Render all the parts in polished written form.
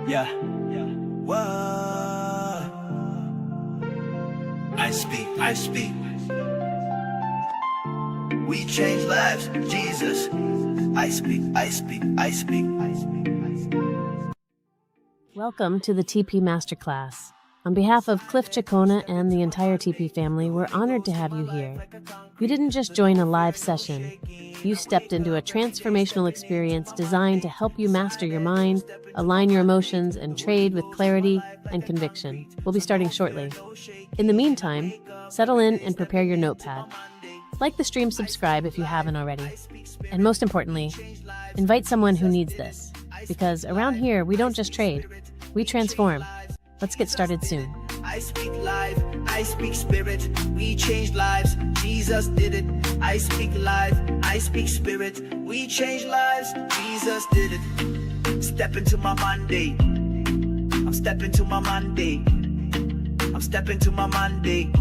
Yeah. Whoa. I speak. We change lives, Jesus. I speak. Welcome to the TP Masterclass. On behalf of Cliff Cheqona and the entire TP family, we're honored to have you here. You didn't just join a live session. You stepped into a transformational experience designed to help you master your mind, align your emotions, and trade with clarity and conviction. We'll be starting shortly. In the meantime, settle in and prepare your notepad. Like the stream, subscribe if you haven't already. And most importantly, invite someone who needs this. Because around here, we don't just trade, we transform. Let's get started soon. I speak life, I speak spirit. We change lives, Jesus did it. I speak life, I speak spirit. We change lives, Jesus did it. Step into my Monday. I'm stepping to my Monday. I'm stepping to my Monday.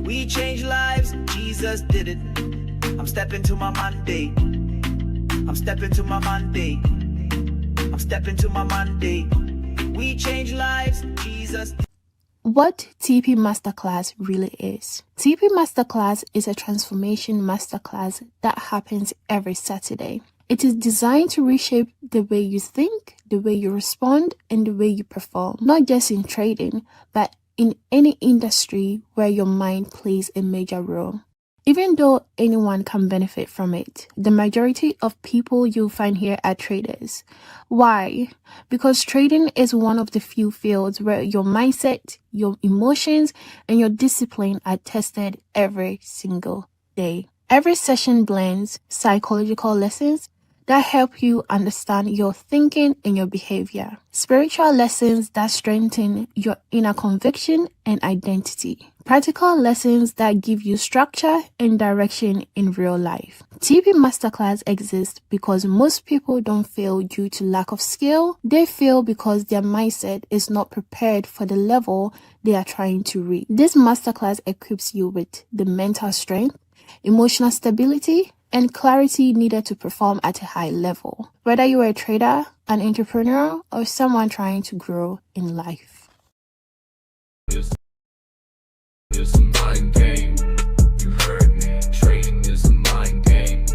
We change lives, Jesus did it. I'm stepping to my Monday. I'm stepping to my Monday. I'm stepping to my Monday. We change lives, Jesus. What TP Masterclass really is. TP Masterclass is a transformation masterclass that happens every Saturday. It is designed to reshape the way you think, the way you respond, and the way you perform. Not just in trading, but in any industry where your mind plays a major role. Even though anyone can benefit from it, the majority of people you'll find here are traders. Why? Because trading is one of the few fields where your mindset, your emotions, and your discipline are tested every single day. Every session blends psychological lessons that help you understand your thinking and your behavior, spiritual lessons that strengthen your inner conviction and identity, practical lessons that give you structure and direction in real life. TP Masterclass exists because most people don't fail due to lack of skill. They fail because their mindset is not prepared for the level they are trying to reach. This masterclass equips you with the mental strength, emotional stability, and clarity needed to perform at a high level, whether you are a trader, an entrepreneur, or someone trying to grow in life. It's a mind game. You heard me. Trading is a mind game.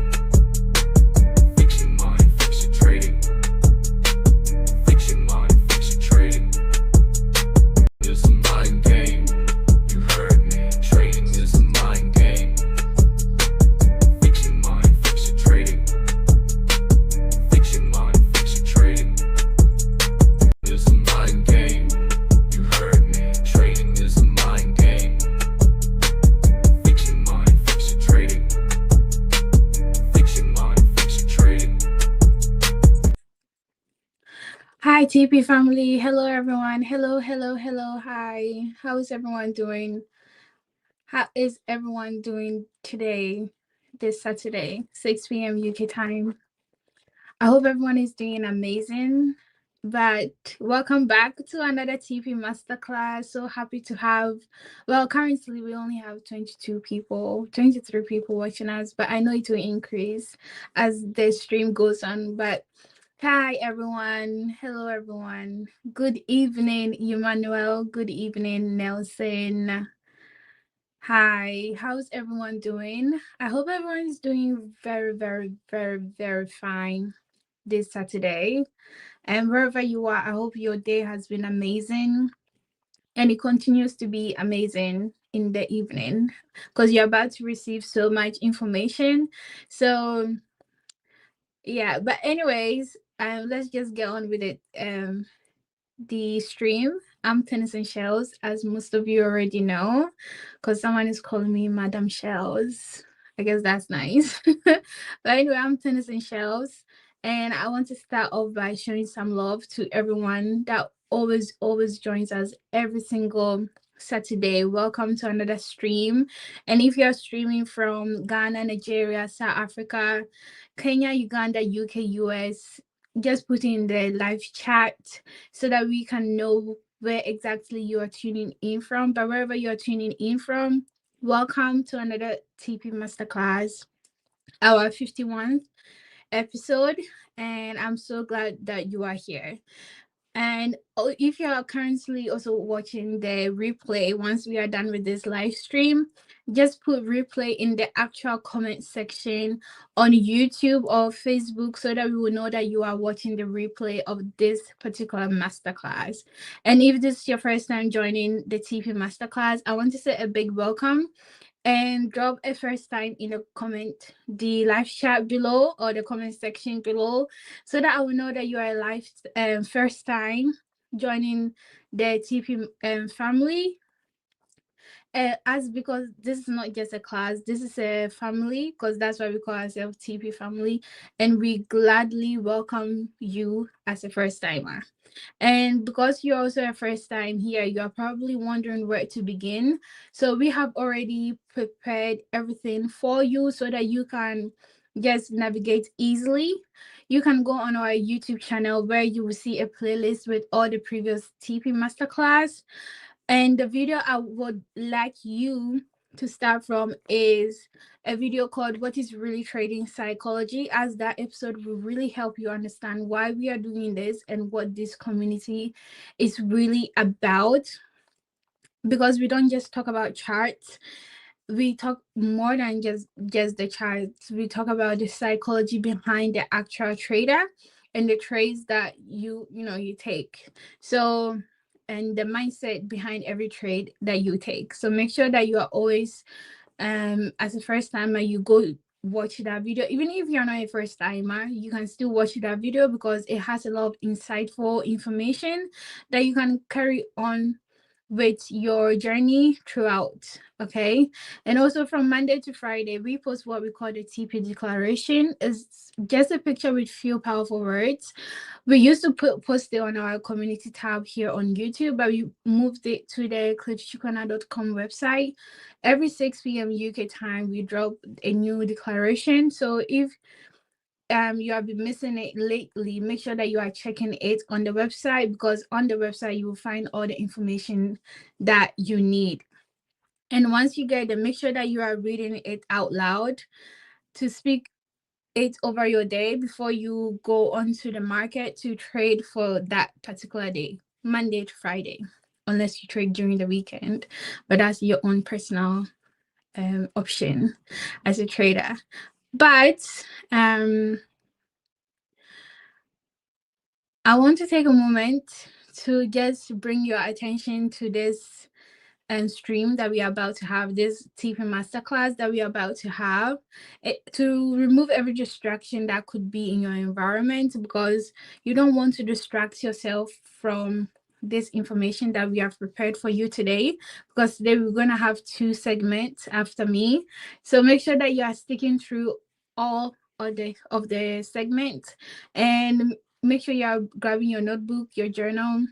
Fix your mind, fix your trading. Fix your mind, fix your trading. It's a mind game. You heard me. Trading is a mind game. Fix your mind, fix your trading. Fix your mind, fix your trading. It's a mind game. You heard me. Trading is a mind game. Fix your mind, fix your trading. Fix your mind, fix your trading. Hi, TP family. Hello, everyone. Hello. Hi. How is everyone doing? How is everyone doing today, this Saturday, 6 p.m. UK time? I hope everyone is doing amazing. But welcome back to another TP Masterclass. So happy to have, currently we only have 23 people watching us, but I know it will increase as the stream goes on. But hi, everyone. Hello, everyone. Good evening, Emmanuel. Good evening, Nelson. Hi, how's everyone doing? I hope everyone is doing very fine this Saturday. And wherever you are, I hope your day has been amazing and it continues to be amazing in the evening because you're about to receive so much information. So yeah, but anyways, let's just get on with it. The stream, I'm Tennyson Shells, as most of you already know, because someone is calling me Madam Shells. I guess that's nice. But anyway, I'm Tennyson Shells, and I want to start off by showing some love to everyone that always joins us every single Saturday. Welcome to another stream. And if you're streaming from Ghana, Nigeria, South Africa, Kenya, Uganda, UK, US, just put in the live chat so that we can know where exactly you are tuning in from. But wherever you're tuning in from, welcome to another TP Masterclass, our 51st episode. And I'm so glad that you are here. And if you are currently also watching the replay, once we are done with this live stream, just put replay in the actual comment section on YouTube or Facebook so that we will know that you are watching the replay of this particular masterclass. And if this is your first time joining the TP Masterclass, I want to say a big welcome, and drop a first time in the comment, the live chat below or the comment section below, so that I will know that you are live first time joining the TP family. As because this is not just a class, this is a family, because that's why we call ourselves TP family, and we gladly welcome you as a first timer. And because you're also a first time here, you're probably wondering where to begin. So we have already prepared everything for you so that you can just navigate easily. You can go on our YouTube channel where you will see a playlist with all the previous TP Masterclass. And the video I would like you to start from is a video called What is Really Trading Psychology, as that episode will really help you understand why we are doing this and what this community is really about. Because we don't just talk about charts, we talk more than just the charts. We talk about the psychology behind the actual trader and the trades that you take. So, and the mindset behind every trade that you take. So make sure that you are always as a first timer, you go watch that video. Even if you're not a first timer, you can still watch that video because it has a lot of insightful information that you can carry on with your journey throughout. Okay. And also from Monday to Friday, we post what we call the TP declaration. It's just a picture with few powerful words. We used to post it on our community tab here on YouTube, but we moved it to the Cheqona.com website. Every 6 p.m. UK time, we drop a new declaration. So if you have been missing it lately, make sure that you are checking it on the website, because on the website you will find all the information that you need. And once you get it, make sure that you are reading it out loud to speak it over your day before you go onto the market to trade for that particular day, Monday to Friday, unless you trade during the weekend, but that's your own personal option as a trader. But I want to take a moment to just bring your attention to this stream that we are about to have, this TP Masterclass that we are about to have, to remove every distraction that could be in your environment, because you don't want to distract yourself from this information that we have prepared for you today, because today we're going to have 2 segments after me. So make sure that you are sticking through all of the segments, and make sure you are grabbing your notebook, your journal,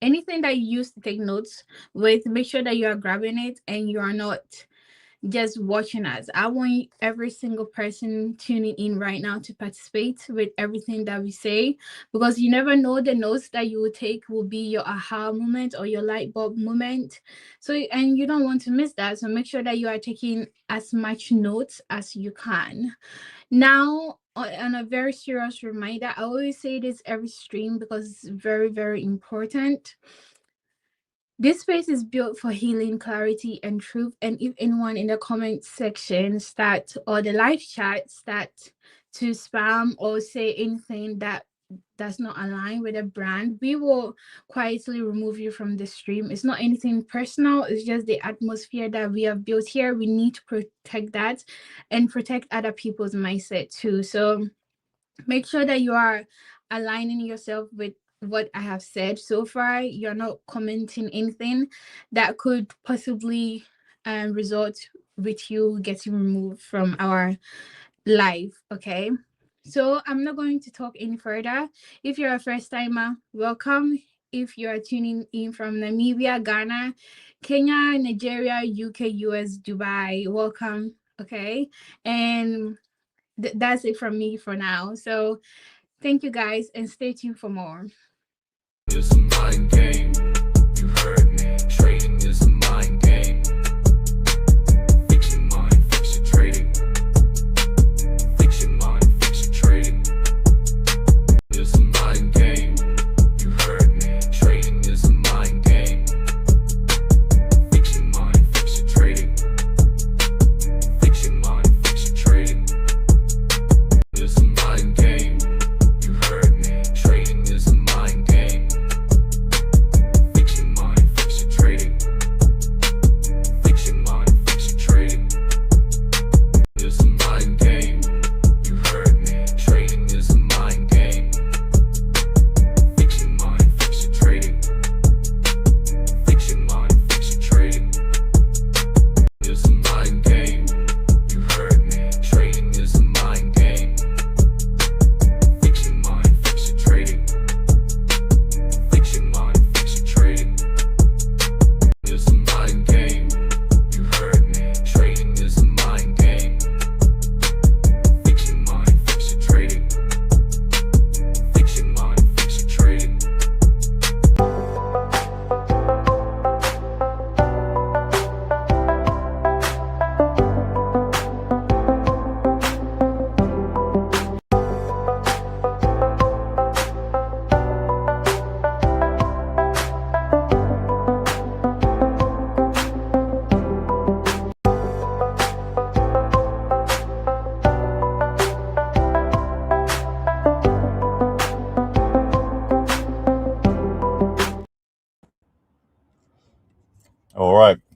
anything that you use to take notes with. Make sure that you are grabbing it and you are not just watching us. I want every single person tuning in right now to participate with everything that we say, because you never know, the notes that you will take will be your aha moment or your light bulb moment. So, and you don't want to miss that. So make sure that you are taking as much notes as you can. Now, on a very serious reminder, I always say this every stream because it's very, very important. This space is built for healing, clarity, and truth. And if anyone in the comment section or the live chat start to spam or say anything that does not align with a brand, we will quietly remove you from the stream. It's not anything personal. It's just the atmosphere that we have built here. We need to protect that and protect other people's mindset too. So make sure that you are aligning yourself with what I have said so far. You're not commenting anything that could possibly result with you getting removed from our live. Okay, so I'm not going to talk any further. If you're a first timer, welcome. If you are tuning in from Namibia, Ghana, Kenya, Nigeria, UK, US, Dubai, welcome. Okay, and that's it from me for now. So thank you guys, and stay tuned for more. It's a mind game. You heard me. Trading is a mind game. Fix your mind, fix your trading. Fix your mind, fix your trading. It's a mind game. You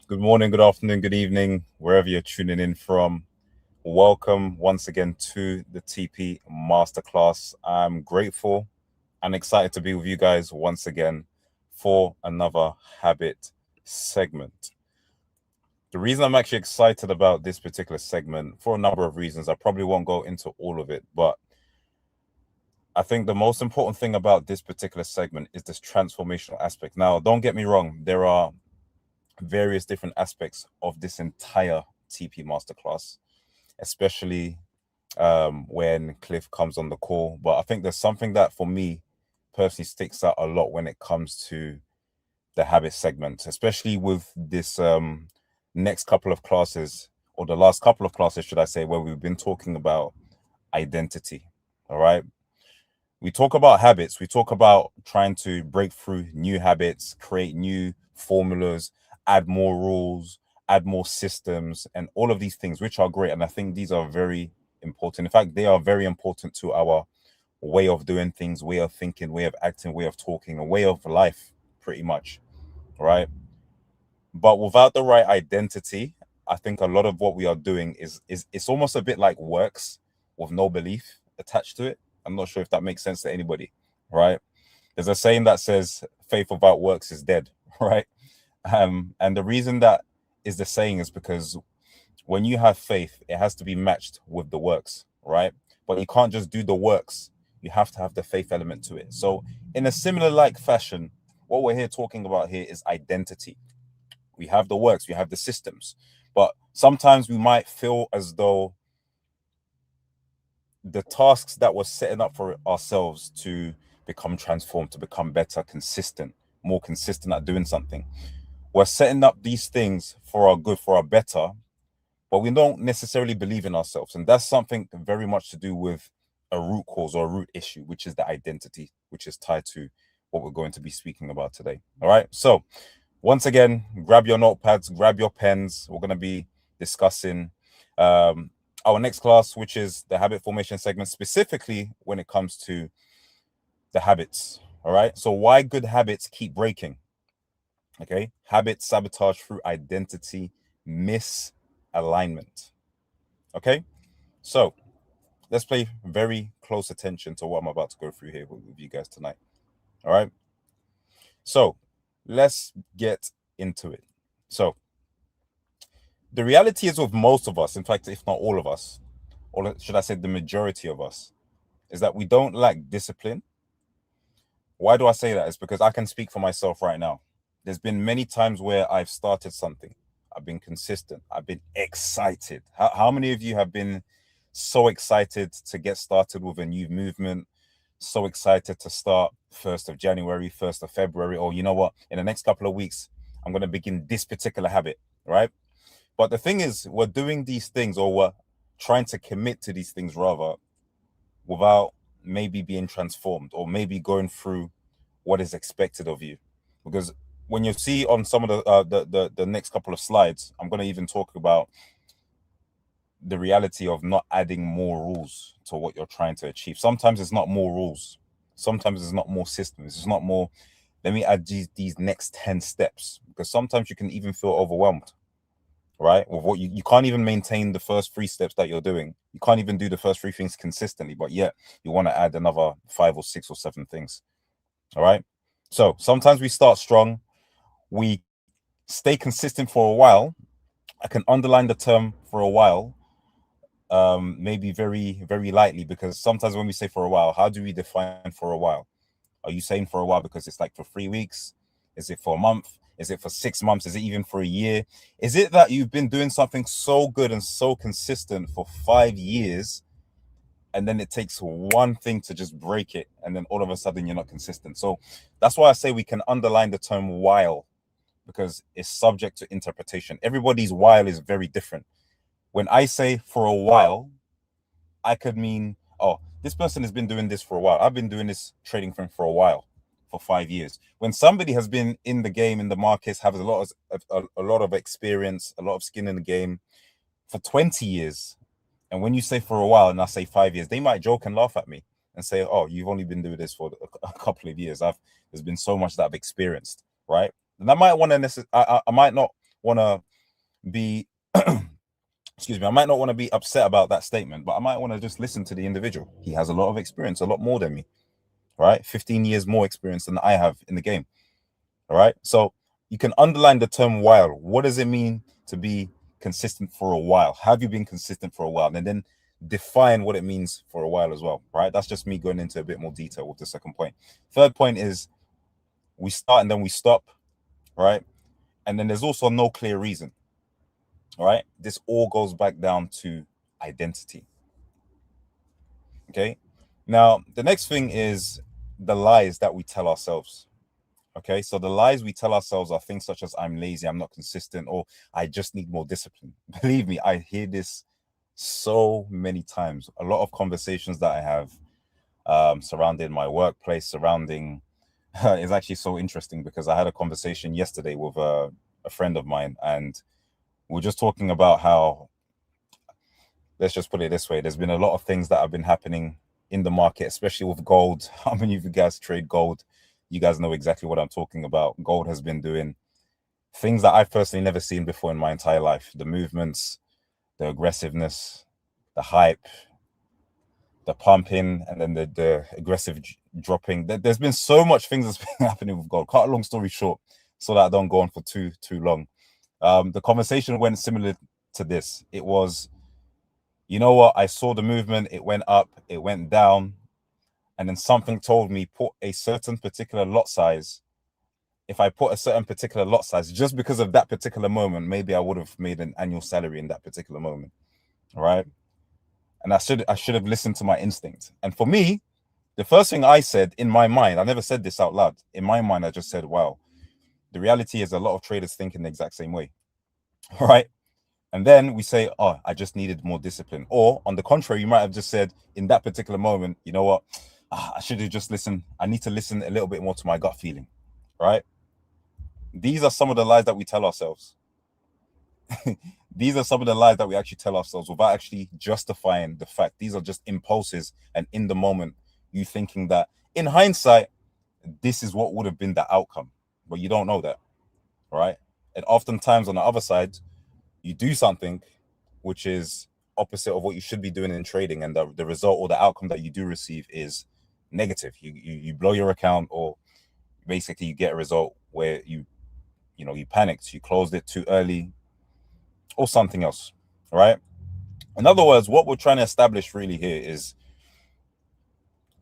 Good morning, good afternoon, good evening, wherever you're tuning in from. Welcome once again to the TP Masterclass. I'm grateful and excited to be with you guys once again for another habit segment. The reason I'm actually excited about this particular segment, for a number of reasons, I probably won't go into all of it, but I think the most important thing about this particular segment is this transformational aspect. Now, don't get me wrong, there are various different aspects of this entire TP Masterclass, especially when Cliff comes on the call. But I think there's something that for me personally sticks out a lot when it comes to the habit segment, especially with this next couple of classes, or the last couple of classes, should I say, where we've been talking about identity. All right. We talk about habits. We talk about trying to break through new habits, create new formulas, add more rules, add more systems, and all of these things, which are great. And I think these are very important. In fact, they are very important to our way of doing things, way of thinking, way of acting, way of talking, a way of life, pretty much. Right. But without the right identity, I think a lot of what we are doing is it's almost a bit like works with no belief attached to it. I'm not sure if that makes sense to anybody, right? There's a saying that says faith without works is dead, right? And the reason that is the saying is because when you have faith, it has to be matched with the works, right? But you can't just do the works. You have to have the faith element to it. So in a similar like fashion, what we're here talking about here is identity. We have the works, we have the systems, but sometimes we might feel as though the tasks that we're setting up for ourselves to become transformed, to become better, consistent, more consistent at doing something, we're setting up these things for our good, for our better, but we don't necessarily believe in ourselves. And that's something very much to do with a root cause or a root issue, which is the identity, which is tied to what we're going to be speaking about today. All right. So once again, grab your notepads, grab your pens. We're going to be discussing our next class, which is the habit formation segment, specifically when it comes to the habits. All right. So why good habits keep breaking? Okay. Habit sabotage through identity misalignment. Okay. So let's pay very close attention to what I'm about to go through here with you guys tonight. All right. So let's get into it. So the reality is with most of us, in fact, if not all of us, or should I say the majority of us, is that we don't lack discipline. Why do I say that? It's because I can speak for myself right now. There's been many times where I've started something. I've been consistent. I've been excited. How many of you have been so excited to get started with a new movement? So excited to start 1st of January, 1st of February, or you know what, in the next couple of weeks, I'm going to begin this particular habit, right? But the thing is, we're doing these things, or we're trying to commit to these things rather, without maybe being transformed or maybe going through what is expected of you. Because when you see on some of the next couple of slides, I'm going to even talk about the reality of not adding more rules to what you're trying to achieve. Sometimes it's not more rules. Sometimes it's not more systems. It's not more, let me add these next 10 steps. Because sometimes you can even feel overwhelmed, right? With what you can't even maintain the first 3 steps that you're doing. You can't even do the first 3 things consistently, but yet you want to add another 5 or 6 or 7 things. All right. So sometimes we start strong. We stay consistent for a while. I can underline the term for a while, maybe very, very lightly, because sometimes when we say for a while, how do we define for a while? Are you saying for a while because it's like for 3 weeks? Is it for a month? Is it for 6 months? Is it even for a year? Is it that you've been doing something so good and so consistent for 5 years, and then it takes one thing to just break it, and then all of a sudden you're not consistent? So that's why I say we can underline the term while, because it's subject to interpretation. Everybody's while is very different. When I say for a while, I could mean, oh, this person has been doing this for a while. I've been doing this trading thing for a while, for 5 years. When somebody has been in the game, in the markets, has a lot of experience, a lot of skin in the game for 20 years, and when you say for a while and I say 5 years, they might joke and laugh at me and say, oh, you've only been doing this for a couple of years. There's been so much that I've experienced, right? And I might want to I might not want to be excuse me, I might not want to be upset about that statement, but I might want to just listen to the individual. He has a lot of experience, a lot more than me, right? 15 years more experience than I have in the game. All right. So you can underline the term while. What does it mean to be consistent for a while? Have you been consistent for a while? And then define what it means for a while as well, right? That's just me going into a bit more detail with the second point. Third point is we start and then we stop, right? And then there's also no clear reason. All right. This all goes back down to identity. Okay. Now, the next thing is the lies that we tell ourselves. Okay. So the lies we tell ourselves are things such as I'm lazy, I'm not consistent, or I just need more discipline. Believe me, I hear this so many times. A lot of conversations that I have surrounding my workplace, surrounding is actually so interesting because I had a conversation yesterday with a friend of mine, and we're just talking about how, let's just put it this way, there's been a lot of things that have been happening in the market, especially with gold. How many of you guys trade gold? You guys know exactly what I'm talking about. Gold has been doing things that I've personally never seen before in my entire life. The movements, the aggressiveness, the hype, the pumping, and then the aggressive dropping. There's been so much things that's been happening with gold. Cut a long story short, so that I don't go on for too long. The conversation went similar to this. It was, you know what? I saw the movement. It went up, it went down, and then something told me put a certain particular lot size. If I put a certain particular lot size, just because of that particular moment, maybe I would have made an annual salary in that particular moment, right? And I should have listened to my instinct. And for me, the first thing I said in my mind, I never said this out loud. In my mind, I just said, wow, the reality is a lot of traders think in the exact same way, right? And then we say, oh, I just needed more discipline. Or on the contrary, you might have just said in that particular moment, you know what? I should have just listened. I need to listen a little bit more to my gut feeling, right? These are some of the lies that we tell ourselves. These are some of the lies that we actually tell ourselves without actually justifying the fact. These are just impulses, and in the moment, you thinking that in hindsight, this is what would have been the outcome, but you don't know that, right? And oftentimes on the other side, you do something which is opposite of what you should be doing in trading, and the result or the outcome that you do receive is negative. You blow your account, or basically you get a result where you panicked, you closed it too early, or something else, right? In other words, what we're trying to establish really here is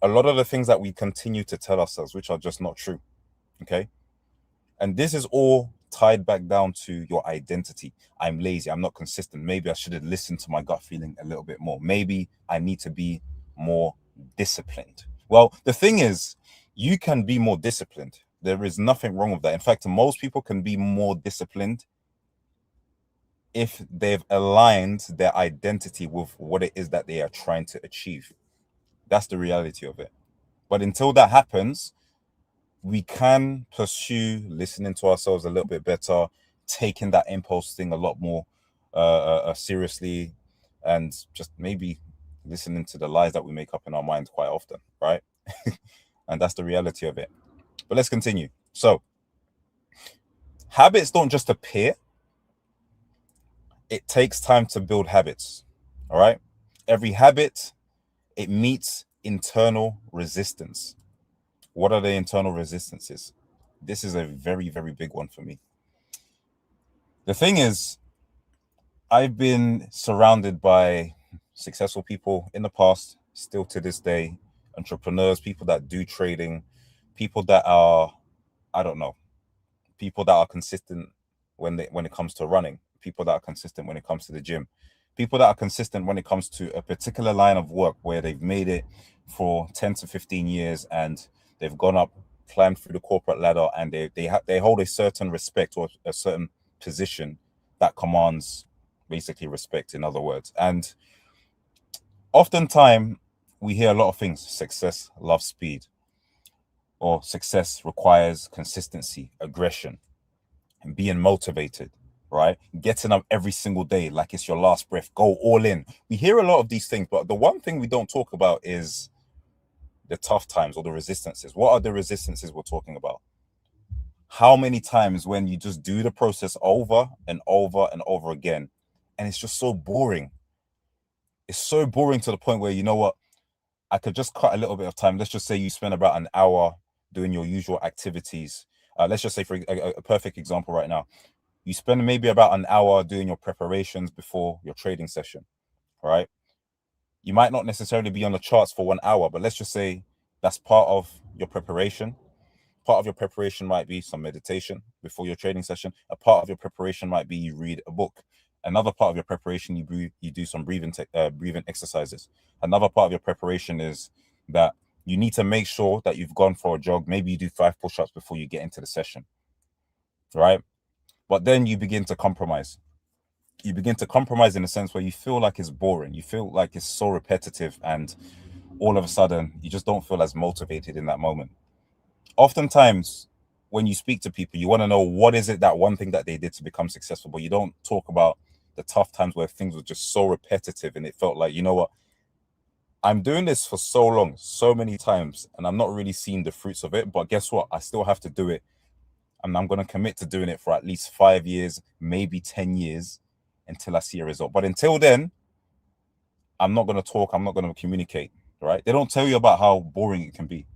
a lot of the things that we continue to tell ourselves, which are just not true, okay? And this is all tied back down to your identity. I'm lazy, I'm not consistent. Maybe I should have listened to my gut feeling a little bit more. Maybe I need to be more disciplined. Well, the thing is, you can be more disciplined. There is nothing wrong with that. In fact, most people can be more disciplined if they've aligned their identity with what it is that they are trying to achieve. That's the reality of it. But until that happens, we can pursue listening to ourselves a little bit better, taking that impulse thing a lot more seriously, and just maybe listening to the lies that we make up in our mind quite often, right? And that's the reality of it. But let's continue. So habits don't just appear. It takes time to build habits, all right? Every habit, it meets internal resistance. What are the internal resistances? This is a very, very big one for me. The thing is, I've been surrounded by successful people in the past, still to this day, entrepreneurs, people that do trading, people that are, I don't know, people that are consistent when it comes to running, people that are consistent when it comes to the gym, people that are consistent when it comes to a particular line of work where they've made it for 10 to 15 years and they've gone up, climbed through the corporate ladder, and they hold a certain respect or a certain position that commands basically respect, in other words. And oftentimes we hear a lot of things: success loves speed, or success requires consistency, aggression, and being motivated, right? Getting up every single day like it's your last breath, go all in. We hear a lot of these things, but the one thing we don't talk about is the tough times or the resistances. What are the resistances we're talking about? how many times when you just do the process over and over and over again, and it's just so boring. It's so boring to the point where, you know what, I could just cut a little bit of time. Let's just say you spend about an hour doing your usual activities. Let's just say, for a perfect example right now, you spend maybe about an hour doing your preparations before your trading session, right? You might not necessarily be on the charts for 1 hour, but let's just say that's part of your preparation. Part of your preparation might be some meditation before your trading session. A part of your preparation might be you read a book. Another part of your preparation, you do some breathing exercises. Another part of your preparation is that you need to make sure that you've gone for a jog. Maybe you do 5 push-ups before you get into the session, right? But then you begin to compromise. You begin to compromise in a sense where you feel like it's boring. You feel like it's so repetitive, and all of a sudden you just don't feel as motivated in that moment. Oftentimes, when you speak to people, you want to know what is it, that one thing that they did to become successful, but you don't talk about the tough times where things were just so repetitive and it felt like, you know what, I'm doing this for so long, so many times, and I'm not really seeing the fruits of it, but guess what, I still have to do it, and I'm going to commit to doing it for at least 5 years, maybe 10 years, until I see a result. But until then, I'm not going to talk, I'm not going to communicate, right? They don't tell you about how boring it can be,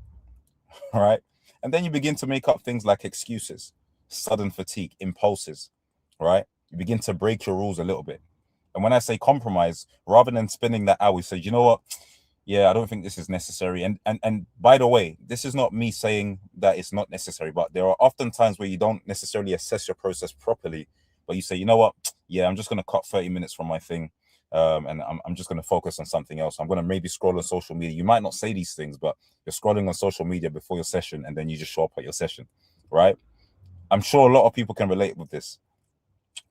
all right? And then you begin to make up things like excuses, sudden fatigue, impulses, right? You begin to break your rules a little bit. And when I say compromise, rather than spending that hour, you say, you know what? Yeah, I don't think this is necessary. And by the way, this is not me saying that it's not necessary, but there are often times where you don't necessarily assess your process properly, but you say, you know what? Yeah, I'm just going to cut 30 minutes from my thing. And I'm just going to focus on something else. I'm going to maybe scroll on social media. You might not say these things, but you're scrolling on social media before your session, and then you just show up at your session, right? I'm sure a lot of people can relate with this.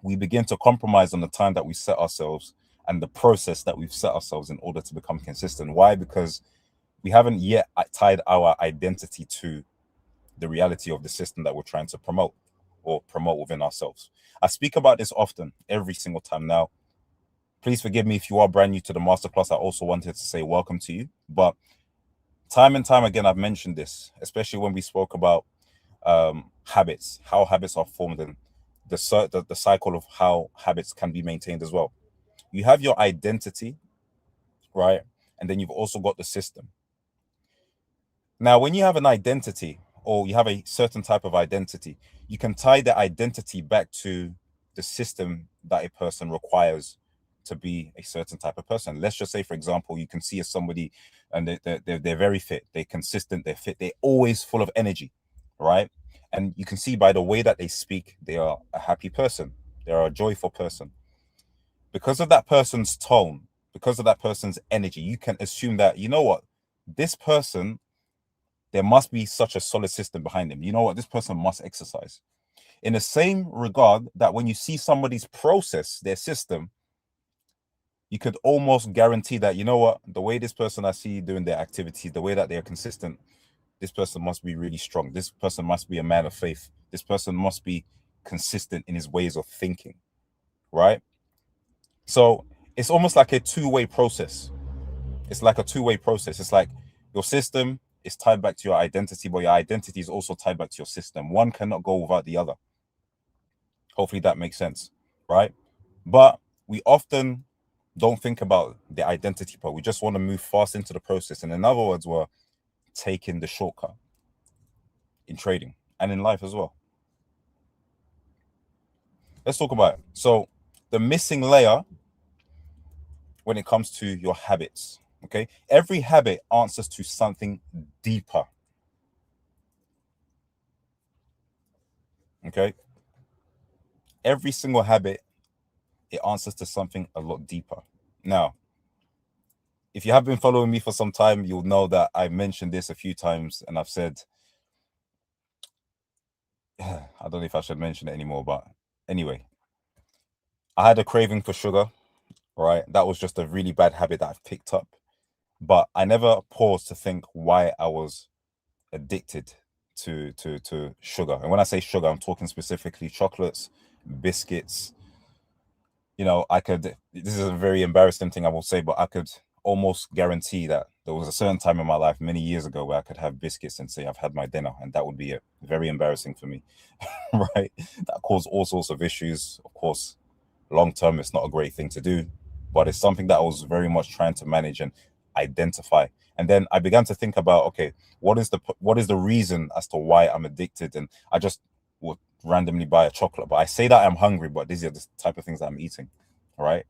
We begin to compromise on the time that we set ourselves and the process that we've set ourselves in order to become consistent. Why? Because we haven't yet tied our identity to the reality of the system that we're trying to promote or promote within ourselves. I speak about this often, every single time. Now, please forgive me if you are brand new to the masterclass. I also wanted to say welcome to you. But time and time again, I've mentioned this, especially when we spoke about habits, how habits are formed, and the cycle of how habits can be maintained as well. You have your identity, right? And then you've also got the system. Now, when you have an identity, or you have a certain type of identity, you can tie the identity back to the system that a person requires to be a certain type of person. Let's just say, for example, you can see as somebody, and they're very fit, they're consistent, they're fit, they're always full of energy, right? And you can see by the way that they speak, they are a happy person, they are a joyful person. Because of that person's tone, because of that person's energy, you can assume that, you know what, this person, there must be such a solid system behind them. You know what, this person must exercise. In the same regard, that when you see somebody's process, their system, you could almost guarantee that, you know what, the way this person I see doing their activities, the way that they are consistent, this person must be really strong. This person must be a man of faith. This person must be consistent in his ways of thinking, right? So it's almost like a two-way process. It's like a two-way process. It's like your system is tied back to your identity, but your identity is also tied back to your system. One cannot go without the other. Hopefully that makes sense, right? But we often don't think about the identity part. We just want to move fast into the process. And in other words, we're taking the shortcut in trading and in life as well. Let's talk about it. So the missing layer when it comes to your habits, okay? Every habit answers to something deeper, okay? Every single habit, it answers to something a lot deeper. Now, if you have been following me for some time, you'll know that I've mentioned this a few times, and I've said, I don't know if I should mention it anymore, but anyway, I had a craving for sugar, right? That was just a really bad habit that I've picked up, but I never paused to think why I was addicted to sugar. And when I say sugar, I'm talking specifically chocolates, biscuits. You know, this is a very embarrassing thing I will say, but I could almost guarantee that there was a certain time in my life many years ago where I could have biscuits and say I've had my dinner, and that would be it. Very embarrassing for me, right? That caused all sorts of issues. Of course, long term, it's not a great thing to do, but it's something that I was very much trying to manage and identify. And then I began to think about, okay, what is the reason as to why I'm addicted? And I just would randomly buy a chocolate, but I say that I'm hungry, but these are the type of things that I'm eating, right?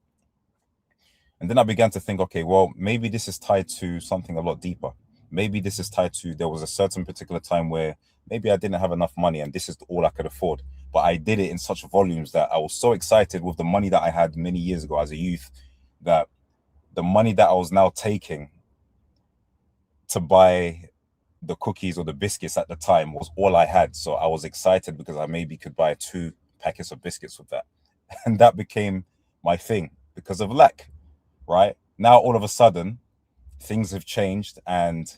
And then I began to think, okay, well, maybe this is tied to something a lot deeper. Maybe this is tied to there was a certain particular time where maybe I didn't have enough money and this is all I could afford. But I did it in such volumes that I was so excited with the money that I had many years ago as a youth that the money that I was now taking to buy the cookies or the biscuits at the time was all I had. So I was excited because I maybe could buy 2 packets of biscuits with that. And that became my thing because of lack, right? Now, all of a sudden, things have changed and,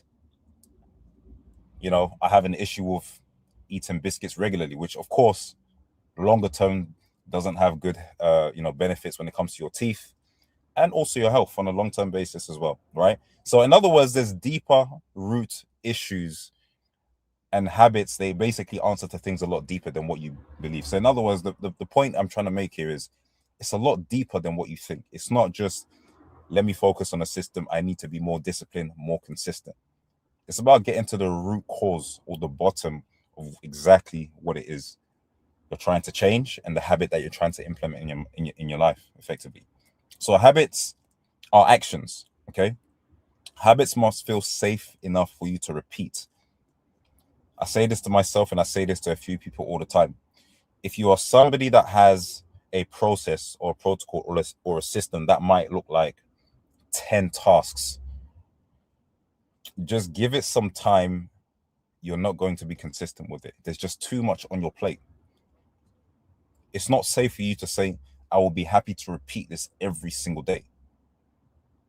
I have an issue with eating biscuits regularly, which of course, longer term doesn't have good, benefits when it comes to your teeth and also your health on a long-term basis as well, right? So in other words, there's deeper root issues and habits. They basically answer to things a lot deeper than what you believe. So in other words, the point I'm trying to make here is it's a lot deeper than what you think. It's not just, let me focus on a system. I need to be more disciplined, more consistent. It's about getting to the root cause or the bottom of exactly what it is you're trying to change and the habit that you're trying to implement in your life effectively. So habits are actions, okay? Habits must feel safe enough for you to repeat. I say this to myself and I say this to a few people all the time. If you are somebody that has a process or a protocol or a system that might look like 10 tasks, just give it some time. You're not going to be consistent with it. There's just too much on your plate. It's not safe for you to say, I will be happy to repeat this every single day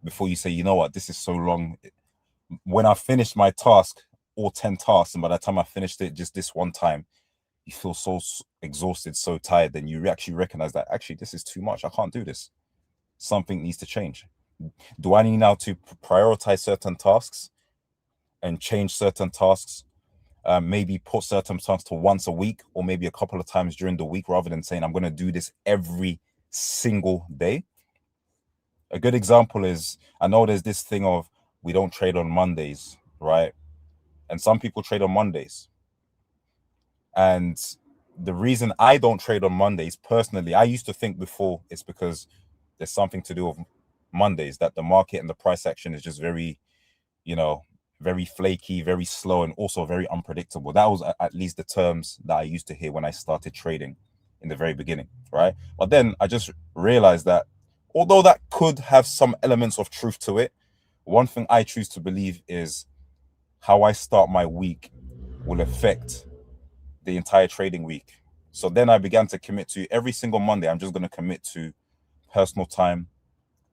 before you say, you know what, this is so long. When I finished my task, all 10 tasks, and by the time I finished it just this one time, you feel so exhausted, so tired, then you actually recognize that actually this is too much. I can't do this. Something needs to change. Do I need now to prioritize certain tasks and change certain tasks? Maybe put certain tasks to once a week or maybe a couple of times during the week rather than saying I'm going to do this every single day. A good example is, I know there's this thing of we don't trade on Mondays, right? And some people trade on Mondays. And the reason I don't trade on Mondays, personally, I used to think before it's because there's something to do with Mondays, that the market and the price action is just very, very flaky, very slow, and also very unpredictable. That was at least the terms that I used to hear when I started trading in the very beginning, right? But then I just realized that although that could have some elements of truth to it, one thing I choose to believe is how I start my week will affect the entire trading week. So then I began to commit to every single Monday, I'm just going to commit to personal time,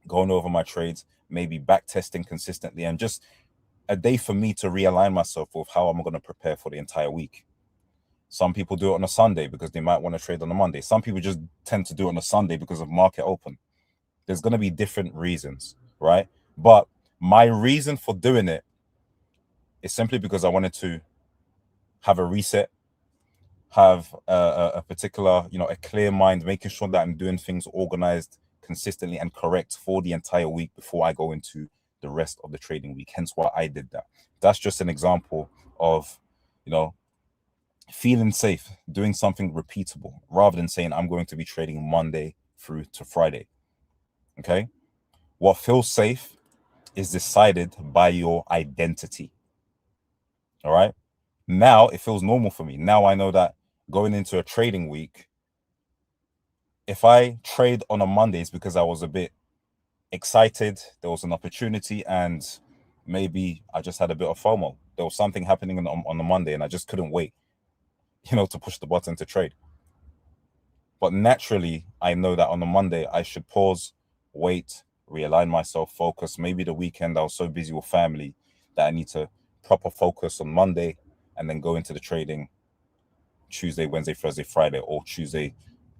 going over my trades, maybe back testing consistently, and just a day for me to realign myself with how I'm going to prepare for the entire week. Some people do it on a Sunday because they might want to trade on a Monday. Some people just tend to do it on a Sunday because of market open. There's going to be different reasons, right? But my reason for doing it is simply because I wanted to have a reset, have a particular, a clear mind, making sure that I'm doing things organized, consistently, and correct for the entire week before I go into the rest of the trading week. Hence why I did that. That's just an example of, feeling safe, doing something repeatable, rather than saying I'm going to be trading Monday through to Friday. Okay? What feels safe is decided by your identity. All right? Now it feels normal for me. Now I know that going into a trading week, if I trade on a Monday, it's because I was a bit excited, there was an opportunity, and maybe I just had a bit of FOMO. There was something happening on the Monday and I just couldn't wait, to push the button to trade. But naturally, I know that on the Monday, I should pause, wait, realign myself, focus. Maybe the weekend, I was so busy with family that I need to proper focus on Monday and then go into the trading Tuesday, Wednesday, Thursday, Friday, or Tuesday,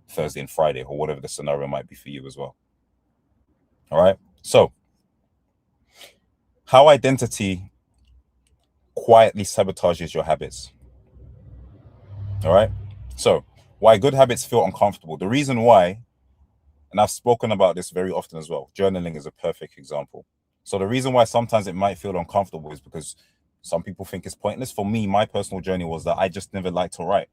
Thursday, and Friday, or whatever the scenario might be for you as well. All right. So how identity quietly sabotages your habits. All right. So, why good habits feel uncomfortable. The reason why, and I've spoken about this very often as well, journaling is a perfect example. So, the reason why sometimes it might feel uncomfortable is because some people think it's pointless. For me, my personal journey was that I just never liked to write.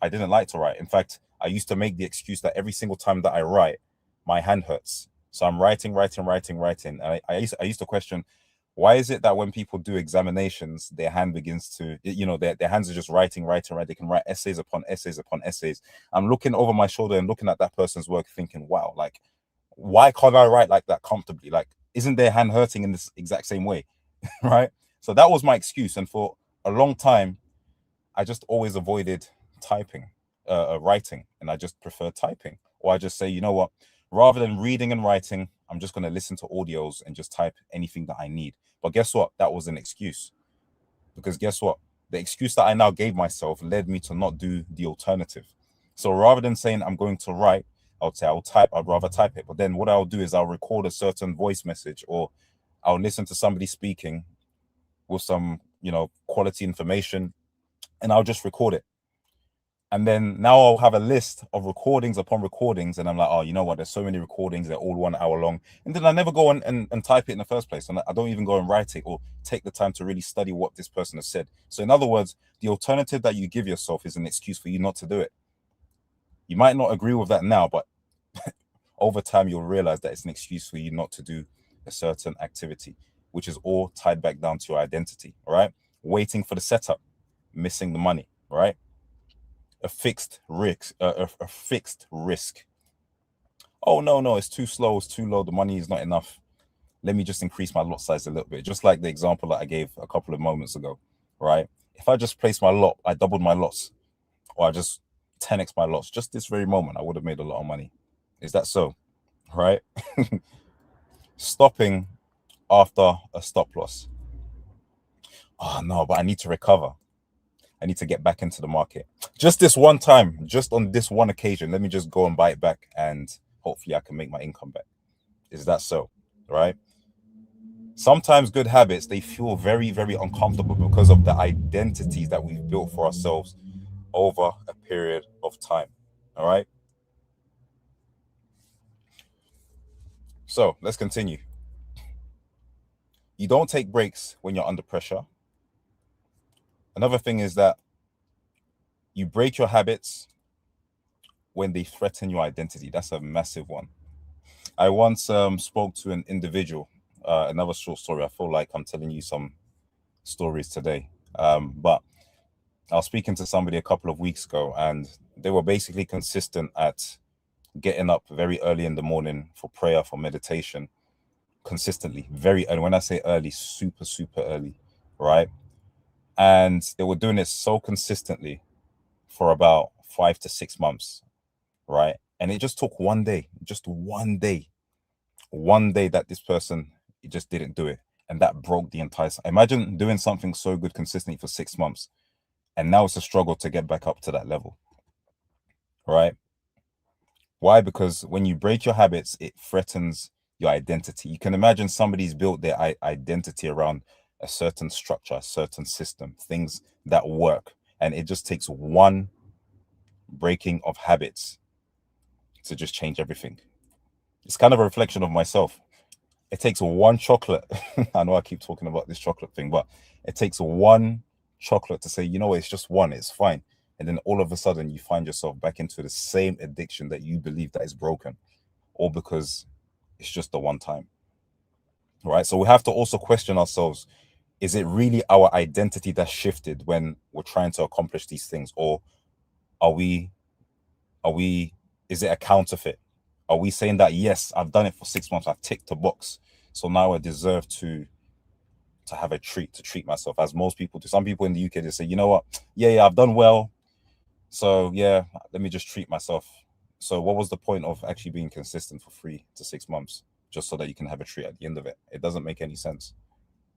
I didn't like to write. In fact, I used to make the excuse that every single time that I write, my hand hurts. So I'm writing. And I used to question, why is it that when people do examinations, their hand begins to, their hands are just writing. They can write essays upon essays upon essays. I'm looking over my shoulder and looking at that person's work thinking, wow, like, why can't I write like that comfortably? Like, isn't their hand hurting in this exact same way? Right? So that was my excuse. And for a long time, I just always avoided writing, and I just prefer typing. Or I just say, you know what, rather than reading and writing, I'm just going to listen to audios and just type anything that I need. But guess what? That was an excuse. Because guess what? The excuse that I now gave myself led me to not do the alternative. So rather than saying I'm going to write, I would say I'll type. I'd rather type it. But then what I'll do is I'll record a certain voice message, or I'll listen to somebody speaking with some, quality information, and I'll just record it. And then now I'll have a list of recordings upon recordings, and I'm like, oh, you know what? There's so many recordings, they're all 1 hour long. And then I never go on and type it in the first place. And I don't even go and write it or take the time to really study what this person has said. So in other words, the alternative that you give yourself is an excuse for you not to do it. You might not agree with that now, but over time, you'll realize that it's an excuse for you not to do a certain activity, which is all tied back down to your identity. All right. Waiting for the setup, missing the money. All right. A fixed risk. A fixed risk. Oh no, it's too slow, it's too low, the money is not enough. Let me just increase my lot size a little bit. Just like the example that I gave a couple of moments ago, right? If I just placed my lot, I doubled my lots, or I just 10x my lots, just this very moment, I would have made a lot of money. Is that so? Right? Stopping after a stop loss. Oh no, but I need to recover. I need to get back into the market. Just this one time, just on this one occasion, let me just go and buy it back, and hopefully I can make my income back. Is that so? Right? Sometimes good habits, they feel very, very uncomfortable because of the identities that we've built for ourselves over a period of time. All right? So let's continue. You don't take breaks when you're under pressure. Another thing is that you break your habits when they threaten your identity. That's a massive one. I once spoke to an individual, another short story. I feel like I'm telling you some stories today. But I was speaking to somebody a couple of weeks ago, and they were basically consistent at getting up very early in the morning for prayer, for meditation, consistently, very early. When I say early, super, super early, right? And they were doing it so consistently for about 5 to 6 months, right? And it just took one day that this person, he just didn't do it, and that broke the entire. Imagine doing something so good consistently for 6 months, and now it's a struggle to get back up to that level, right? Why? Because when you break your habits, it threatens your identity. You can imagine somebody's built their identity around a certain structure, a certain system, things that work, and it just takes one breaking of habits to just change everything. It's kind of a reflection of myself. It takes one chocolate. I know I keep talking about this chocolate thing, but it takes one chocolate to say, you know, it's just one, it's fine. And then all of a sudden you find yourself back into the same addiction that you believe that is broken, all because it's just the one time. Right? So we have to also question ourselves, is it really our identity that shifted when we're trying to accomplish these things? Or is it a counterfeit? Are we saying that, yes, I've done it for 6 months, I've ticked a box, so now I deserve to have a treat, to treat myself, as most people do. Some people in the UK, they say, you know what, yeah, I've done well, so yeah, let me just treat myself. So what was the point of actually being consistent for 3 to 6 months just so that you can have a treat at the end of it? It doesn't make any sense,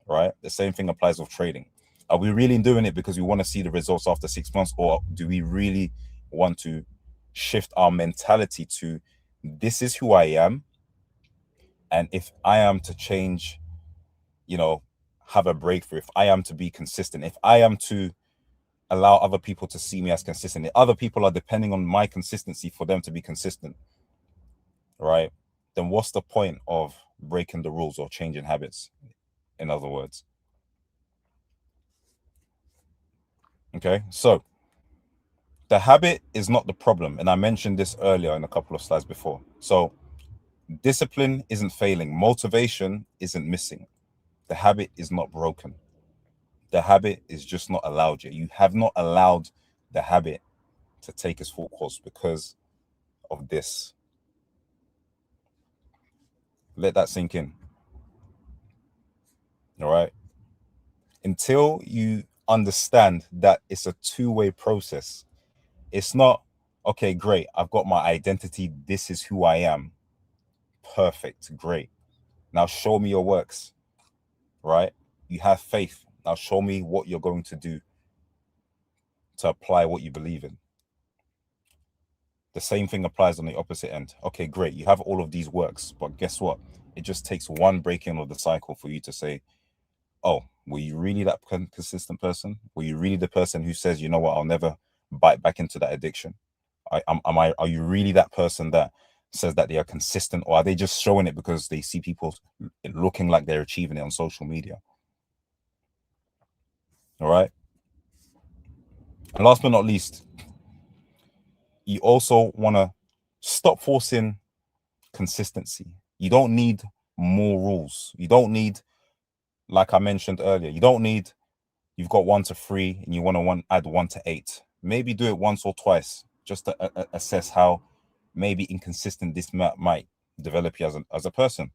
right? The same thing applies with trading. Are we really doing it because we want to see the results after 6 months, or do we really want to shift our mentality to, this is who I am, and if I am to change, have a breakthrough, if I am to be consistent, if I am to allow other people to see me as consistent, if other people are depending on my consistency for them to be consistent, right? Then what's the point of breaking the rules or changing habits, in other words? Okay, so the habit is not the problem. And I mentioned this earlier in a couple of slides before. So discipline isn't failing. Motivation isn't missing. The habit is not broken. The habit is just not allowed yet. You have not allowed the habit to take its full course because of this. Let that sink in. All right. Until you understand that it's a two-way process. It's not, okay, great, I've got my identity. This is who I am. Perfect. Great. Now show me your works, right? You have faith. Now show me what you're going to do to apply what you believe in. The same thing applies on the opposite end. Okay, great. You have all of these works, but guess what? It just takes one breaking of the cycle for you to say, oh, were you really that consistent person? Were you really the person who says, you know what, I'll never bite back into that addiction? Are you really that person that says that they are consistent, or are they just showing it because they see people looking like they're achieving it on social media? All right. And last but not least, you also want to stop forcing consistency. You don't need more rules. You don't need, like I mentioned earlier, you've got 1 to 3 and you want to add 1 to 8. Maybe do it once or twice just to assess how maybe inconsistent this might develop you as a person,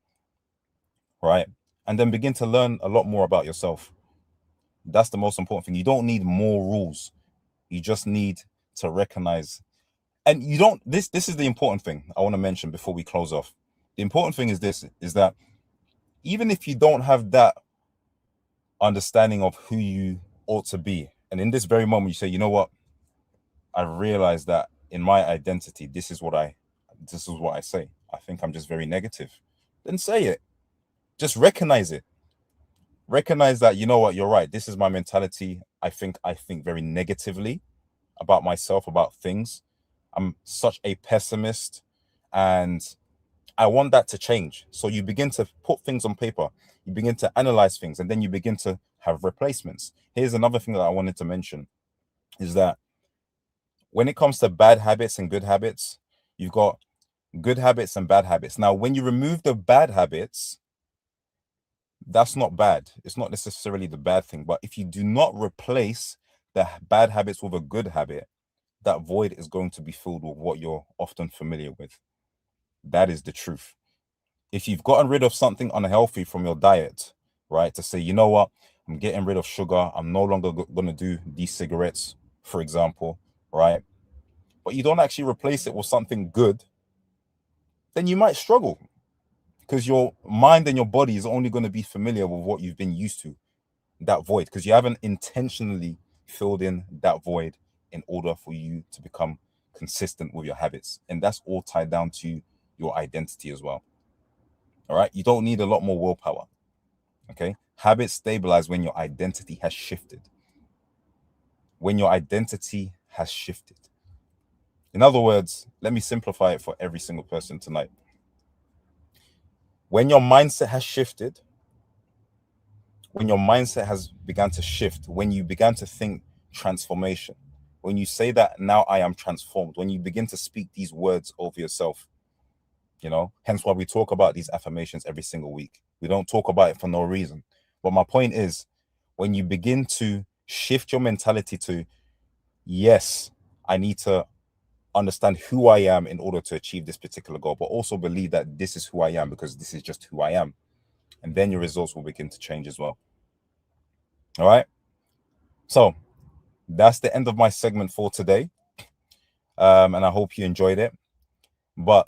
right? And then begin to learn a lot more about yourself. That's the most important thing. You don't need more rules. You just need to recognize, and you don't, this is the important thing I want to mention before we close off. The important thing is that even if you don't have that understanding of who you ought to be, and in this very moment you say, you know what, I realize that in my identity, this is what I say. I think I'm just very negative. Then say it. Just recognize it. Recognize that, you know what, you're right. This is my mentality. I think very negatively about myself, about things. I'm such a pessimist, and I want that to change. So you begin to put things on paper. You begin to analyze things, and then you begin to have replacements. Here's another thing that I wanted to mention is that when it comes to bad habits and good habits, you've got good habits and bad habits. Now, when you remove the bad habits, that's not bad. It's not necessarily the bad thing. But if you do not replace the bad habits with a good habit, that void is going to be filled with what you're often familiar with. That is the truth. If you've gotten rid of something unhealthy from your diet, right, to say, you know what, I'm getting rid of sugar, I'm no longer going to do these cigarettes, for example, right? But you don't actually replace it with something good, then you might struggle because your mind and your body is only going to be familiar with what you've been used to, that void, because you haven't intentionally filled in that void in order for you to become consistent with your habits. And that's all tied down to your identity as well. All right. You don't need a lot more willpower. Okay. Habits stabilize when your identity has shifted. When your identity has shifted. In other words, let me simplify it for every single person tonight. When your mindset has shifted, when your mindset has begun to shift, when you began to think transformation, when you say that now I am transformed, when you begin to speak these words over yourself, you know, hence why we talk about these affirmations every single week. We don't talk about it for no reason. But my point is, when you begin to shift your mentality to, yes, I need to understand who I am in order to achieve this particular goal, but also believe that this is who I am because this is just who I am. And then your results will begin to change as well. All right. So that's the end of my segment for today. And I hope you enjoyed it. But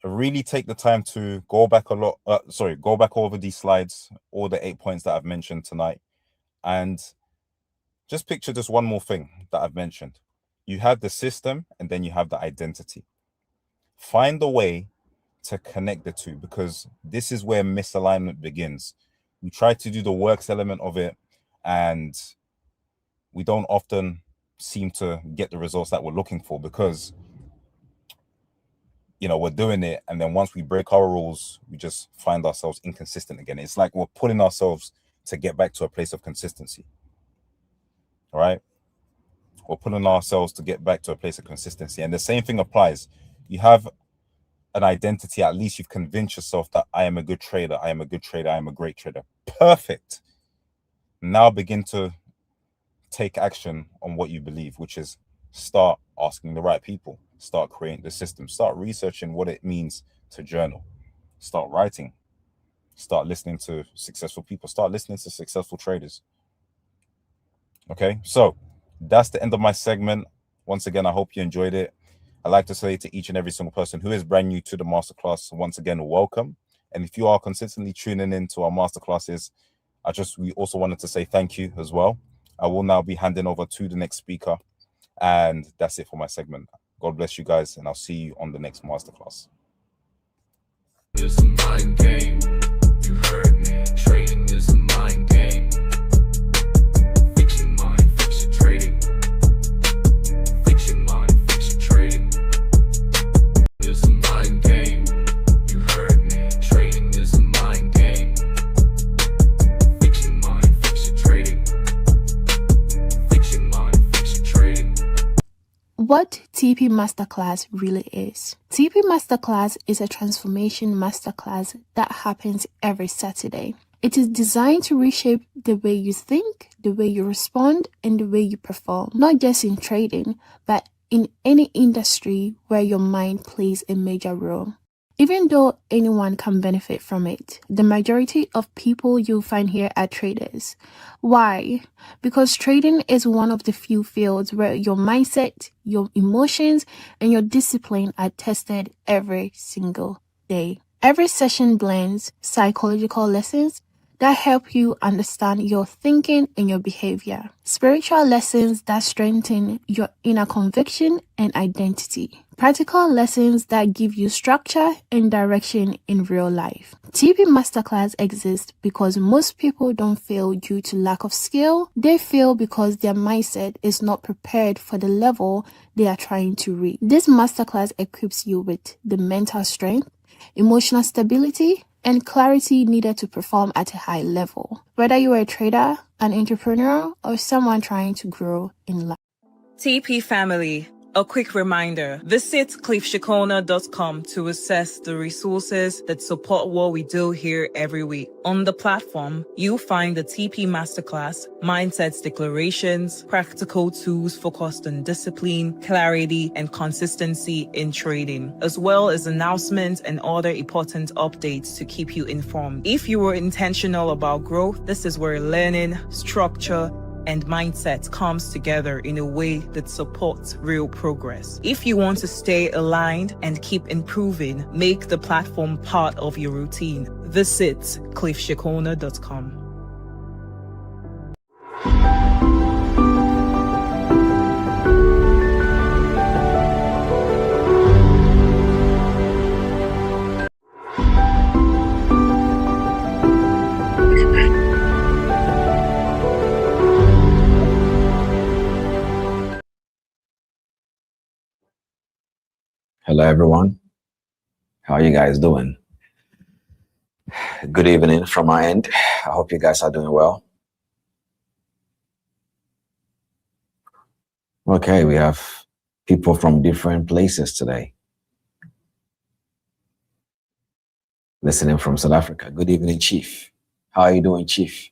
really take the time to go back over these slides, all the 8 points that I've mentioned tonight. And just picture just one more thing that I've mentioned. You have the system and then you have the identity. Find a way to connect the two, because this is where misalignment begins. We try to do the works element of it, and we don't often seem to get the results that we're looking for because, you know, we're doing it, and then once we break our rules, we just find ourselves inconsistent again. It's like we're pulling ourselves to get back to a place of consistency. All right? We're pulling ourselves to get back to a place of consistency. And the same thing applies. You have an identity, at least you've convinced yourself that I am a good trader, I am a good trader, I am a great trader. Perfect. Now begin to take action on what you believe, which is start asking the right people, start creating the system, start researching what it means to journal, start writing, start listening to successful people, start listening to successful traders. Okay, so that's the end of my segment. Once again, I hope you enjoyed it. I'd like to say to each and every single person who is brand new to the masterclass, once again, welcome. And if you are consistently tuning in to our masterclasses, we also wanted to say thank you as well. I will now be handing over to the next speaker, and that's it for my segment. God bless you guys, and I'll see you on the next masterclass. It's a mind game. You heard me. Trading is a mind game. Fix your mind, fix your trading. Fix your mind, fix your trading. It's a mind game. You heard me. Trading is a mind game. Fix your mind, fix your trading. Fix your mind, fix your trading. What TP Masterclass really is. TP Masterclass is a transformation masterclass that happens every Saturday. It is designed to reshape the way you think, the way you respond, and the way you perform, not just in trading, but in any industry where your mind plays a major role. Even though anyone can benefit from it, the majority of people you'll find here are traders. Why? Because trading is one of the few fields where your mindset, your emotions, and your discipline are tested every single day. Every session blends psychological lessons that help you understand your thinking and your behavior, spiritual lessons that strengthen your inner conviction and identity, practical lessons that give you structure and direction in real life. TP Masterclass exists because most people don't fail due to lack of skill. They fail because their mindset is not prepared for the level they are trying to reach. This masterclass equips you with the mental strength, emotional stability, and clarity needed to perform at a high level, whether you are a trader, an entrepreneur, or someone trying to grow in life. TP family, a quick reminder, visit cliffcheqona.com to access the resources that support what we do here every week. On the platform, you'll find the TP Masterclass, Mindsets Declarations, practical tools focused on discipline, clarity, and consistency in trading, as well as announcements and other important updates to keep you informed. If you were intentional about growth, this is where learning, structure, and mindset comes together in a way that supports real progress. If you want to stay aligned and keep improving, make the platform part of your routine. Visit cliffcheqona.com. Hello, everyone. How are you guys doing? Good evening from my end. I hope you guys are doing well. Okay, we have people from different places today. Listening from South Africa. Good evening, Chief. How are you doing, Chief?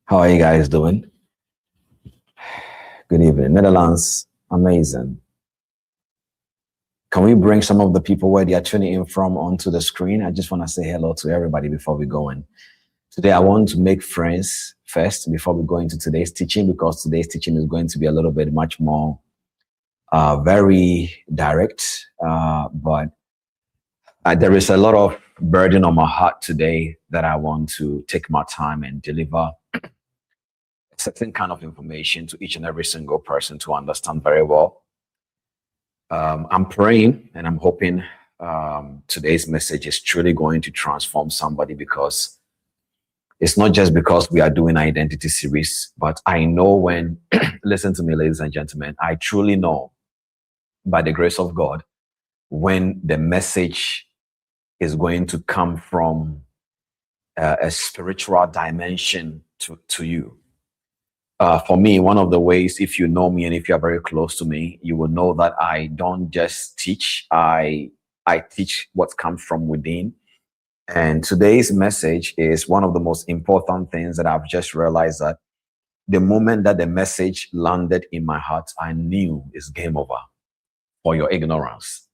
How are you guys doing? Good evening. Netherlands, amazing. Can we bring some of the people where they are tuning in from onto the screen? I just want to say hello to everybody before we go in. Today, I want to make friends first before we go into today's teaching, because today's teaching is going to be a little bit much more very direct, but there is a lot of burden on my heart today that I want to take my time and deliver certain kind of information to each and every single person to understand very well. I'm praying and I'm hoping today's message is truly going to transform somebody, because it's not just because we are doing identity series, but I know when, listen to me, ladies and gentlemen, I truly know by the grace of God when the message is going to come from a spiritual dimension to you. For me, one of the ways, if you know me and if you're very close to me, you will know that I don't just teach, I teach what comes from within. And today's message is one of the most important things that I've just realized, that the moment that the message landed in my heart, I knew it's game over for your ignorance.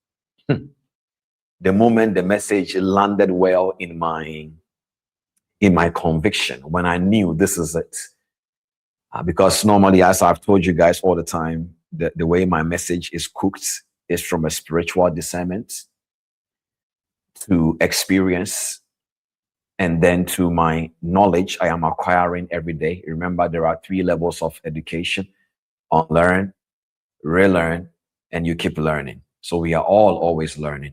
The moment the message landed well in my conviction, when I knew this is it. Because normally, as I've told you guys all the time, the way my message is cooked is from a spiritual discernment to experience, and then to my knowledge I am acquiring every day. Remember, there are 3 levels of education: unlearn, relearn, and you keep learning. So we are all always learning.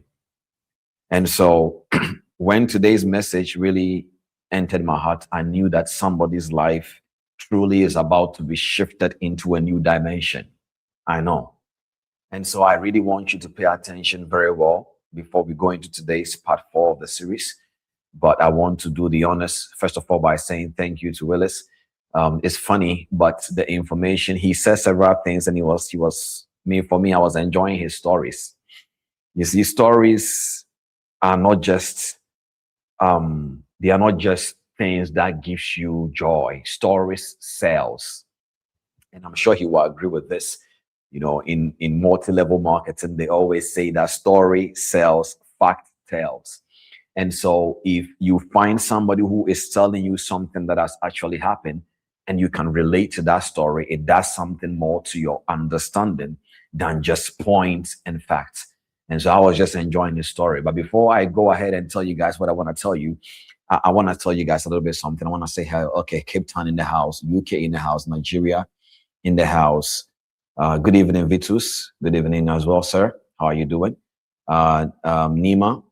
And so when today's message really entered my heart, I knew that somebody's life truly is about to be shifted into a new dimension. I know. And so I really want you to pay attention very well before we go into today's part 4 of the series. But I want to do the honors, first of all, by saying thank you to Willis. It's funny, but the information, he says several things, and for me, I was enjoying his stories. You see, stories are not just, they are not just things that gives you joy. Stories sells. And I'm sure he will agree with this. You know, in multi-level marketing, they always say that story sells, fact tells. And so if you find somebody who is telling you something that has actually happened and you can relate to that story, it does something more to your understanding than just points and facts. And so I was just enjoying the story. But before I go ahead and tell you guys what I want to tell you, I want to tell you guys a little bit something. I want to say, hey, okay, Cape Town in the house, UK in the house, Nigeria in the house. Good evening, Vitus. Good evening as well, sir. How are you doing? Nima,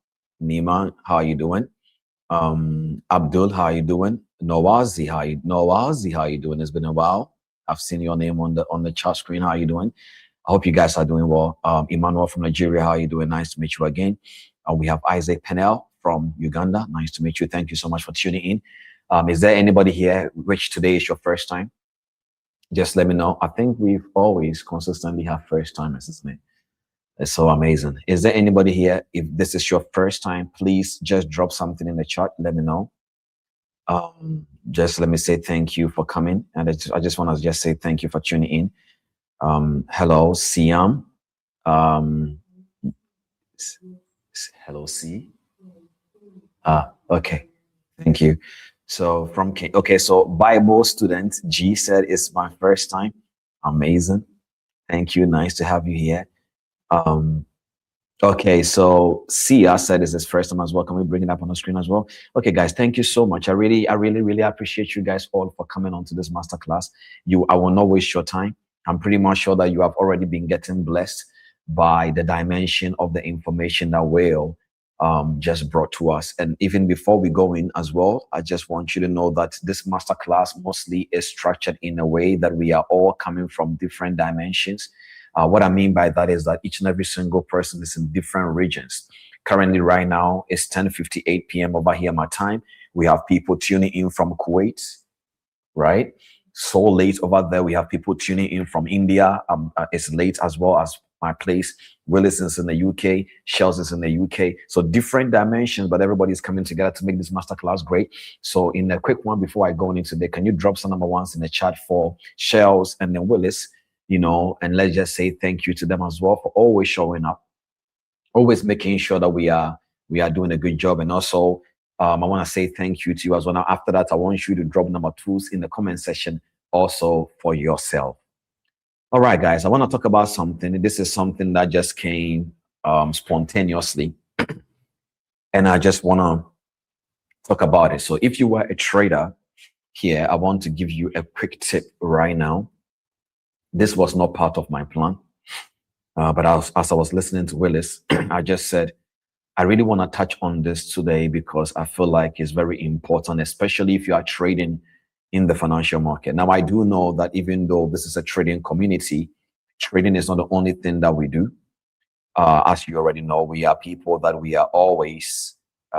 how are you doing? Abdul, how are you doing? Nawazi, how are you doing? It's been a while. I've seen your name on the chat screen. How are you doing? I hope you guys are doing well. Emmanuel from Nigeria, how are you doing? Nice to meet you again. We have Isaac Pennell from Uganda. Nice to meet you. Thank you so much for tuning in. Is there anybody here which today is your first time? Just let me know. I think we've always consistently have first timers, isn't it? It's so amazing. Is there anybody here? If this is your first time, please just drop something in the chat. Let me know. Just let me say thank you for coming. And I just want to just say thank you for tuning in. Hello, Siam. Hello, C. Okay. Thank you. So so Bible student G said it's my first time. Amazing. Thank you. Nice to have you here. Okay, so Sia said it's his first time as well. Can we bring it up on the screen as well? Okay, guys, thank you so much. I really appreciate you guys all for coming on to this masterclass. I will not waste your time. I'm pretty much sure that you have already been getting blessed by the dimension of the information that Will just brought to us. And even before we go in as well, I just want you to know that this masterclass mostly is structured in a way that we are all coming from different dimensions. What I mean by that is that each and every single person is in different regions. Currently, right now, it's 10:58 p.m. over here, my time. We have people tuning in from Kuwait, right? So late over there. We have people tuning in from India. It's late as well as my place. Willis is in the UK. Shells is in the UK. So different dimensions, but everybody's coming together to make this masterclass great. So in a quick one, before I go into today, can you drop some number ones in the chat for Shells and then Willis? You know, and let's just say thank you to them as well for always showing up, always making sure that we are doing a good job. And also, I want to say thank you to you as well. Now, after that, I want you to drop number 2s in the comment section also for yourself. All right, guys, I want to talk about something. This is something that just came spontaneously, and I just want to talk about it. So if you were a trader here, I want to give you a quick tip right now. This was not part of my plan. But as I was listening to Willis, I just said, I really want to touch on this today because I feel like it's very important, especially if you are trading in the financial market. Now, I do know that even though this is a trading community, trading is not the only thing that we do. As you already know, we are people that we are always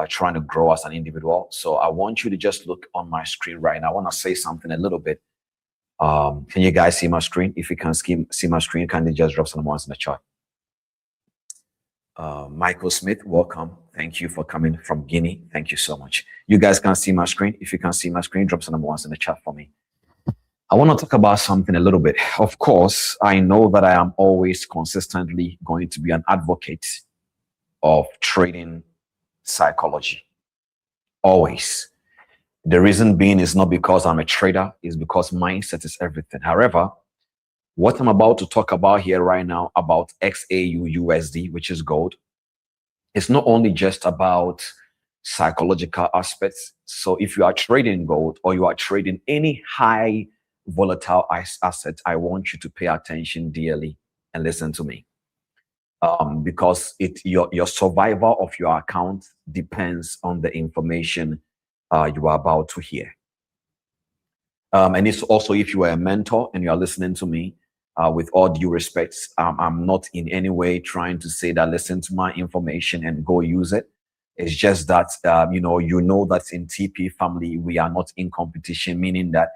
trying to grow as an individual. So I want you to just look on my screen right now. I want to say something a little bit. Can you guys see my screen? If you can see my screen, kindly just drop some ones in the chat. Michael Smith, welcome. Thank you for coming from Guinea. Thank you so much. You guys can see my screen. If you can see my screen, drop some ones in the chat for me. I want to talk about something a little bit. Of course, I know that I am always consistently going to be an advocate of trading psychology. Always. The reason being is not because I'm a trader, it's because mindset is everything. However, what I'm about to talk about here right now about XAU-USD, which is gold, it's not only just about psychological aspects. So if you are trading gold or you are trading any high volatile asset, I want you to pay attention dearly and listen to me. Because your survival of your account depends on the information you are about to hear. And it's also, if you are a mentor and you are listening to me, with all due respect, I'm not in any way trying to say that listen to my information and go use it. It's just that, you know that in TP family, we are not in competition, meaning that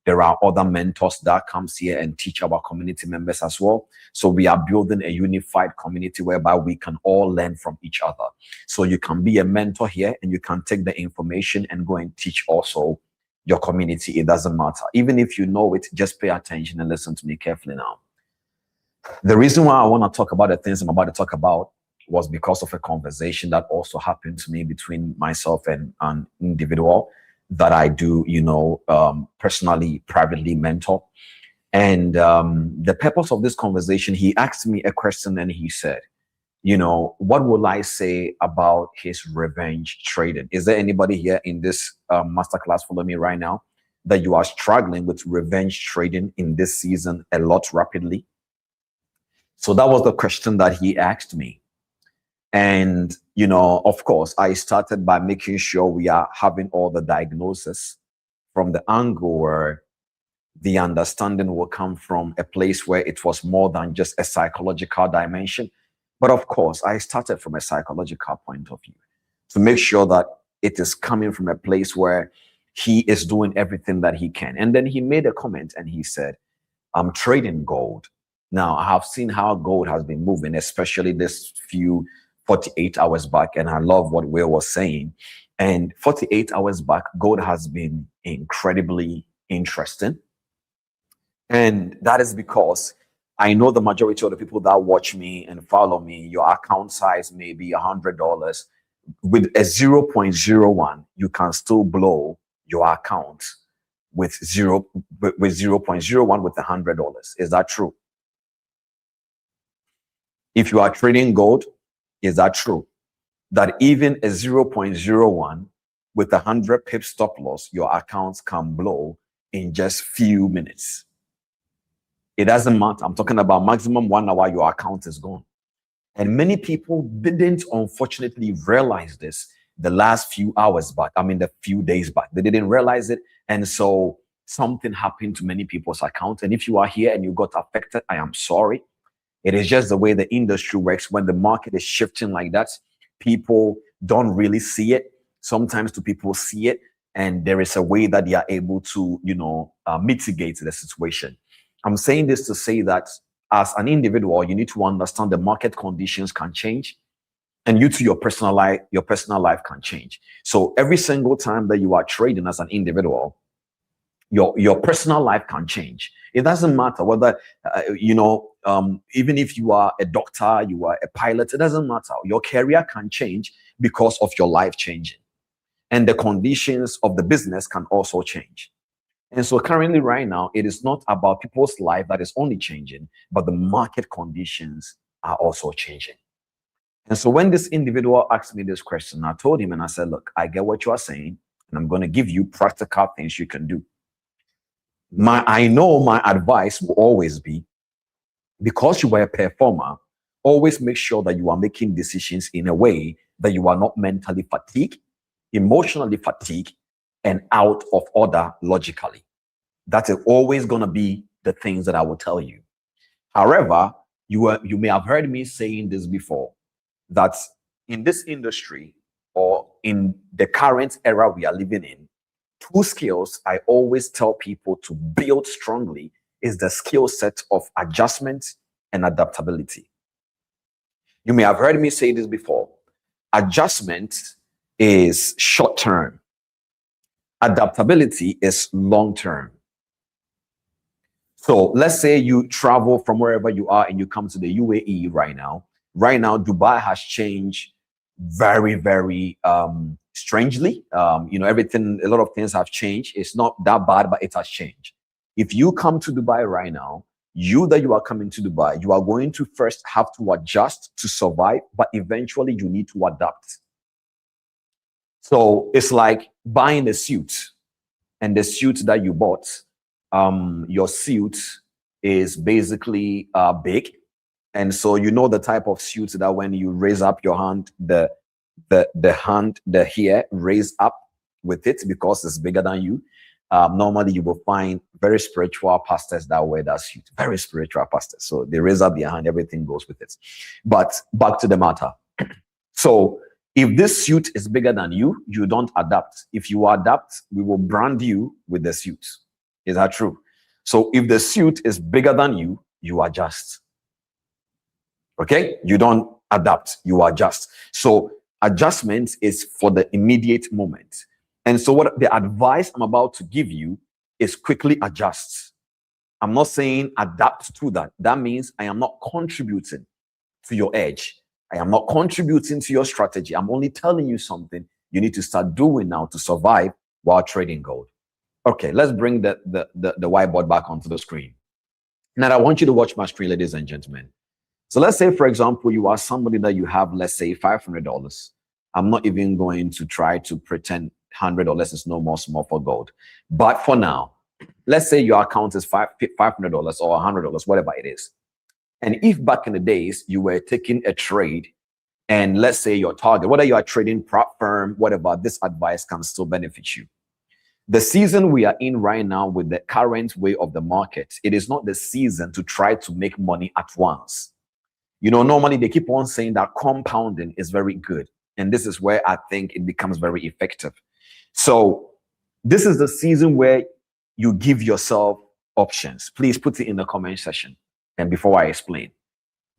there are other mentors that comes here and teach our community members as well. So we are building a unified community whereby we can all learn from each other. So you can be a mentor here and you can take the information and go and teach also your community. It doesn't matter. Even if you know it, just pay attention and listen to me carefully now. The reason why I want to talk about the things I'm about to talk about was because of a conversation that also happened to me between myself and an individual that I do, personally, privately mentor. And the purpose of this conversation, he asked me a question and he said, what will I say about his revenge trading? Is there anybody here in this masterclass following me right now that you are struggling with revenge trading in this season a lot rapidly? So that was the question that he asked me. And, of course, I started by making sure we are having all the diagnosis from the angle where the understanding will come from a place where it was more than just a psychological dimension. But of course, I started from a psychological point of view to make sure that it is coming from a place where he is doing everything that he can. And then he made a comment and he said, I'm trading gold. Now, I have seen how gold has been moving, especially this few 48 hours back. And I love what Will was saying. And 48 hours back, gold has been incredibly interesting. And that is because I know the majority of the people that watch me and follow me, your account size may be $100. With a 0.01, you can still blow your account with 0.01 with $100. Is that true? If you are trading gold, is that true? That even a 0.01 with 100 pip stop loss, your accounts can blow in just few minutes. It doesn't matter. I'm talking about maximum 1 hour, your account is gone. And many people didn't, unfortunately, realize this the last few hours back. The few days back. They didn't realize it. And so something happened to many people's accounts. And if you are here and you got affected, I am sorry. It is just the way the industry works. When the market is shifting like that, people don't really see it. Sometimes two people see it, and there is a way that they are able to, mitigate the situation. I'm saying this to say that as an individual, you need to understand the market conditions can change, and you to your personal life can change. So every single time that you are trading as an individual, your personal life can change. It doesn't matter whether, even if you are a doctor, you are a pilot, it doesn't matter. Your career can change because of your life changing. And the conditions of the business can also change. And so currently right now, it is not about people's life that is only changing, but the market conditions are also changing. And so when this individual asked me this question, I told him and I said, look, I get what you are saying, and I'm going to give you practical things you can do. I know my advice will always be, because you were a performer, always make sure that you are making decisions in a way that you are not mentally fatigued, emotionally fatigued, and out of order logically. That is always going to be the things that I will tell you. However, you may have heard me saying this before, that in this industry or in the current era we are living in, two skills I always tell people to build strongly is the skill set of adjustment and adaptability. You may have heard me say this before. Adjustment is short term. Adaptability is long term. So let's say you travel from wherever you are and you come to the UAE right now. Right now, Dubai has changed very, very strangely. Everything, a lot of things have changed. It's not that bad, but it has changed. If you come to Dubai right now, you are coming to Dubai, you are going to first have to adjust to survive, but eventually you need to adapt. So it's like buying a suit, and the suit that you bought, your suit is basically big, and so you know the type of suit that when you raise up your hand, the hair raise up with it because it's bigger than you. Normally you will find very spiritual pastors that wear that suit, very spiritual pastors. So they raise up their hand, everything goes with it. But back to the matter. So if this suit is bigger than you, you don't adapt. If you adapt, we will brand you with the suit. Is that true? So if the suit is bigger than you, you adjust. Okay? You don't adapt, you adjust. So adjustment is for the immediate moment. And so what the advice I'm about to give you is quickly adjust. I'm not saying adapt to that. That means I am not contributing to your edge. I am not contributing to your strategy. I'm only telling you something you need to start doing now to survive while trading gold. Okay, let's bring the whiteboard back onto the screen. Now I want you to watch my screen, ladies and gentlemen. So let's say, for example, you are somebody that you have, let's say, $500. I'm not even going to try to pretend $100 is no more small for gold. But for now, let's say your account is $500 or $100, whatever it is. And if back in the days you were taking a trade, and let's say your target, whether you are trading prop firm, whatever, this advice can still benefit you. The season we are in right now with the current way of the market, it is not the season to try to make money at once. Normally they keep on saying that compounding is very good. And this is where I think it becomes very effective. So this is the season where you give yourself options. Please put it in the comment section. And before I explain,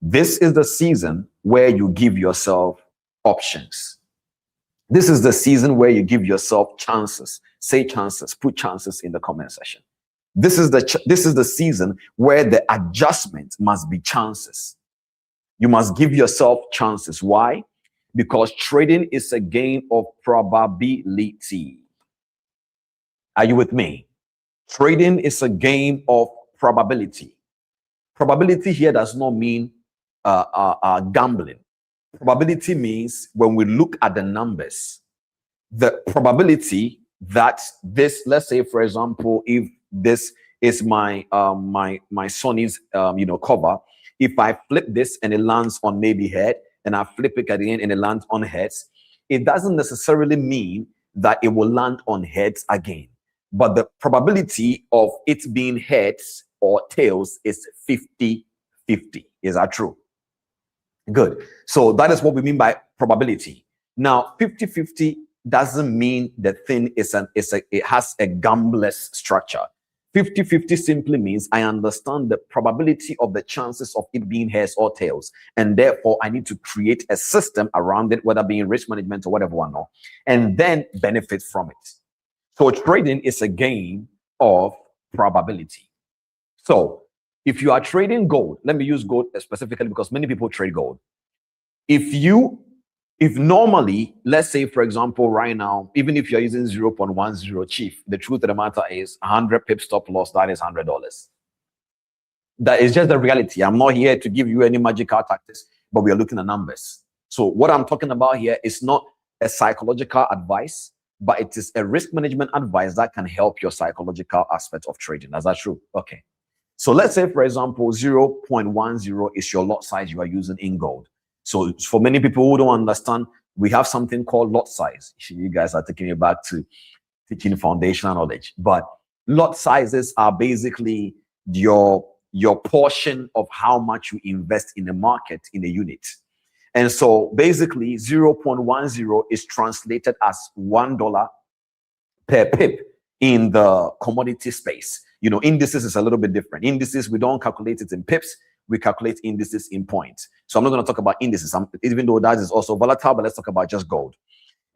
this is the season where you give yourself options. This is the season where you give yourself chances. Say chances, put chances in the comment section. This is the season where the adjustment must be chances. You must give yourself chances. Why? Because trading is a game of probability. Are you with me? Trading is a game of probability. Probability here does not mean gambling. Probability means when we look at the numbers, the probability that this, let's say, for example, if this is my Sony's cover, if I flip this and it lands on maybe head, and I flip it at the end and it lands on heads, it doesn't necessarily mean that it will land on heads again. But the probability of it being heads or tails is 50-50. Is that true? Good. So that is what we mean by probability. Now, 50-50 doesn't mean the thing it has a gambler's structure. 50-50 simply means I understand the probability of the chances of it being heads or tails. And therefore, I need to create a system around it, whether being risk management or whatever one know, and then benefit from it. So trading is a game of probability. So if you are trading gold, let me use gold specifically because many people trade gold. If normally, let's say, for example, right now, even if you're using 0.10 chief, the truth of the matter is 100 pip stop loss, that is $100. That is just the reality. I'm not here to give you any magical tactics, but we are looking at numbers. So what I'm talking about here is not a psychological advice, but it is a risk management advice that can help your psychological aspect of trading. Is that true? Okay. So let's say, for example, 0.10 is your lot size you are using in gold. So for many people who don't understand, we have something called lot size. You guys are taking it back to teaching foundational knowledge. But lot sizes are basically your portion of how much you invest in the market in a unit. And so basically 0.10 is translated as $1 per pip in the commodity space. You know, indices is a little bit different. Indices, we don't calculate it in pips, we calculate indices in points. So I'm not going to talk about indices, even though that is also volatile, but let's talk about just gold.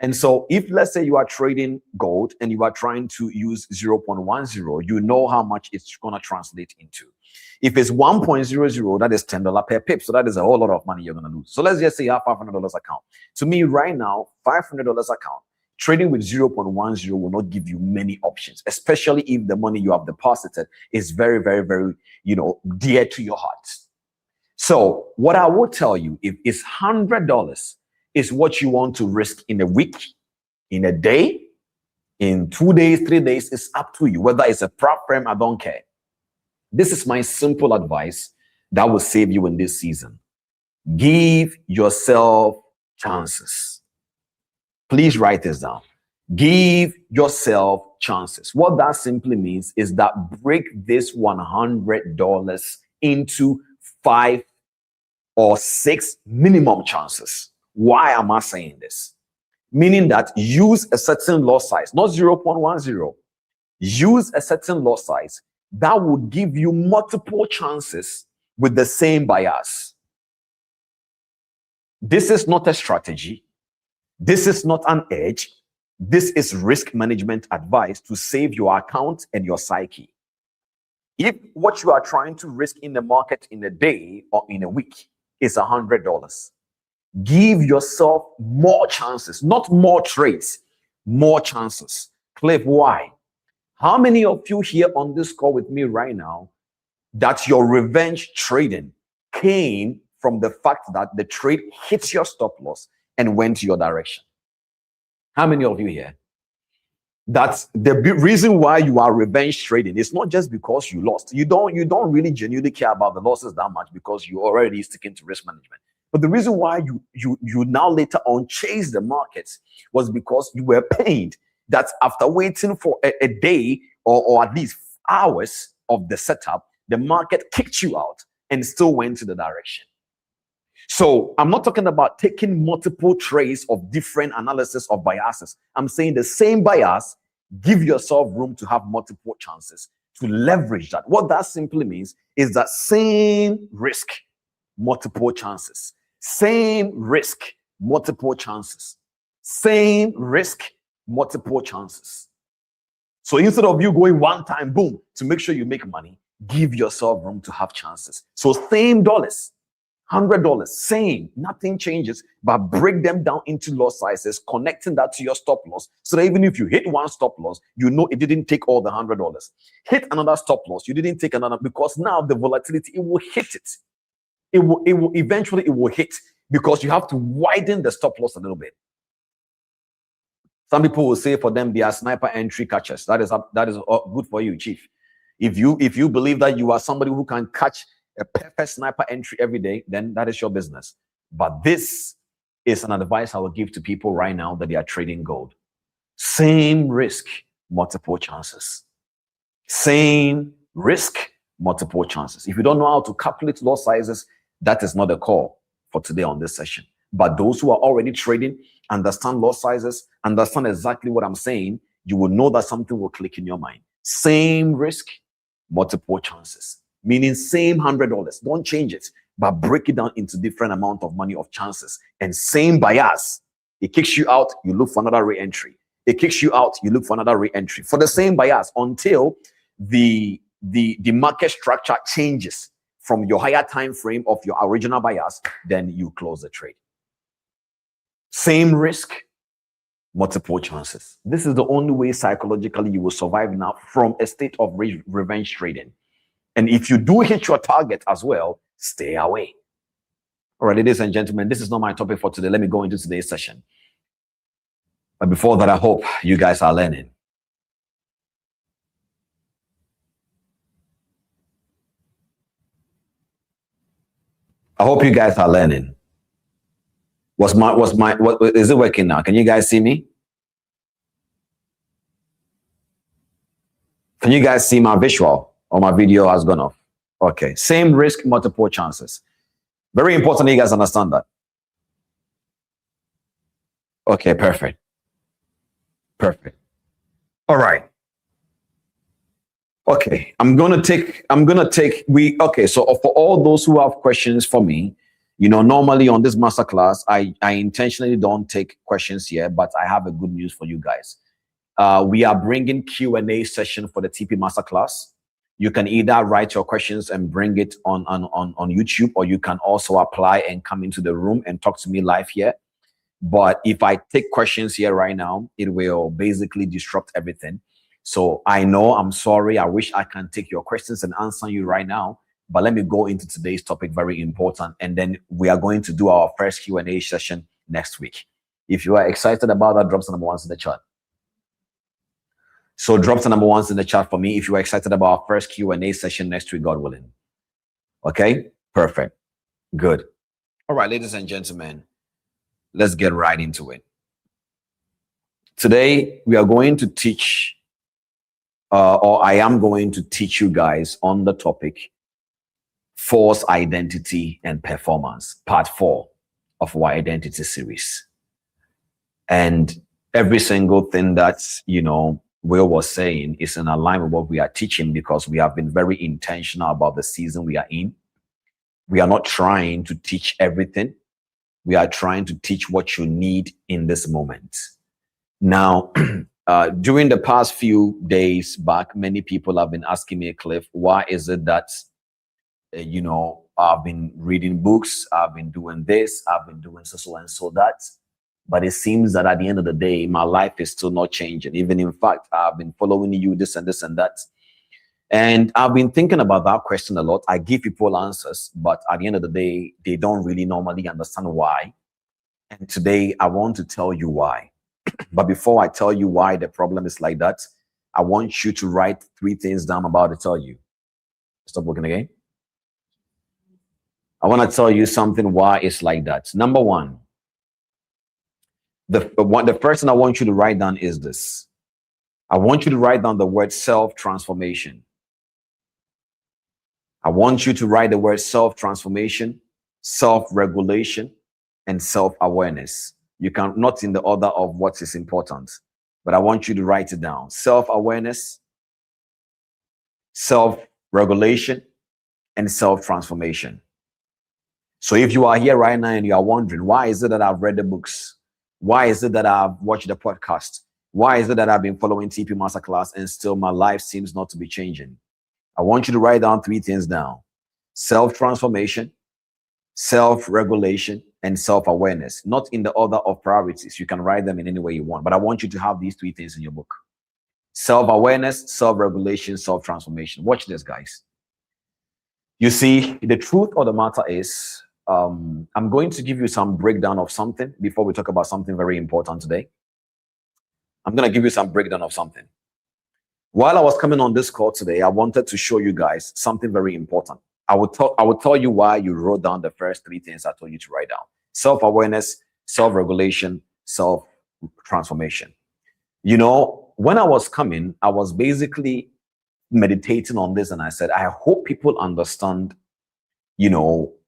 And so if, let's say, you are trading gold and you are trying to use 0.10, you know how much it's going to translate into. If it's 1.00, that is $10 per pip. So that is a whole lot of money you're going to lose. So let's just say you have $500 account. To me right now, $500 account, trading with 0.10 will not give you many options, especially if the money you have deposited is very, very, very, dear to your heart. So what I will tell you, if it's $100 is what you want to risk in a week, in a day, in 2 days, 3 days, it's up to you. Whether it's a prop firm, I don't care. This is my simple advice that will save you in this season. Give yourself chances. Please write this down. Give yourself chances. What that simply means is that break this $100 into 5 or 6 minimum chances. Why am I saying this? Meaning that use a certain lot size, not 0.10. Use a certain lot size that would give you multiple chances with the same bias. This is not a strategy. This is not an edge. This is risk management advice to save your account and your psyche. If what you are trying to risk in the market in a day or in a week is $100, give yourself more chances, not more trades, more chances. Cliff, why? How many of you here on this call with me right now that your revenge trading came from the fact that the trade hits your stop loss and went your direction? How many of you here? That's the reason why you are revenge trading. It's not just because you lost. You don't really genuinely care about the losses that much because you're already sticking to risk management. But the reason why you now later on chased the markets was because you were pained that after waiting for a day or at least hours of the setup, the market kicked you out and still went to the direction. So I'm not talking about taking multiple trades of different analysis of biases. I'm saying the same bias, give yourself room to have multiple chances to leverage that. What that simply means is that same risk, multiple chances. Same risk, multiple chances. Same risk, multiple chances. So instead of you going one time, boom, to make sure you make money, give yourself room to have chances. So same dollars, $100, same, nothing changes, but break them down into lot sizes, connecting that to your stop loss. So that even if you hit one stop loss, you know it didn't take all the $100. Hit another stop loss, you didn't take another, because now the volatility, it will hit it. It will eventually hit, because you have to widen the stop loss a little bit. Some people will say for them they are sniper entry catchers. That is good for you, chief. If you believe that you are somebody who can catch a perfect sniper entry every day, then that is your business. But this is an advice I will give to people right now that they are trading gold. Same risk, multiple chances. Same risk, multiple chances. If you don't know how to calculate lot sizes, that is not a call for today on this session. But those who are already trading, understand lot sizes, understand exactly what I'm saying, you will know that something will click in your mind. Same risk, multiple chances. Meaning same $100. Don't change it, but break it down into different amount of money of chances. And same bias. It kicks you out, you look for another re-entry. It kicks you out, you look for another re-entry. For the same bias until the market structure changes from your higher time frame of your original bias, then you close the trade. Same risk, multiple chances. This is the only way psychologically you will survive now from a state of revenge trading. And if you do hit your target as well, stay away. All right, ladies and gentlemen, this is not my topic for today. Let me go into today's session. But before that, I hope you guys are learning. I hope you guys are learning. What is it working now? Can you guys see me? Can you guys see my visual or my video has gone off? Okay. Same risk, multiple chances. Very important that you guys understand that. Okay, perfect. Perfect. All right. Okay, I'm gonna take so for all those who have questions for me, normally on this masterclass, I intentionally don't take questions here, but I have a good news for you guys. We are bringing Q&A session for the TP Masterclass. You can either write your questions and bring it on YouTube, or you can also apply and come into the room and talk to me live here. But if I take questions here right now, it will basically disrupt everything. So I know, I'm sorry, I wish I can take your questions and answer you right now, but let me go into today's topic, very important, and then we are going to do our first Q&A session next week. If you are excited about that, drop some number ones in the chat. So drop some number ones in the chat for me if you are excited about our first Q&A session next week, God willing. Okay, perfect, good. All right, ladies and gentlemen, let's get right into it. Today, we are going to teach, or I am going to teach you guys on the topic, false identity and performance, part 4 of our identity series. And every single thing that, Will was saying is in alignment with what we are teaching, because we have been very intentional about the season we are in. We are not trying to teach everything. We are trying to teach what you need in this moment. Now, during the past few days back, many people have been asking me, Cliff, why is it that, I've been reading books, I've been doing this, I've been doing so and so that, but it seems that at the end of the day, my life is still not changing. Even in fact, I've been following you, this and this and that. And I've been thinking about that question a lot. I give people answers, but at the end of the day, they don't really normally understand why. And today, I want to tell you why. But before I tell you why the problem is like that, I want you to write 3 things down I'm about to tell you. Stop working again. I want to tell you something why it's like that. Number 1, the first thing I want you to write down is this. I want you to write down the word self-transformation. I want you to write the word self-transformation, self-regulation, and self-awareness. You can, not in the order of what is important, but I want you to write it down. Self-awareness, self-regulation, and self-transformation. So if you are here right now and you are wondering, why is it that I've read the books? Why is it that I've watched the podcast? Why is it that I've been following TP Masterclass and still my life seems not to be changing? I want you to write down 3 things down. Self-transformation, self-regulation, and self-awareness. Not in the order of priorities. You can write them in any way you want, but I want you to have these 3 things in your book. Self-awareness, self-regulation, self-transformation. Watch this, guys. You see, the truth of the matter is, I'm going to give you some breakdown of something before we talk about something very important today. I'm going to give you some breakdown of something. While I was coming on this call today, I wanted to show you guys something very important. I will tell you why you wrote down the first 3 things I told you to write down. Self-awareness, self-regulation, self-transformation. When I was coming, I was basically meditating on this, and I said, I hope people understand,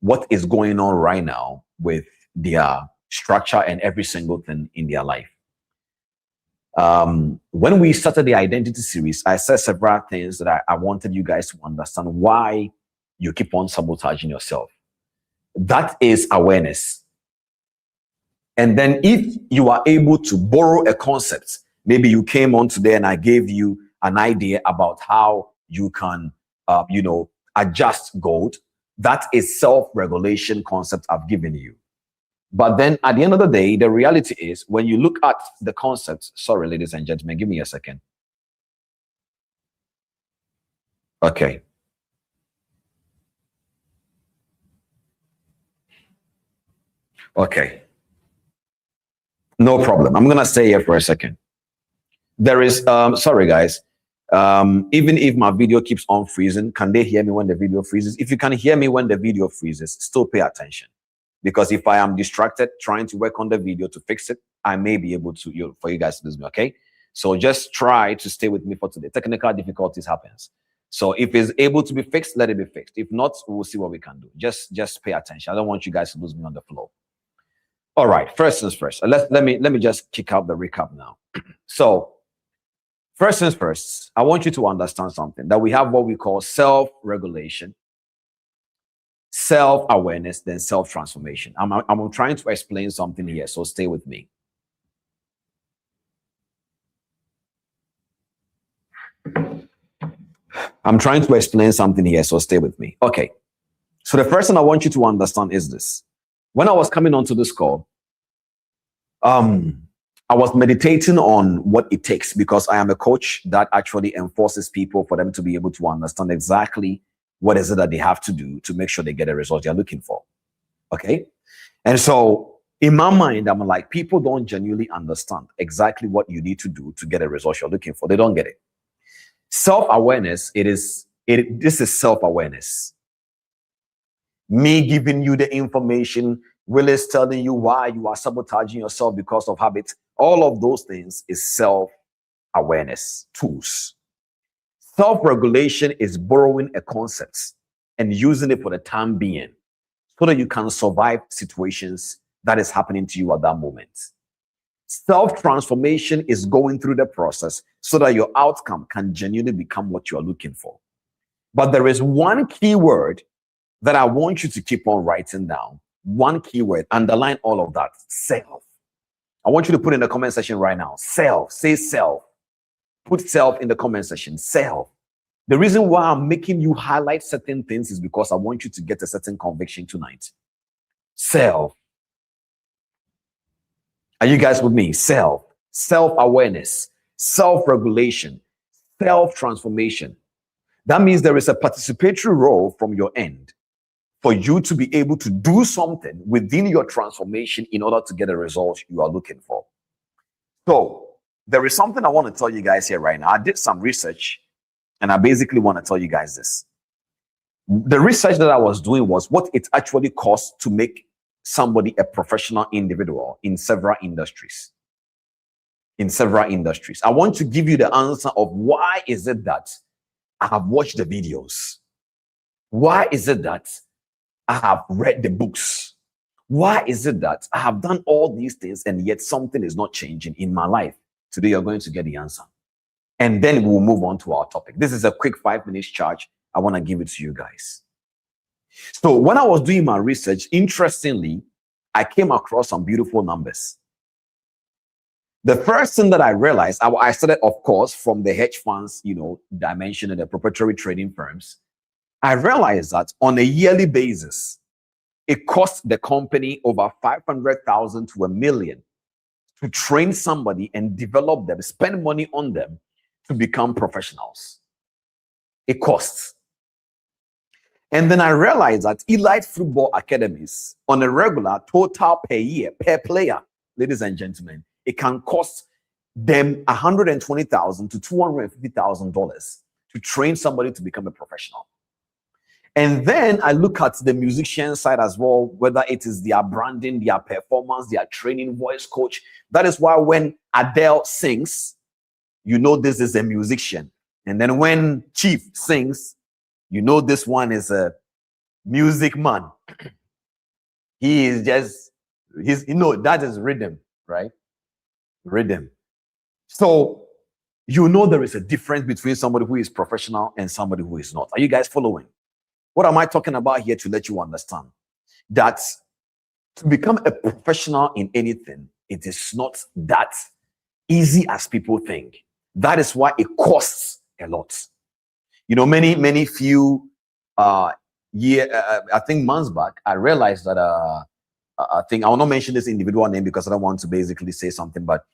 what is going on right now with their structure and every single thing in their life. When we started the identity series, I said several things that I wanted you guys to understand why you keep on sabotaging yourself. That is awareness. And then if you are able to borrow a concept, maybe you came on today and I gave you an idea about how you can, adjust gold. That is self-regulation concept I've given you. But then at the end of the day, the reality is when you look at the concepts, sorry, ladies and gentlemen, give me a second. Okay. Okay. No problem. I'm going to stay here for a second. There is, sorry guys, Even if my video keeps on freezing, can they hear me when the video freezes? If you can hear me when the video freezes, still pay attention. Because if I am distracted trying to work on the video to fix it, I may be able to, for you guys to lose me, okay? So just try to stay with me for today. Technical difficulties happens. So if it's able to be fixed, let it be fixed. If not, we'll see what we can do. Just pay attention. I don't want you guys to lose me on the floor. All right, first things first. Let me just kick out the recap now. So first things first, I want you to understand something, that we have what we call self-regulation, self-awareness, then self-transformation. I'm trying to explain something here, so stay with me. I'm trying to explain something here, so stay with me. Okay. So the first thing I want you to understand is this. When I was coming onto this call, I was meditating on what it takes, because I am a coach that actually enforces people for them to be able to understand exactly what is it that they have to do to make sure they get a result they're looking for. Okay. And so in my mind, I'm like, people don't genuinely understand exactly what you need to do to get a result you're looking for. They don't get it. Self-awareness, this is self-awareness. Me giving you the information, Willis telling you why you are sabotaging yourself because of habits. All of those things is self-awareness tools. Self-regulation is borrowing a concept and using it for the time being so that you can survive situations that is happening to you at that moment. Self-transformation is going through the process so that your outcome can genuinely become what you are looking for. But there is one key word that I want you to keep on writing down. One key word, underline all of that, self. I want you to put in the comment section right now, self, say self. Put self in the comment section, self. The reason why I'm making you highlight certain things is because I want you to get a certain conviction tonight. Self. Are you guys with me? Self, self-awareness, self-regulation, self-transformation. That means there is a participatory role from your end for you to be able to do something within your transformation in order to get a result you are looking for. So there is something I want to tell you guys here right now. I did some research and I basically want to tell you guys this. The research that I was doing was what it actually costs to make somebody a professional individual in several industries. I want to give you the answer of why is it that I have watched the videos? Why is it that I have read the books? Why is it that I have done all these things and yet something is not changing in my life? Today you're going to get the answer. And then we'll move on to our topic. This is a quick 5-minute charge. I want to give it to you guys. So when I was doing my research, interestingly, I came across some beautiful numbers. The first thing that I realized, I started, of course, from the hedge funds, dimension and the proprietary trading firms. I realized that on a yearly basis, it costs the company over $500,000 to $1 million to train somebody and develop them, spend money on them to become professionals. It costs. And then I realized that elite football academies, on a regular total per year, per player, ladies and gentlemen, it can cost them $120,000 to $250,000 to train somebody to become a professional. And then I look at the musician side as well, whether it is their branding, their performance, their training, voice coach. That is why when Adele sings, you know this is a musician. And then when Chief sings, you know this one is a music man. He is just, that is rhythm, right? Rhythm. So you know there is a difference between somebody who is professional and somebody who is not. Are you guys following? What am I talking about here to let you understand? That to become a professional in anything, it is not that easy as people think. That is why it costs a lot. Many few I think months back, I realized that I think I will not mention this individual name because I don't want to basically say something, but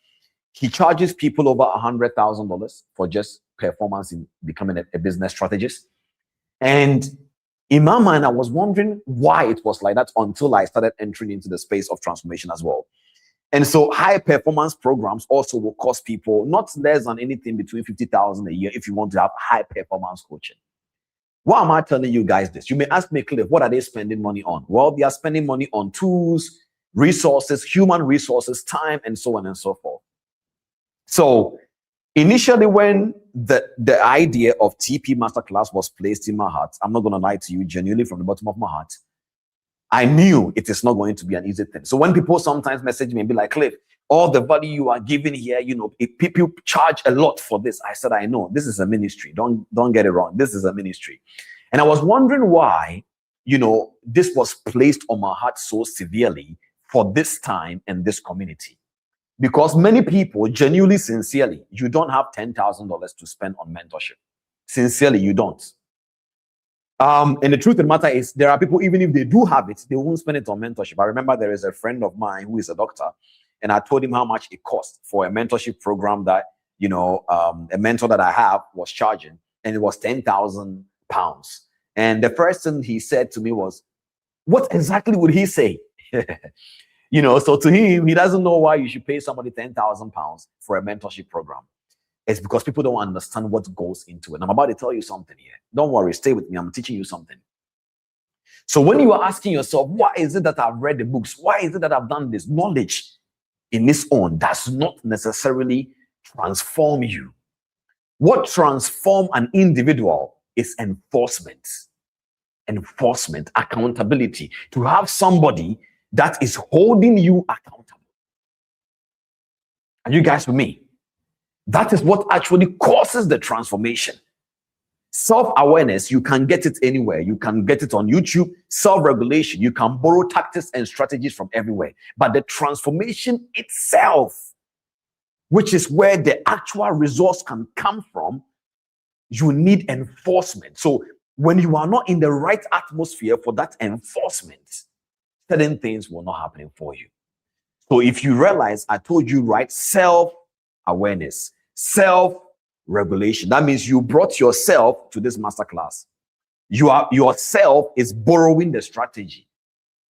he charges people over $100,000 for just performance in becoming a business strategist. And in my mind, I was wondering why it was like that until I started entering into the space of transformation as well. And so high performance programs also will cost people not less than anything between 50,000 a year if you want to have high performance coaching. Why am I telling you guys this? You may ask me, Cliff, what are they spending money on? Well, they are spending money on tools, resources, human resources, time, and so on and so forth. So initially, when the idea of TP Masterclass was placed in my heart, I'm not going to lie to you, genuinely from the bottom of my heart, I knew it is not going to be an easy thing. So when people sometimes message me and be like, Cliff, all the value you are giving here, you know, if people charge a lot for this. I said, I know, this is a ministry. Don't get it wrong. This is a ministry. And I was wondering why, you know, this was placed on my heart so severely for this time and this community. Because many people, genuinely, sincerely, you don't have $10,000 to spend on mentorship. Sincerely, you don't. And the truth of the matter is, there are people, even if they do have it, they won't spend it on mentorship. I remember there is a friend of mine who is a doctor, and I told him how much it cost for a mentorship program that, you know, a mentor that I have was charging, and it was £10,000. And the first thing he said to me was, what exactly would he say? You know, so to him, he doesn't know why you should pay somebody £10,000 for a mentorship program. It's because people don't understand what goes into it. And I'm about to tell you something here. Don't worry, stay with me. I'm teaching you something. So when you are asking yourself, why is it that I've read the books? Why is it that I've done this? Knowledge in its own does not necessarily transform you. What transforms an individual is enforcement. Enforcement, accountability. To have somebody that is holding you accountable. Are you guys with me? That is what actually causes the transformation. Self-awareness, you can get it anywhere. You can get it on YouTube. Self-regulation, you can borrow tactics and strategies from everywhere. But the transformation itself, which is where the actual results can come from, you need enforcement. So when you are not in the right atmosphere for that enforcement, certain things will not happen for you. So if you realize, I told you, right, self-awareness, self-regulation. That means you brought yourself to this masterclass. Yourself is borrowing the strategy,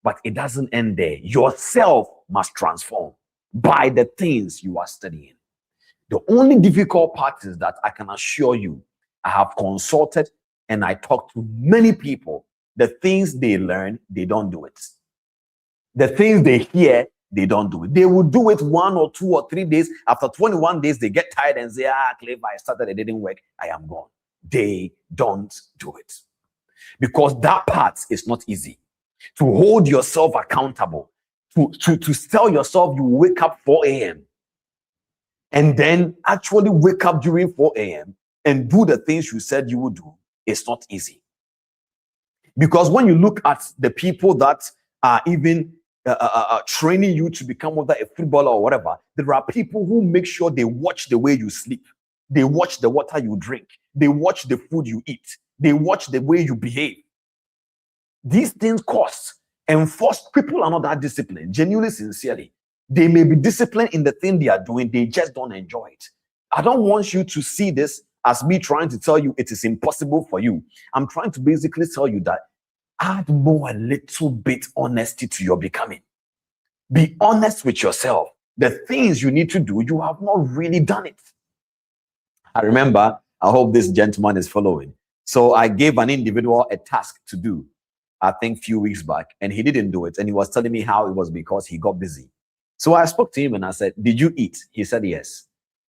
but it doesn't end there. Yourself must transform by the things you are studying. The only difficult part is that I can assure you, I have consulted and I talked to many people. The things they learn, they don't do it. The things they hear, they don't do it. They will do it 1 or 2 or 3 days. After 21 days, they get tired and say, Cliff, I started, it didn't work. I am gone. They don't do it. Because that part is not easy. To hold yourself accountable, to tell yourself you wake up 4 a.m. and then actually wake up during 4 a.m. and do the things you said you would do, it's not easy. Because when you look at the people that are even training you to become whether a footballer or whatever, there are people who make sure they watch the way you sleep. They watch the water you drink. They watch the food you eat. They watch the way you behave. These things cost. Enforced people are not that disciplined, genuinely, sincerely. They may be disciplined in the thing they are doing, they just don't enjoy it. I don't want you to see this as me trying to tell you it is impossible for you. I'm trying to basically tell you that add more a little bit honesty to your becoming. Be honest with yourself. The things you need to do, you have not really done it. I remember, I hope this gentleman is following. So I gave an individual a task to do, I think a few weeks back, and he didn't do it. And he was telling me how it was because he got busy. So I spoke to him and I said, did you eat? He said, yes.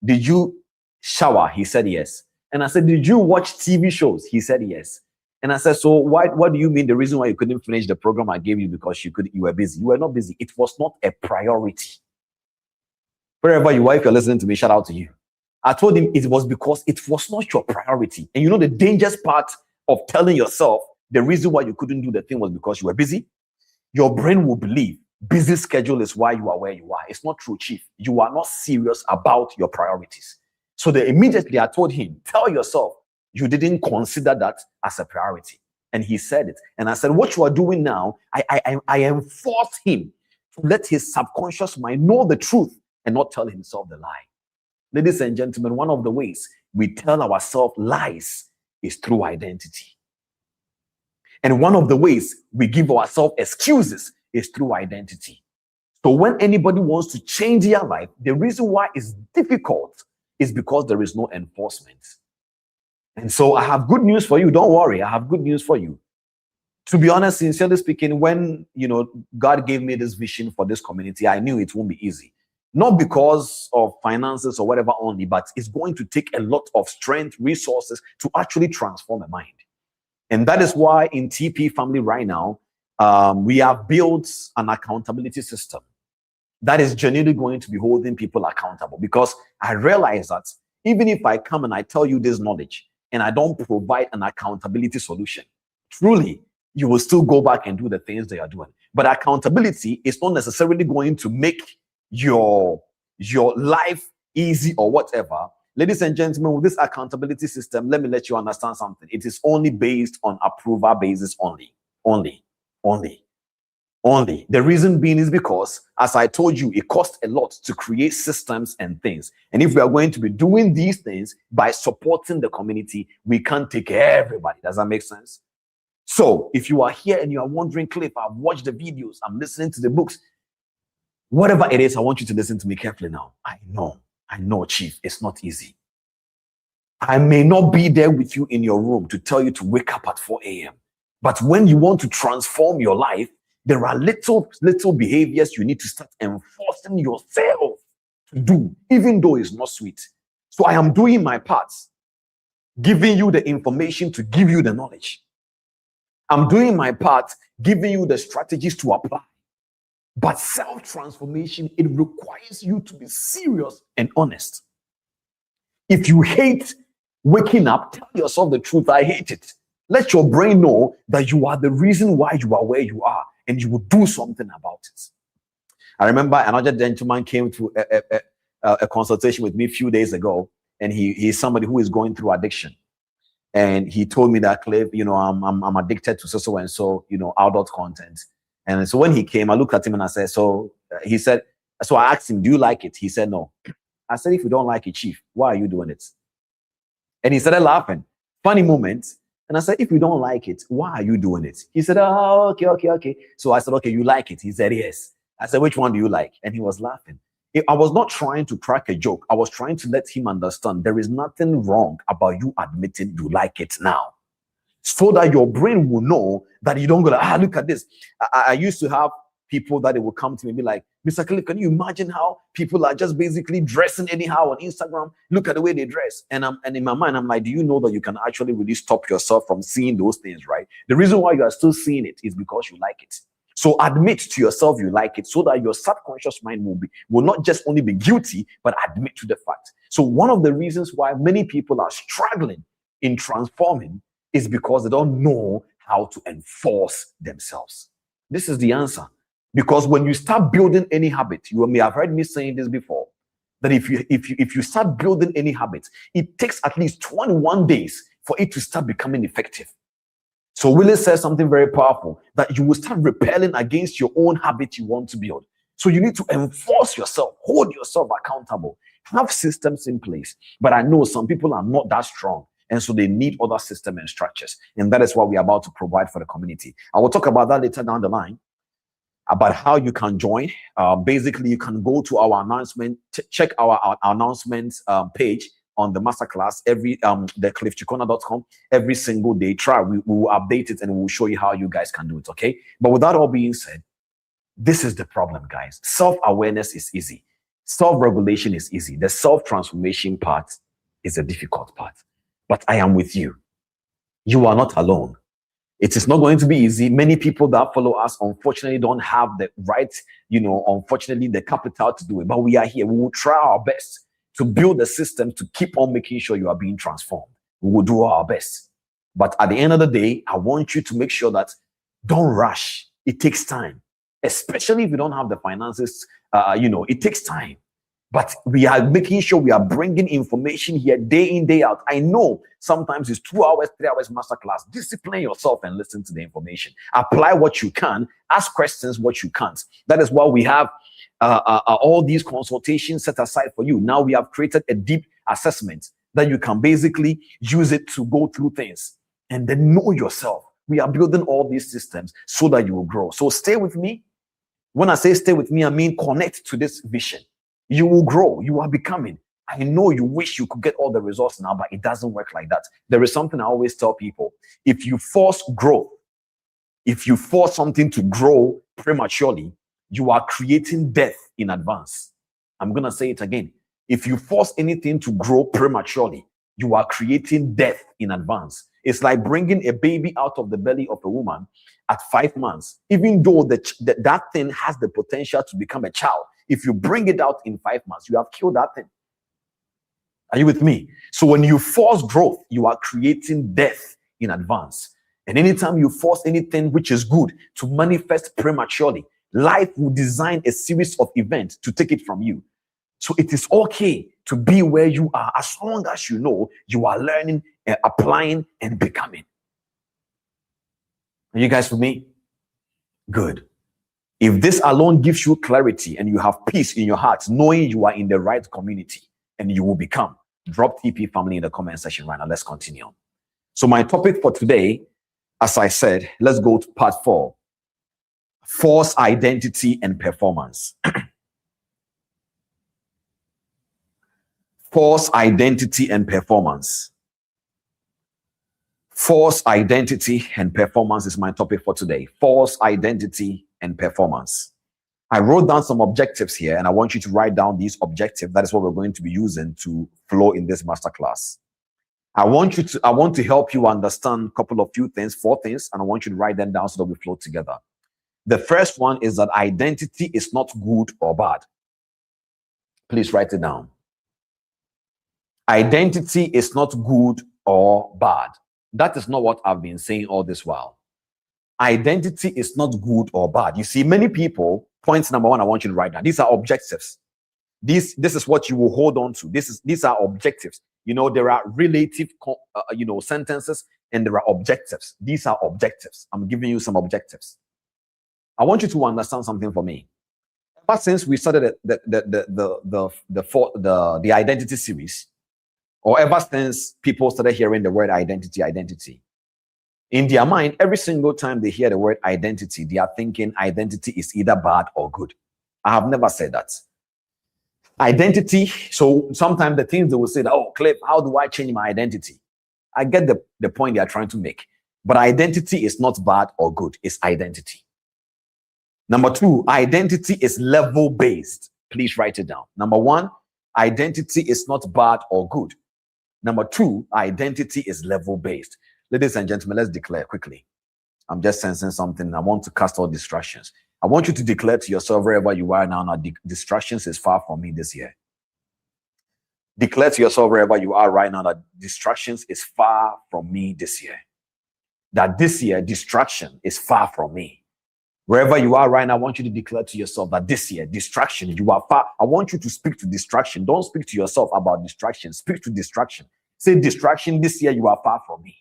Did you shower? He said, yes. And I said, did you watch TV shows? He said, yes. And I said, so what do you mean the reason why you couldn't finish the program I gave you because you were busy? You were not busy. It was not a priority. Wherever you are, if you're listening to me, shout out to you. I told him it was because it was not your priority. And you know the dangerous part of telling yourself the reason why you couldn't do the thing was because you were busy? Your brain will believe busy schedule is why you are where you are. It's not true, Chief. You are not serious about your priorities. So immediately I told him, tell yourself, you didn't consider that as a priority. And he said it. And I said, what you are doing now, I enforce him to let his subconscious mind know the truth and not tell himself the lie. Ladies and gentlemen, one of the ways we tell ourselves lies is through identity. And one of the ways we give ourselves excuses is through identity. So when anybody wants to change their life, the reason why it's difficult is because there is no enforcement. And so I have good news for you. Don't worry, I have good news for you. To be honest, sincerely speaking, when God gave me this vision for this community, I knew it won't be easy. Not because of finances or whatever only, but it's going to take a lot of strength, resources to actually transform a mind. And that is why in TP Family right now, we have built an accountability system that is genuinely going to be holding people accountable. Because I realize that even if I come and I tell you this knowledge and I don't provide an accountability solution, truly, you will still go back and do the things they are doing. But accountability is not necessarily going to make your life easy or whatever. Ladies and gentlemen, with this accountability system, let me let you understand something. It is only based on approval basis only. The reason being is because, as I told you, it costs a lot to create systems and things. And if we are going to be doing these things by supporting the community, we can't take everybody. Does that make sense? So if you are here and you are wondering, Cliff, I've watched the videos, I'm listening to the books, whatever it is, I want you to listen to me carefully now. I know, Chief, it's not easy. I may not be there with you in your room to tell you to wake up at 4 a.m. But when you want to transform your life, there are little behaviors you need to start enforcing yourself to do, even though it's not sweet. So I am doing my part, giving you the information to give you the knowledge. I'm doing my part, giving you the strategies to apply. But self-transformation, it requires you to be serious and honest. If you hate waking up, tell yourself the truth, I hate it. Let your brain know that you are the reason why you are where you are, and you will do something about it. I remember another gentleman came to a consultation with me a few days ago, and he's somebody who is going through addiction. And he told me that, Cliff, I'm addicted to so and so, adult content. And so when he came, I looked at him and I said, he said, so I asked him, do you like it? He said, no. I said, if you don't like it, Chief, why are you doing it? And he started laughing. Funny moment. And I said, if you don't like it, why are you doing it? He said, oh, okay. So I said, okay, you like it? He said, yes. I said, which one do you like? And he was laughing. I was not trying to crack a joke. I was trying to let him understand there is nothing wrong about you admitting you like it now, so that your brain will know that you don't go like, look at this. I used to have people that they will come to me and be like, Mr. Cliff, can you imagine how people are just basically dressing anyhow on Instagram? Look at the way they dress. And in my mind, I'm like, do you know that you can actually really stop yourself from seeing those things, right? The reason why you are still seeing it is because you like it. So admit to yourself you like it, so that your subconscious mind will not just only be guilty, but admit to the fact. So one of the reasons why many people are struggling in transforming is because they don't know how to enforce themselves. This is the answer. Because when you start building any habit, you may have heard me saying this before, that if you start building any habit, it takes at least 21 days for it to start becoming effective. So Willie says something very powerful, that you will start repelling against your own habit you want to build. So you need to enforce yourself, hold yourself accountable, have systems in place. But I know some people are not that strong, and so they need other systems and structures. And that is what we are about to provide for the community. I will talk about that later down the line, about how you can join. Basically, you can go to our announcement, check our announcements page on the masterclass, the cliffcheqona.com, every single day. We will update it and we'll show you how you guys can do it, okay? But with that all being said, this is the problem, guys. Self-awareness is easy. Self-regulation is easy. The self-transformation part is a difficult part. But I am with you. You are not alone. It is not going to be easy. Many people that follow us, unfortunately, don't have the right, unfortunately, the capital to do it. But we are here. We will try our best to build a system to keep on making sure you are being transformed. We will do our best. But at the end of the day, I want you to make sure that don't rush. It takes time, especially if you don't have the finances. It takes time. But we are making sure we are bringing information here day in, day out. I know sometimes it's 2 hours, 3 hours masterclass. Discipline yourself and listen to the information. Apply what you can. Ask questions what you can't. That is why we have all these consultations set aside for you. Now we have created a deep assessment that you can basically use it to go through things and then know yourself. We are building all these systems so that you will grow. So stay with me. When I say stay with me, I mean connect to this vision. You will grow. You are becoming. I know you wish you could get all the results now, but it doesn't work like that. There is something I always tell people. If you force growth, if you force something to grow prematurely, you are creating death in advance. I'm going to say it again. If you force anything to grow prematurely, you are creating death in advance. It's like bringing a baby out of the belly of a woman at 5 months. Even though that thing has the potential to become a child, if you bring it out in 5 months, you have killed that thing. Are you with me? So when you force growth, you are creating death in advance. And anytime you force anything which is good to manifest prematurely, life will design a series of events to take it from you. So it is okay to be where you are as long as you know you are learning, applying, and becoming. Are you guys with me? Good. If this alone gives you clarity and you have peace in your heart, knowing you are in the right community and you will become, drop TP family in the comment section right now. Let's continue. So my topic for today, as I said, let's go to part 4. False identity and performance. False identity and performance. False identity and performance is my topic for today. False identity and performance. I wrote down some objectives here, and I want you to write down these objectives. That is what we're going to be using to flow in this masterclass. I want to help you understand a couple of few things, 4 things, and I want you to write them down so that we flow together. The first one is that identity is not good or bad. Please write it down. Identity is not good or bad. That is not what I've been saying all this while. Identity is not good or bad. You see, many people, point number 1, I want you to write down. These are objectives. This is what you will hold on to. These are objectives. You know, there are relative, sentences, and there are objectives. These are objectives. I'm giving you some objectives. I want you to understand something for me. Ever since we started the identity series, or ever since people started hearing the word identity, in their mind, every single time they hear the word identity, they are thinking identity is either bad or good. I have never said that. Identity, so sometimes the things they will say that, oh, Cliff, how do I change my identity? I get the point they are trying to make. But identity is not bad or good. It's identity. Number 2, identity is level-based. Please write it down. Number 1, identity is not bad or good. Number 2, identity is level-based. Ladies and gentlemen, let's declare quickly. I'm just sensing something. I want to cast all distractions. I want you to declare to yourself wherever you are now, distractions is far from me this year. Declare to yourself wherever you are right now that distractions is far from me this year. That this year, distraction is far from me. Wherever you are right now, I want you to declare to yourself that this year, distraction, you are far. I want you to speak to distraction. Don't speak to yourself about distraction. Speak to distraction. Say, distraction, this year, you are far from me.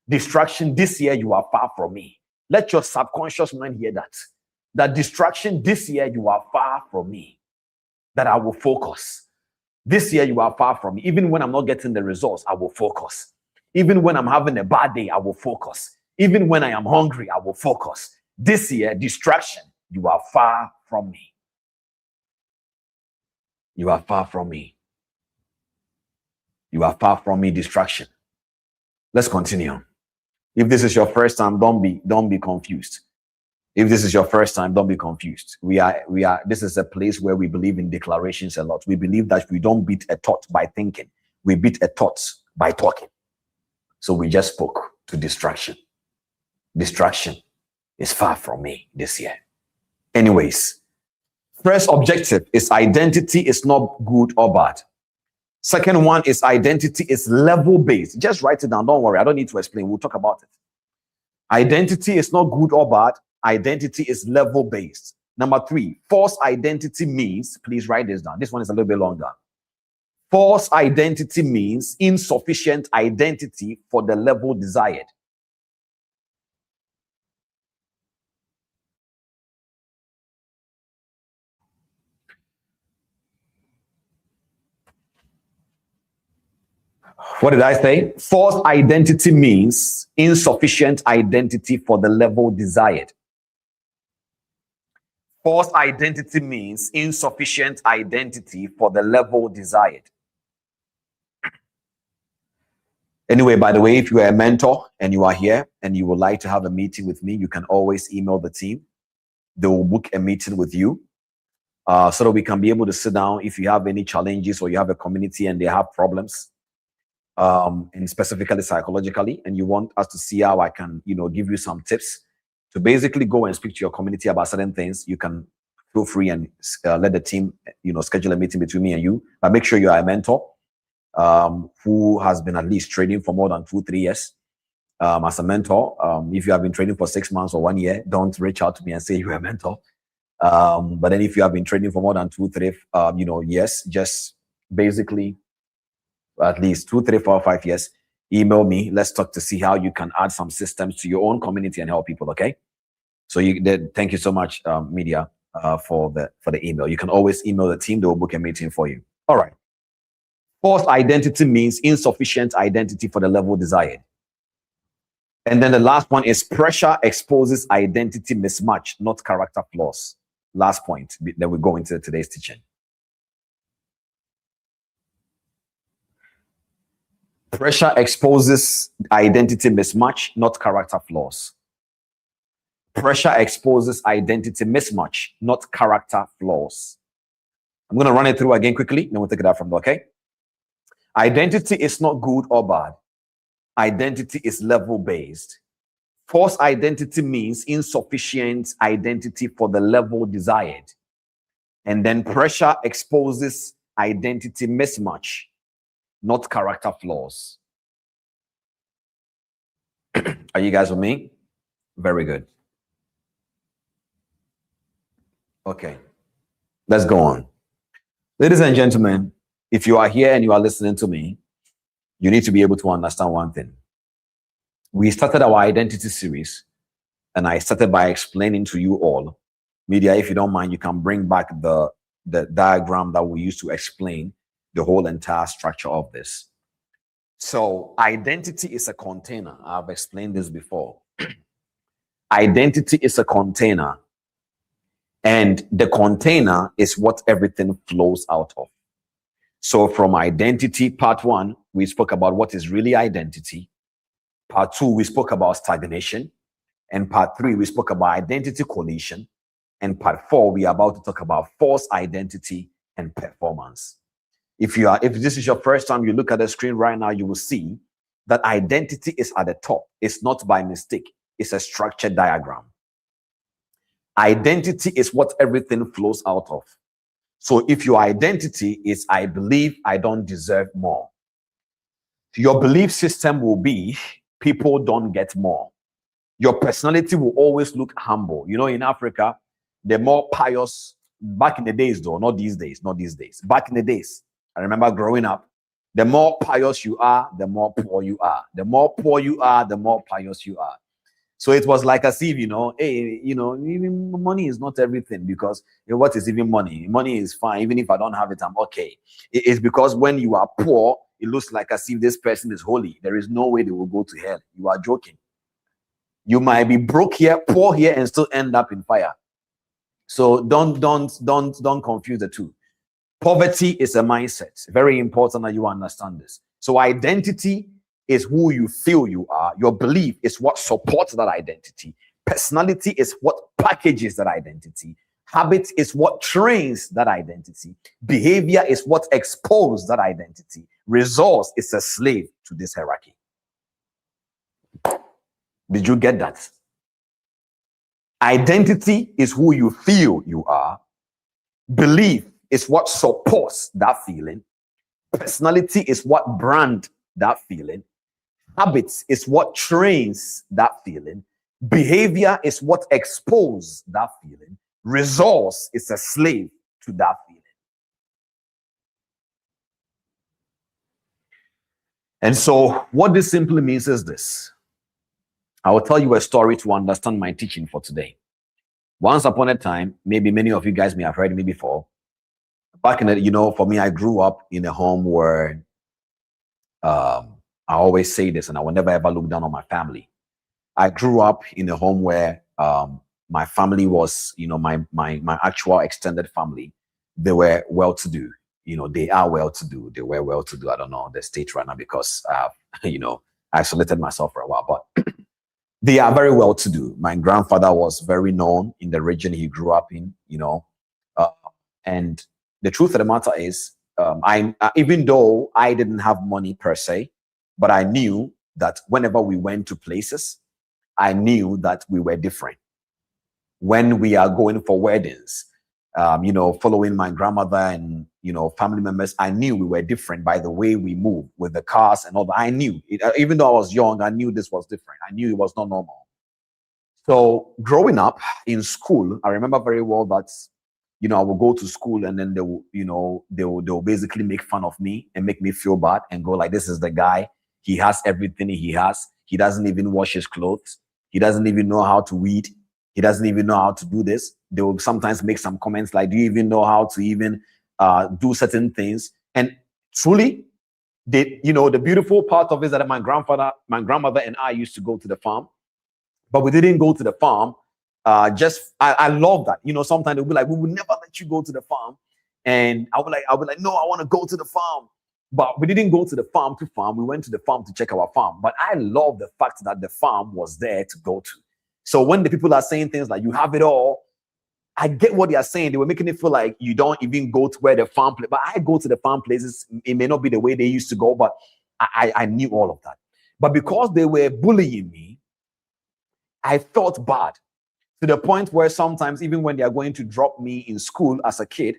Distraction, this year, you are far from me. Let your subconscious mind hear that. That distraction, this year, you are far from me. That I will focus. This year, you are far from me. Even when I'm not getting the results, I will focus. Even when I'm having a bad day, I will focus. Even when I am hungry, I will focus. This year, distraction, you are far from me. You are far from me. You are far from me, distraction. Let's continue. If this is your first time, don't be confused. If this is your first time, don't be confused. This is a place where we believe in declarations a lot. We believe that we don't beat a thought by thinking. We beat a thought by talking. So we just spoke to distraction. Distraction is far from me this year. Anyways, first objective is identity is not good or bad. Second one is identity is level-based. Just write it down. Don't worry. I don't need to explain. We'll talk about it. Identity is not good or bad. Identity is level-based. Number 3, false identity means, please write this down. This one is a little bit longer. False identity means insufficient identity for the level desired. What did I say? False identity means insufficient identity for the level desired. False identity means insufficient identity for the level desired. Anyway, by the way, if you are a mentor and you are here and you would like to have a meeting with me, you can always email the team. They will book a meeting with you so that we can be able to sit down if you have any challenges or you have a community and they have problems, and specifically psychologically, and you want us to see how I can, give you some tips to basically go and speak to your community about certain things. You can feel free and let the team, schedule a meeting between me and you. But make sure you are a mentor who has been at least trading for more than 2-3 years. As a mentor, if you have been trading for 6 months or 1 year, don't reach out to me and say you're a mentor. But then if you have been trading for more than 2-3 years, just basically at least 2, 3, 4, 5 years, email me. Let's talk to see how you can add some systems to your own community and help people. Okay. So thank you so much, media, for the email. You can always email the team. They will book a meeting for you. All right. False identity means insufficient identity for the level desired. And then the last one is pressure exposes identity mismatch, not character flaws. Last point. Then we go into today's teaching. Pressure exposes identity mismatch, not character flaws. Pressure exposes identity mismatch, not character flaws. I'm going to run it through again quickly, then we'll take it out from there, okay? Identity is not good or bad. Identity is level-based. False identity means insufficient identity for the level desired. And then pressure exposes identity mismatch, not character flaws. Are you guys with me? Very good. Okay, let's go on. Ladies and gentlemen, if you are here and you are listening to me, you need to be able to understand one thing. We started our identity series, and I started by explaining to you all. Media, if you don't mind, you can bring back the diagram that we used to explain the whole entire structure of this. So identity is a container. I've explained this before. Identity is a container, and the container is what everything flows out of. So from identity, part 1, we spoke about what is really identity. Part 2, we spoke about stagnation. And part 3, we spoke about identity collision. And part 4, we are about to talk about false identity and performance. If this is your first time you look at the screen right now, you will see that identity is at the top. It's not by mistake. It's a structured diagram. Identity is what everything flows out of. So if your identity is, I believe I don't deserve more, your belief system will be, people don't get more. Your personality will always look humble. In Africa, the more pious, back in the days though, not these days, back in the days, I remember growing up, the more pious you are, the more poor you are. The more poor you are, the more pious you are. So it was like as if, even money is not everything, because what is even money? Money is fine. Even if I don't have it, I'm okay. It's because when you are poor, it looks like as if this person is holy. There is no way they will go to hell. You are joking. You might be broke here, poor here, and still end up in fire. So don't confuse the two. Poverty is a mindset. Very important that you understand this. So identity is who you feel you are. Your belief is what supports that identity. Personality is what packages that identity. Habit is what trains that identity. Behavior is what exposes that identity. Resource is a slave to this hierarchy. Did you get that? Identity is who you feel you are. Belief is what supports that feeling. Personality is what brand that feeling. Habits is what trains that feeling. Behavior is what exposes that feeling. Resource is a slave to that feeling. And so what this simply means is this. I will tell you a story to understand my teaching for today. Once upon a time, maybe many of you guys may have heard me before. Back in the, for me, I grew up in a home where I always say this, and I will never ever look down on my family. I grew up in a home where my family was, my actual extended family, they were well-to-do. They are well-to-do. They were well-to-do. I don't know the state right now because I have, isolated myself for a while, but they are very well-to-do. My grandfather was very known in the region he grew up in, and the truth of the matter is, even though I didn't have money per se, but I knew that whenever we went to places, I knew that we were different. When we are going for weddings, following my grandmother and, family members, I knew we were different by the way we moved with the cars and all that. I knew it, even though I was young, I knew this was different. I knew it was not normal. So growing up in school, I remember very well that, I would go to school and then they'll basically make fun of me and make me feel bad and go like, this is the guy. He has everything he has. He doesn't even wash his clothes. He doesn't even know how to read. He doesn't even know how to do this. They will sometimes make some comments like, do you even know how to even do certain things? And truly, the beautiful part of it is that my grandmother and I used to go to the farm, but we didn't go to the farm. I love that. Sometimes they'll be like, we will never let you go to the farm. And I'll be like, no, I want to go to the farm. But we didn't go to the farm to farm. We went to the farm to check our farm. But I love the fact that the farm was there to go to. So when the people are saying things like, you have it all, I get what they are saying. They were making it feel like you don't even go to where the farm place. But I go to the farm places. It may not be the way they used to go, but I knew all of that. But because they were bullying me, I felt bad to the point where sometimes, even when they are going to drop me in school as a kid,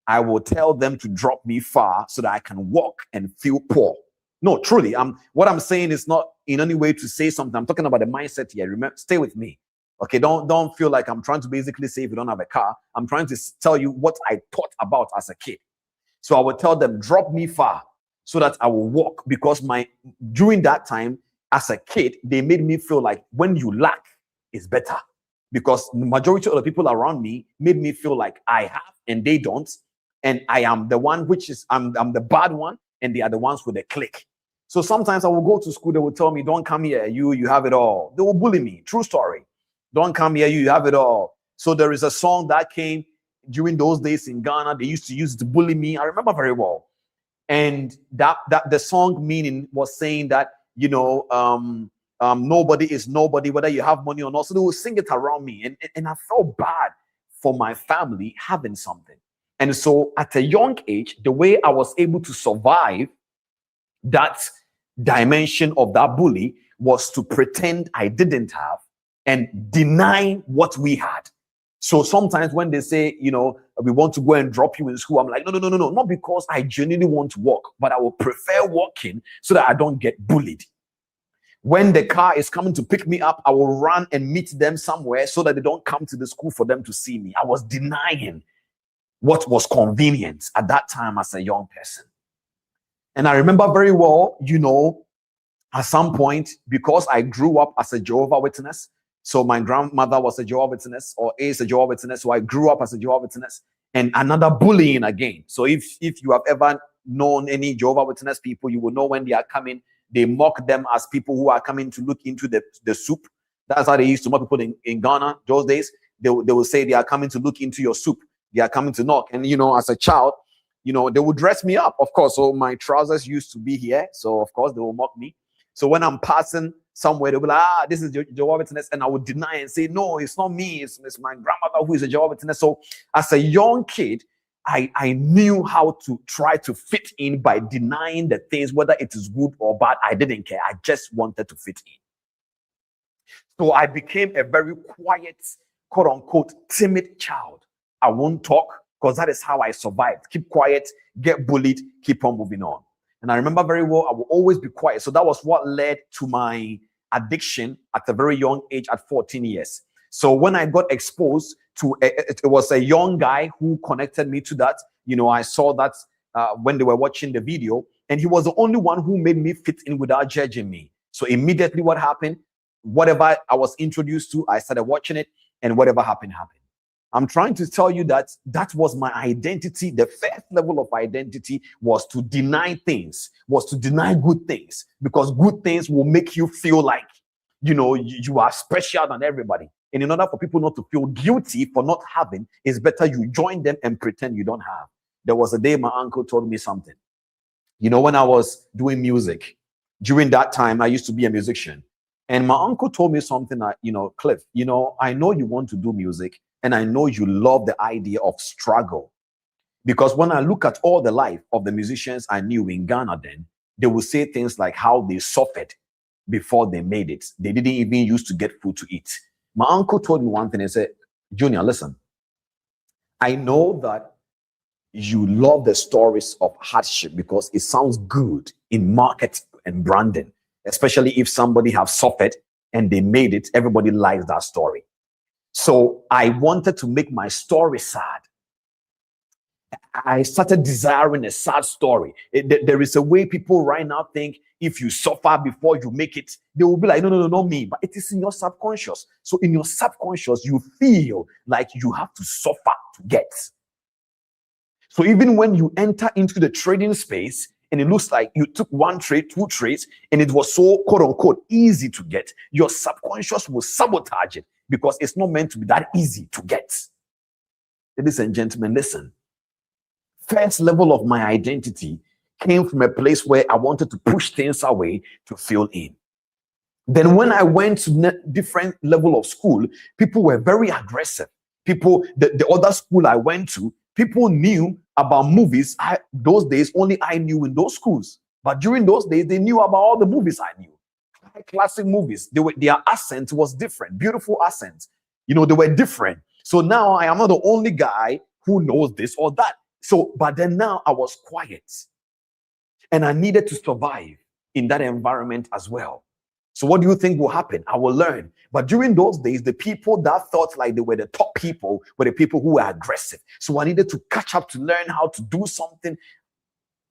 I will tell them to drop me far so that I can walk and feel poor. No, truly, what I'm saying is not in any way to say something. I'm talking about the mindset here. Remember, stay with me. Okay, don't feel like I'm trying to basically say if you don't have a car. I'm trying to tell you what I thought about as a kid. So I would tell them, drop me far so that I will walk, because during that time as a kid, they made me feel like when you lack is better, because the majority of the people around me made me feel like I have and they don't. And I am the one I'm the bad one, and they are the ones with the click. So sometimes I will go to school, they will tell me, don't come here, you have it all. They will bully me. True story. Don't come here, you have it all. So there is a song that came during those days in Ghana. They used to use it to bully me. I remember very well. And that the song meaning was saying that, nobody is nobody, whether you have money or not. So they will sing it around me. And I felt bad for my family having something. And so at a young age, the way I was able to survive that dimension of that bully was to pretend I didn't have and deny what we had. So sometimes when they say, we want to go and drop you in school, I'm like, no, not because I genuinely want to walk, but I will prefer walking so that I don't get bullied. When the car is coming to pick me up, I will run and meet them somewhere so that they don't come to the school for them to see me. I was denying what was convenient at that time as a young person. And I remember very well, at some point, because I grew up as a Jehovah's Witness, so my grandmother was a Jehovah's Witness or is a Jehovah's Witness, so I grew up as a Jehovah's Witness, and another bullying again. So if you have ever known any Jehovah's Witness people, you will know when they are coming, they mock them as people who are coming to look into the soup. That's how they used to mock people in Ghana those days. They will say they are coming to look into your soup. They are coming to knock. And, as a child, they would dress me up, of course. So my trousers used to be here. So, of course, they will mock me. So when I'm passing somewhere, they'll be like, this is Jehovah's Witness. And I would deny and say, no, it's not me. It's my grandmother who is a Jehovah's Witness. So as a young kid, I knew how to try to fit in by denying the things, whether it is good or bad. I didn't care. I just wanted to fit in. So I became a very quiet, quote unquote, timid child. I won't talk because that is how I survived. Keep quiet, get bullied, keep on moving on. And I remember very well, I will always be quiet. So that was what led to my addiction at a very young age at 14 years. So when I got exposed to, it was a young guy who connected me to that. I saw that when they were watching the video, and he was the only one who made me fit in without judging me. So immediately what happened, whatever I was introduced to, I started watching it, and whatever happened. I'm trying to tell you that was my identity. The first level of identity was to deny things, was to deny good things, because good things will make you feel like, you are special than everybody. And in order for people not to feel guilty for not having, it's better you join them and pretend you don't have. There was a day my uncle told me something. You know, when I was doing music, during that time, I used to be a musician. And my uncle told me something like, Cliff, I know you want to do music, and I know you love the idea of struggle. Because when I look at all the life of the musicians I knew in Ghana then, they would say things like how they suffered before they made it. They didn't even used to get food to eat. My uncle told me one thing. He said, Junior, listen, I know that you love the stories of hardship because it sounds good in market and branding, especially if somebody have suffered and they made it. Everybody likes that story. So I wanted to make my story sad. I started desiring a sad story. There is a way people right now think if you suffer before you make it, they will be like, no, not me. But it is in your subconscious. So in your subconscious, you feel like you have to suffer to get. So even when you enter into the trading space and it looks like you took one trade, two trades, and it was so quote unquote easy to get, your subconscious will sabotage it because it's not meant to be that easy to get. Ladies and gentlemen, listen. First level of my identity came from a place where I wanted to push things away to fill in. Then when I went to different level of school, people were very aggressive. People, the other school I went to, people knew about movies. Those days, only I knew in those schools. But during those days, they knew about all the movies I knew. Classic movies. Their accent was different. Beautiful accents. They were different. So now I am not the only guy who knows this or that. So, but then now I was quiet and I needed to survive in that environment as well. So what do you think will happen? I will learn. But during those days, the people that thought like they were the top people were the people who were aggressive. So I needed to catch up to learn how to do something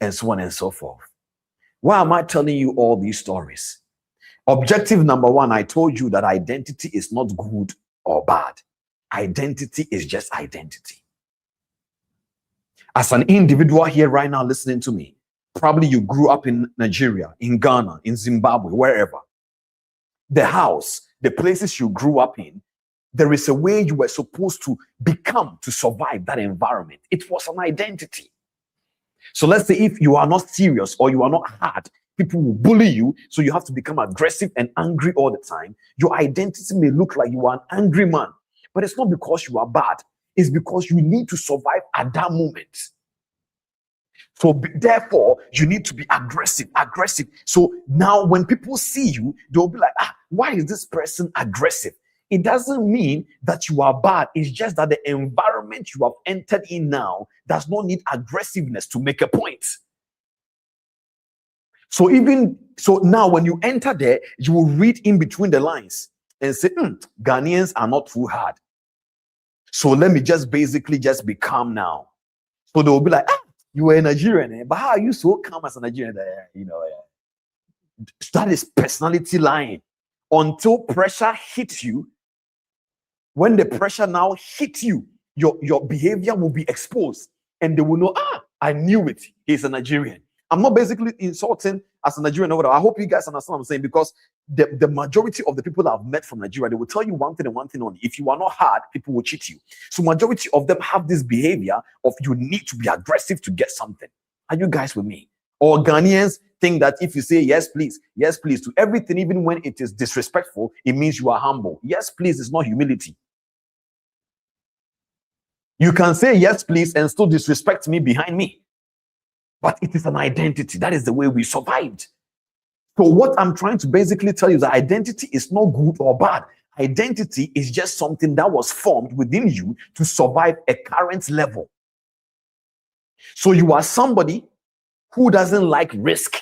and so on and so forth. Why am I telling you all these stories? Objective number one, I told you that identity is not good or bad. Identity is just identity. As an individual here right now listening to me, probably you grew up in Nigeria, in Ghana, in Zimbabwe, wherever. The house, the places you grew up in, there is a way you were supposed to become to survive that environment. It was an identity. So let's say if you are not serious or you are not hard, people will bully you, so you have to become aggressive and angry all the time. Your identity may look like you are an angry man, but it's not because you are bad. It's because you need to survive at that moment. So therefore, you need to be aggressive. So now when people see you, they'll be like, why is this person aggressive? It doesn't mean that you are bad. It's just that the environment you have entered in now does not need aggressiveness to make a point. So now when you enter there, you will read in between the lines and say, Ghanaians are not too hard. So let me just be calm now. So they will be like, you were a Nigerian, but how are you so calm as a Nigerian? That is personality lying. Until pressure hits you, when the pressure now hits you, your behavior will be exposed and they will know, I knew it. He's a Nigerian. I'm not basically insulting as a Nigerian or whatever. I hope you guys understand what I'm saying, because the majority of the people I've met from Nigeria, they will tell you one thing and one thing only. If you are not hard, people will cheat you. So majority of them have this behavior of you need to be aggressive to get something. Are you guys with me? Or Ghanaians think that if you say yes please to everything, even when it is disrespectful, it means you are humble. Yes please is not humility. You can say yes please and still disrespect me behind me. But it is an identity. That is the way we survived. So what I'm trying to basically tell you is that identity is not good or bad. Identity is just something that was formed within you to survive a current level. So you are somebody who doesn't like risk,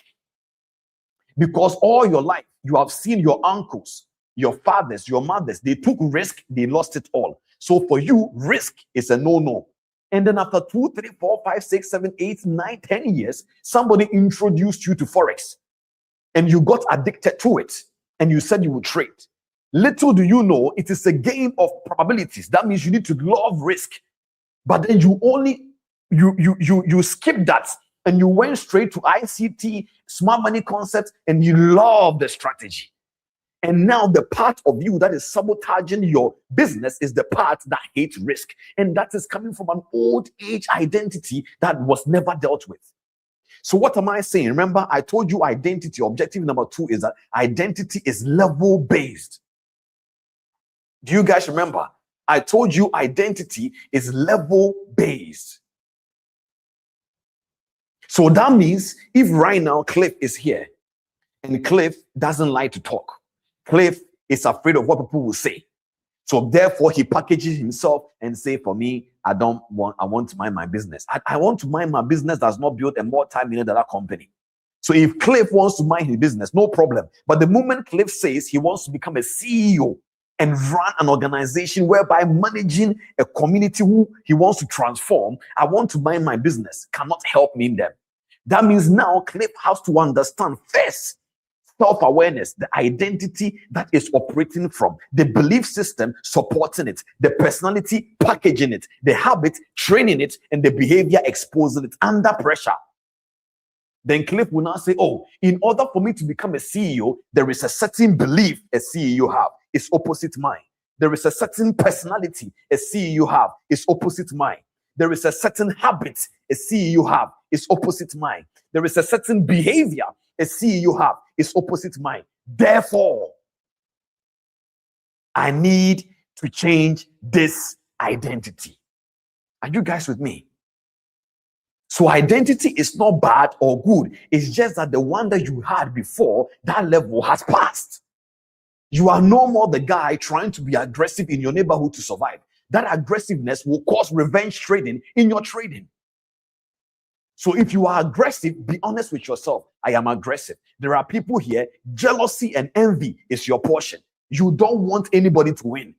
because all your life you have seen your uncles, your fathers, your mothers, they took risk, they lost it all. So for you, risk is a no-no. And then after 2, 3, 4, 5, 6, 7, 8, 9, 10 years, somebody introduced you to Forex and you got addicted to it and you said you would trade. Little do you know, it is a game of probabilities. That means you need to love risk. But then you skipped that and you went straight to ICT, smart money concepts, and you love the strategy. And now the part of you that is sabotaging your business is the part that hates risk. And that is coming from an old age identity that was never dealt with. So what am I saying? Remember, I told you identity. Objective number 2 is that identity is level based. Do you guys remember? I told you identity is level based. So that means if right now Cliff is here and Cliff doesn't like to talk, Cliff is afraid of what people will say. So therefore he packages himself and say, for me, I want to mind my business. I want to mind my business that's not built a multi-million-dollar company. So if Cliff wants to mind his business, no problem. But the moment Cliff says he wants to become a CEO and run an organization whereby managing a community who he wants to transform, I want to mind my business, cannot help me in them. That means now Cliff has to understand first self-awareness, the identity that is operating from, the belief system supporting it, the personality packaging it, the habit training it, and the behavior exposing it under pressure. Then Cliff will now say, oh, in order for me to become a CEO, there is a certain belief a CEO have. It's opposite mine. There is a certain personality a CEO have. It's opposite mine. There is a certain habit a CEO have. It's opposite mine. There is a certain behavior a CEO have. It's opposite mine. Therefore, I need to change this identity. Are you guys with me? So identity is not bad or good. It's just that the one that you had before, that level has passed. You are no more the guy trying to be aggressive in your neighborhood to survive. That aggressiveness will cause revenge trading in your trading. So if you are aggressive, be honest with yourself. I am aggressive. There are people here, jealousy and envy is your portion. You don't want anybody to win.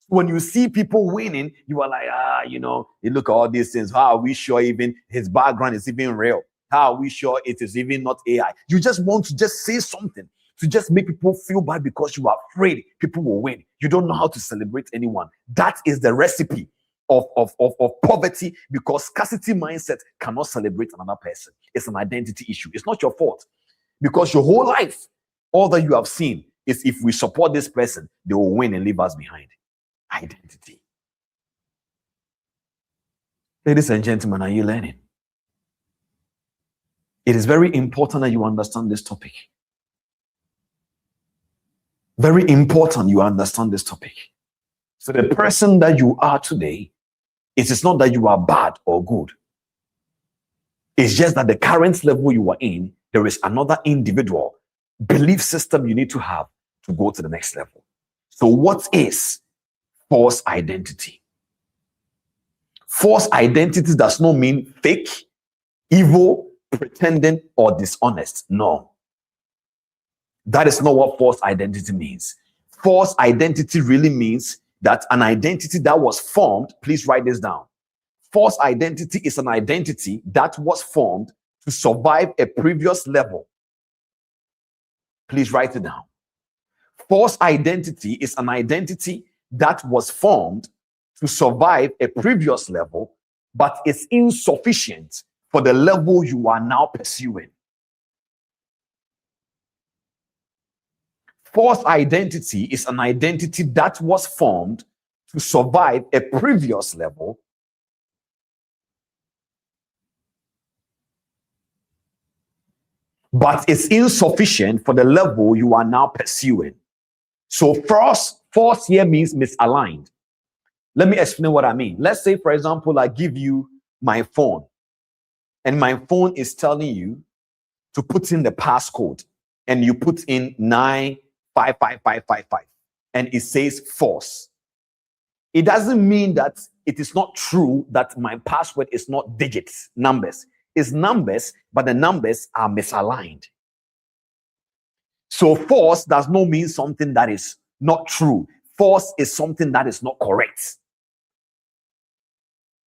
When you see people winning, you are like, you look at all these things. How are we sure even his background is even real? How are we sure it is even not AI? You just want to just say something to just make people feel bad because you are afraid people will win. You don't know how to celebrate anyone. That is the recipe of poverty, because scarcity mindset cannot celebrate another person. It's an identity issue. It's not your fault, because your whole life, all that you have seen is if we support this person, they will win and leave us behind. Identity. Ladies and gentlemen, are you learning? It is very important that you understand this topic. Very important you understand this topic. So the person that you are today, it is not that you are bad or good. It's just that the current level you are in, there is another individual belief system you need to have to go to the next level. So what is false identity? False identity does not mean fake, evil, pretending, or dishonest. No. That is not what false identity means. False identity really means that an identity that was formed, please write this down. False identity is an identity that was formed to survive a previous level. Please write it down. False identity is an identity that was formed to survive a previous level, but it's insufficient for the level you are now pursuing. False identity is an identity that was formed to survive a previous level, but it's insufficient for the level you are now pursuing. So false here means misaligned. Let me explain what I mean. Let's say, for example, I give you my phone, and my phone is telling you to put in the passcode, and you put in 955555, and it says false. It doesn't mean that it is not true that my password is not digits, numbers. It's numbers, but the numbers are misaligned. So false does not mean something that is not true. False is something that is not correct.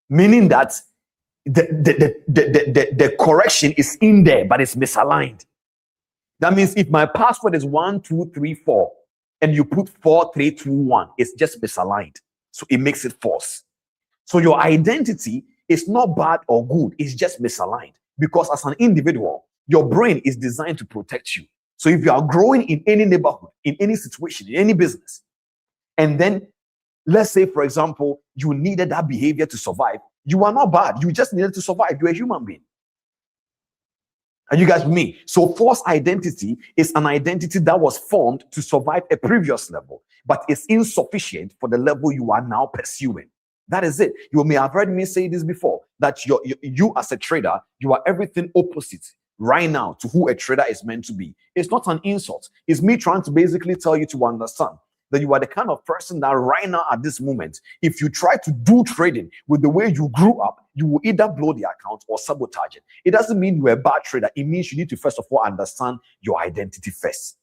Meaning that the correction is in there, but it's misaligned. That means if my password is 1234 and you put 4321, it's just misaligned. So it makes it false. So your identity is not bad or good, it's just misaligned. Because as an individual, your brain is designed to protect you. So if you are growing in any neighborhood, in any situation, in any business, and then let's say, for example, you needed that behavior to survive, you are not bad. You just needed to survive. You're a human being. Are you guys with me? So false identity is an identity that was formed to survive a previous level, but it's insufficient for the level you are now pursuing. That is it. You may have heard me say this before, that you as a trader, you are everything opposite right now to who a trader is meant to be. It's not an insult. It's me trying to basically tell you to understand that you are the kind of person that right now at this moment, if you try to do trading with the way you grew up, you will either blow the account or sabotage it. It doesn't mean you're a bad trader. It means you need to first of all understand your identity first,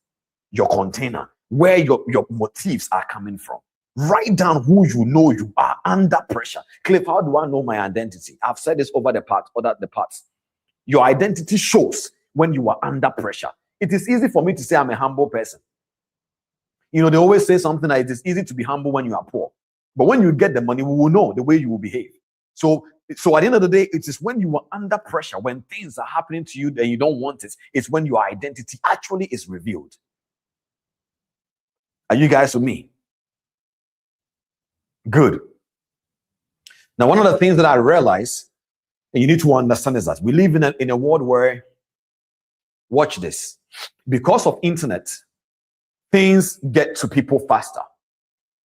your container, where your motives are coming from. Write down who you know you are under pressure. Cliff, how do I know my identity? I've said this over the parts. Your identity shows when you are under pressure. It is easy for me to say I'm a humble person. You know, they always say something like it is easy to be humble when you are poor. But when you get the money, we will know the way you will behave. So at the end of the day, it is when you are under pressure, when things are happening to you that you don't want it, it's when your identity actually is revealed. Are you guys with me? Good. Now, one of the things that I realize, and you need to understand, is that we live in a world where, watch this, because of internet, things get to people faster.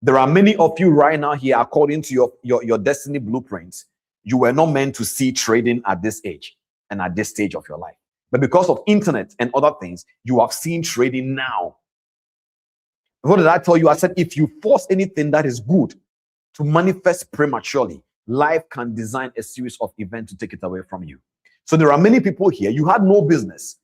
There are many of you right now here, according to your destiny blueprints, you were not meant to see trading at this age and at this stage of your life. But because of internet and other things, you have seen trading now. What did I tell you? I said, if you force anything that is good to manifest prematurely, life can design a series of events to take it away from you. So there are many people here, you had no business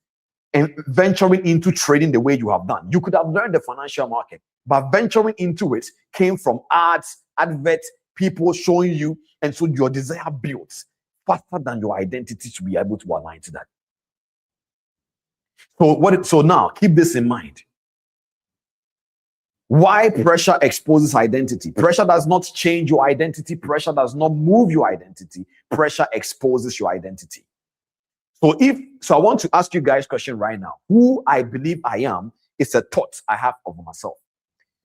and venturing into trading the way you have done. You could have learned the financial market, but venturing into it came from ads, adverts, people showing you, and so your desire builds faster than your identity to be able to align to that. So now keep this in mind. Why pressure exposes identity? Pressure does not change your identity. Pressure does not move your identity. Pressure exposes your identity. So I want to ask you guys a question right now. Who I believe I am is a thought I have of myself.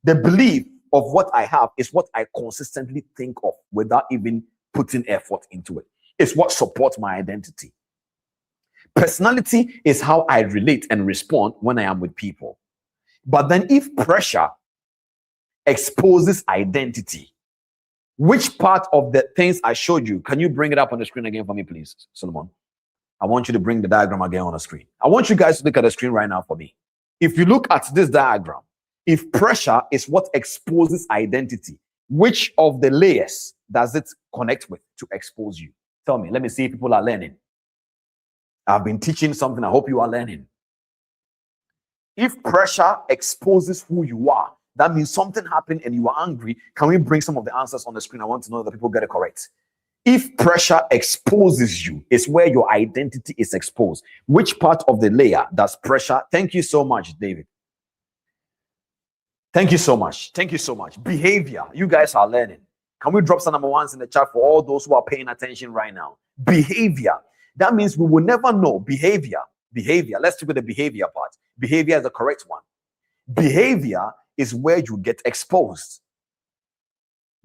The belief of what I have is what I consistently think of without even putting effort into it. It's what supports my identity. Personality is how I relate and respond when I am with people. But then if pressure exposes identity, which part of the things I showed you, can you bring it up on the screen again for me, please, Solomon? I want you to bring the diagram again on the screen. I want you guys to look at the screen right now for me. If you look at this diagram, if pressure is what exposes identity, which of the layers does it connect with to expose you? Tell me. Let me see if people are learning. I've been teaching something. I hope you are learning. If pressure exposes who you are, that means something happened and you are angry. Can we bring some of the answers on the screen? I want to know that people get it correct. If pressure exposes you, it's where your identity is exposed. Which part of the layer does pressure? Thank you so much, David. Thank you so much. Thank you so much. Behavior. You guys are learning. Can we drop some number ones in the chat for all those who are paying attention right now? Behavior. That means we will never know. Behavior. Let's look at the behavior part. Behavior is the correct one. Behavior is where you get exposed.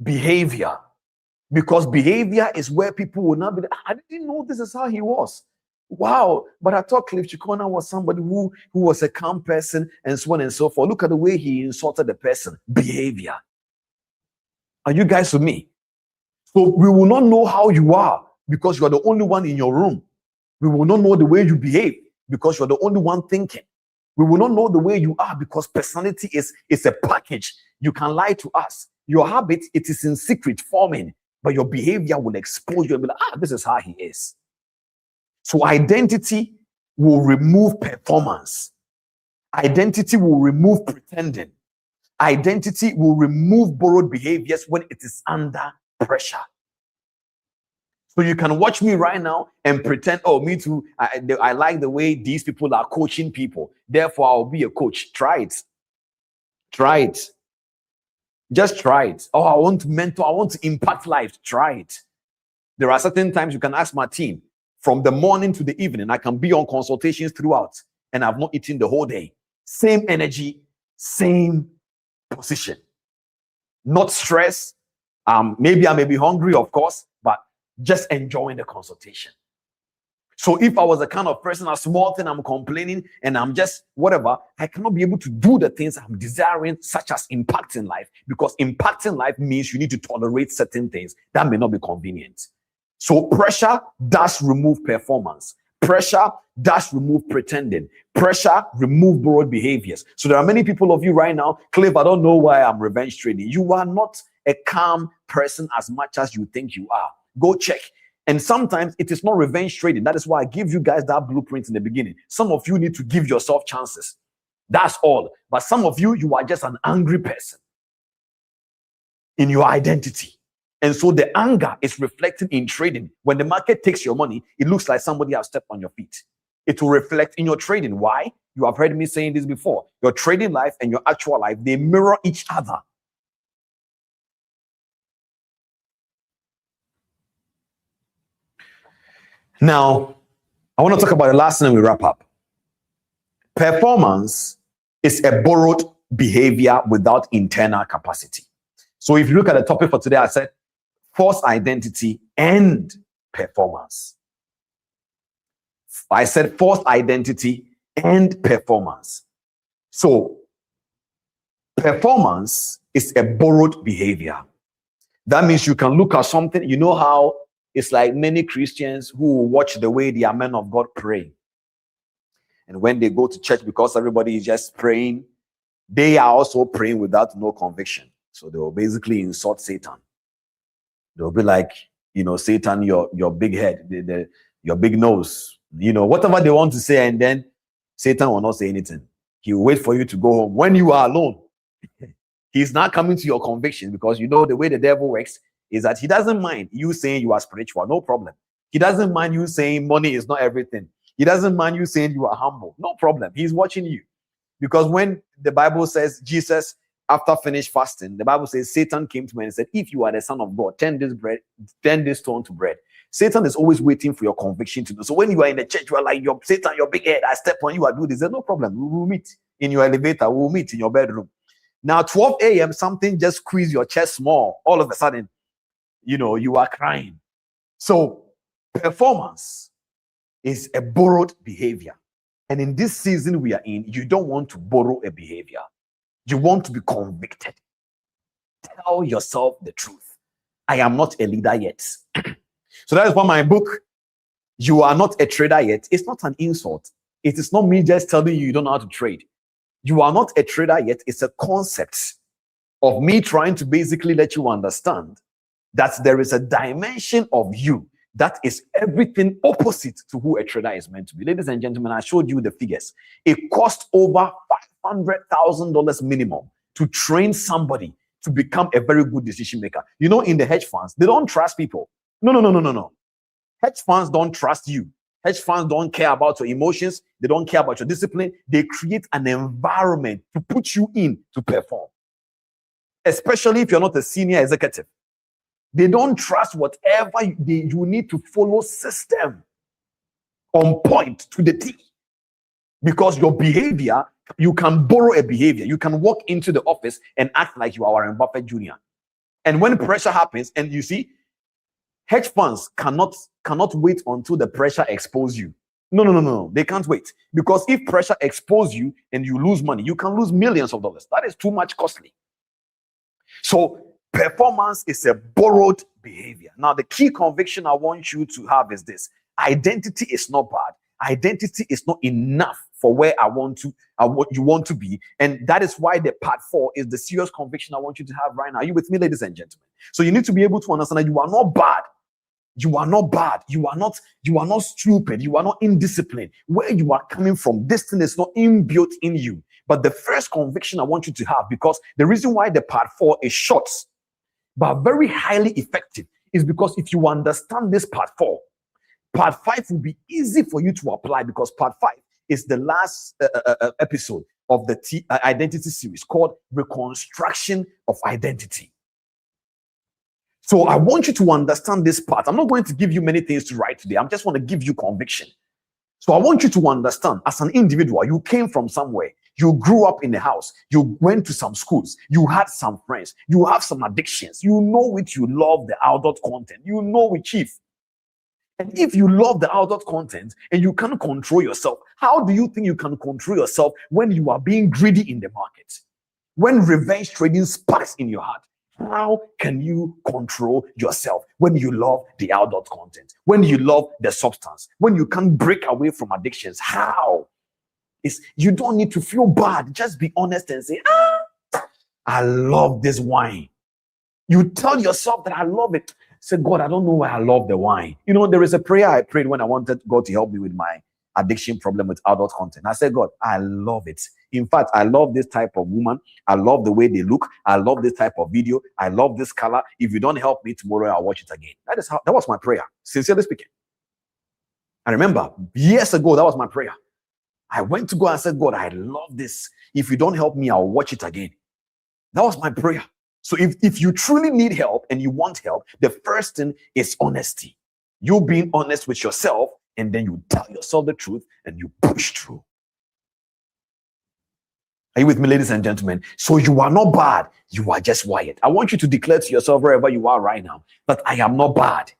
Behavior. Because behavior is where people will not be. I didn't know this is how he was. Wow. But I thought Cliff Cheqona was somebody who was a calm person and so on and so forth. Look at the way he insulted the person. Behavior. Are you guys with me? So we will not know how you are because you are the only one in your room. We will not know the way you behave because you are the only one thinking. We will not know the way you are because personality is a package. You can lie to us. Your habit, it is in secret forming, but your behavior will expose you and be like, this is how he is. So identity will remove performance. Identity will remove pretending. Identity will remove borrowed behaviors when it is under pressure. So you can watch me right now and pretend, oh, me too. I like the way these people are coaching people. Therefore, I'll be a coach. Try it. Try it. Just try it. Oh, I want to mentor. I want to impact lives. Try it. There are certain times you can ask my team from the morning to the evening. I can be on consultations throughout and I've not eaten the whole day. same energy, same position. Not stress. Maybe I may be hungry, of course, but just enjoying the consultation. So if I was the kind of person, a small thing, I'm complaining and I'm just whatever, I cannot be able to do the things I'm desiring, such as impacting life, because impacting life means you need to tolerate certain things that may not be convenient. So pressure does remove performance. Pressure does remove pretending. Pressure remove borrowed behaviors. So there are many people of you right now, Cliff, I don't know why I'm revenge trading. You are not a calm person as much as you think you are. Go check. And sometimes it is not revenge trading. That is why I give you guys that blueprint in the beginning. Some of you need to give yourself chances. That's all. But some of you, you are just an angry person in your identity. And so the anger is reflected in trading. When the market takes your money, it looks like somebody has stepped on your feet. It will reflect in your trading. Why? You have heard me saying this before. Your trading life and your actual life, they mirror each other. Now, I want to talk about the last thing and we wrap up. Performance is a borrowed behavior without internal capacity. So if you look at the topic for today, I said false identity and performance. I said false identity and performance. So performance is a borrowed behavior. That means you can look at something, you know how it's like many Christians who watch the way the men of God pray. And when they go to church, because everybody is just praying, they are also praying without no conviction. So they will basically insult Satan. They'll be like, Satan, your big head, your big nose, whatever they want to say. And then Satan will not say anything. He will wait for you to go home. When you are alone, he's not coming to your conviction, because the way the devil works is that he doesn't mind you saying you are spiritual, no problem. He doesn't mind you saying money is not everything. He doesn't mind you saying you are humble, no problem. He's watching you. Because when the Bible says Jesus, after finished fasting, the Bible says Satan came to me and said, if you are the Son of God, turn this stone to bread. Satan is always waiting for your conviction to do. So when you are in the church, you are like, Satan, your big head, I step on you, I do this. There's no problem. We will meet in your elevator. We will meet in your bedroom. Now, 12 a.m., something just squeeze your chest small. All of a sudden, you are crying. So performance is a borrowed behavior. And in this season we are in, you don't want to borrow a behavior. You want to be convicted. Tell yourself the truth. I am not a leader yet. So that is why my book, You Are Not a Trader Yet, it's not an insult. It is not me just telling you don't know how to trade. You are not a trader yet. It's a concept of me trying to basically let you understand that there is a dimension of you that is everything opposite to who a trader is meant to be. Ladies and gentlemen, I showed you the figures. It costs over $500,000 minimum to train somebody to become a very good decision maker. In the hedge funds, they don't trust people. No. Hedge funds don't trust you. Hedge funds don't care about your emotions. They don't care about your discipline. They create an environment to put you in to perform, especially if you're not a senior executive. They don't trust whatever you need to follow system on point to the T. Because your behavior, you can borrow a behavior. You can walk into the office and act like you are Warren Buffett Jr. And when pressure happens, and you see, hedge funds cannot wait until the pressure exposes you. No. They can't wait. Because if pressure exposes you and you lose money, you can lose millions of dollars. That is too much costly. So performance is a borrowed behavior. Now, the key conviction I want you to have is this. Identity is not bad. Identity is not enough for where what you want to be. And that is why the part 4 is the serious conviction I want you to have right now. Are you with me, ladies and gentlemen? So you need to be able to understand that you are not bad. You are not bad. You are not stupid. You are not indisciplined. Where you are coming from, this thing is not inbuilt in you. But the first conviction I want you to have, because the reason why the part 4 is short, but very highly effective, is because if you understand this part 4, part 5 will be easy for you to apply, because part 5 is the last episode of the identity series called Reconstruction of Identity. So I want you to understand this part. I'm not going to give you many things to write today. I just want to give you conviction. So I want you to understand, as an individual, you came from somewhere. You grew up in the house. You went to some schools. You had some friends. You have some addictions. You know it. You love the adult content. You know it, chief. And if you love the adult content and you can't control yourself, how do you think you can control yourself when you are being greedy in the market? When revenge trading sparks in your heart, how can you control yourself when you love the adult content, when you love the substance, when you can't break away from addictions? How? You don't need to feel bad. Just be honest and say, I love this wine. You tell yourself that I love it. Say, God, I don't know why I love the wine. You know, there is a prayer I prayed when I wanted God to help me with my addiction problem with adult content. I said, God, I love it. In fact, I love this type of woman. I love the way they look. I love this type of video. I love this color. If you don't help me tomorrow, I'll watch it again. That was my prayer, sincerely speaking. I remember years ago, that was my prayer. I went to God and said, God, I love this. If you don't help me, I'll watch it again. That was my prayer. So if you truly need help and you want help, the first thing is honesty. You being honest with yourself, and then you tell yourself the truth and you push through. Are you with me, ladies and gentlemen? So you are not bad. You are just wired. I want you to declare to yourself wherever you are right now that I am not bad.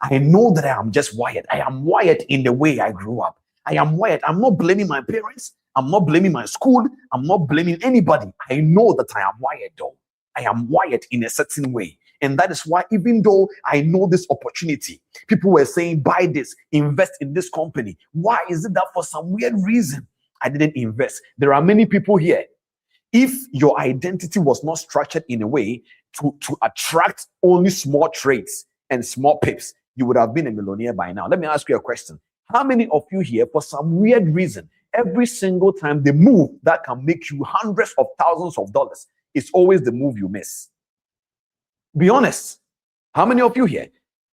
I know that I am just wired. I am wired in the way I grew up. I am wired. I'm not blaming my parents. I'm not blaming my school. I'm not blaming anybody. I know that I am wired though. I am wired in a certain way. And that is why even though I know this opportunity, people were saying, buy this, invest in this company. Why is it that for some weird reason, I didn't invest? There are many people here. If your identity was not structured in a way to attract only small trades and small pips, you would have been a millionaire by now. Let me ask you a question. How many of you here, for some weird reason, every single time the move that can make you hundreds of thousands of dollars is always the move you miss? Be honest. How many of you here,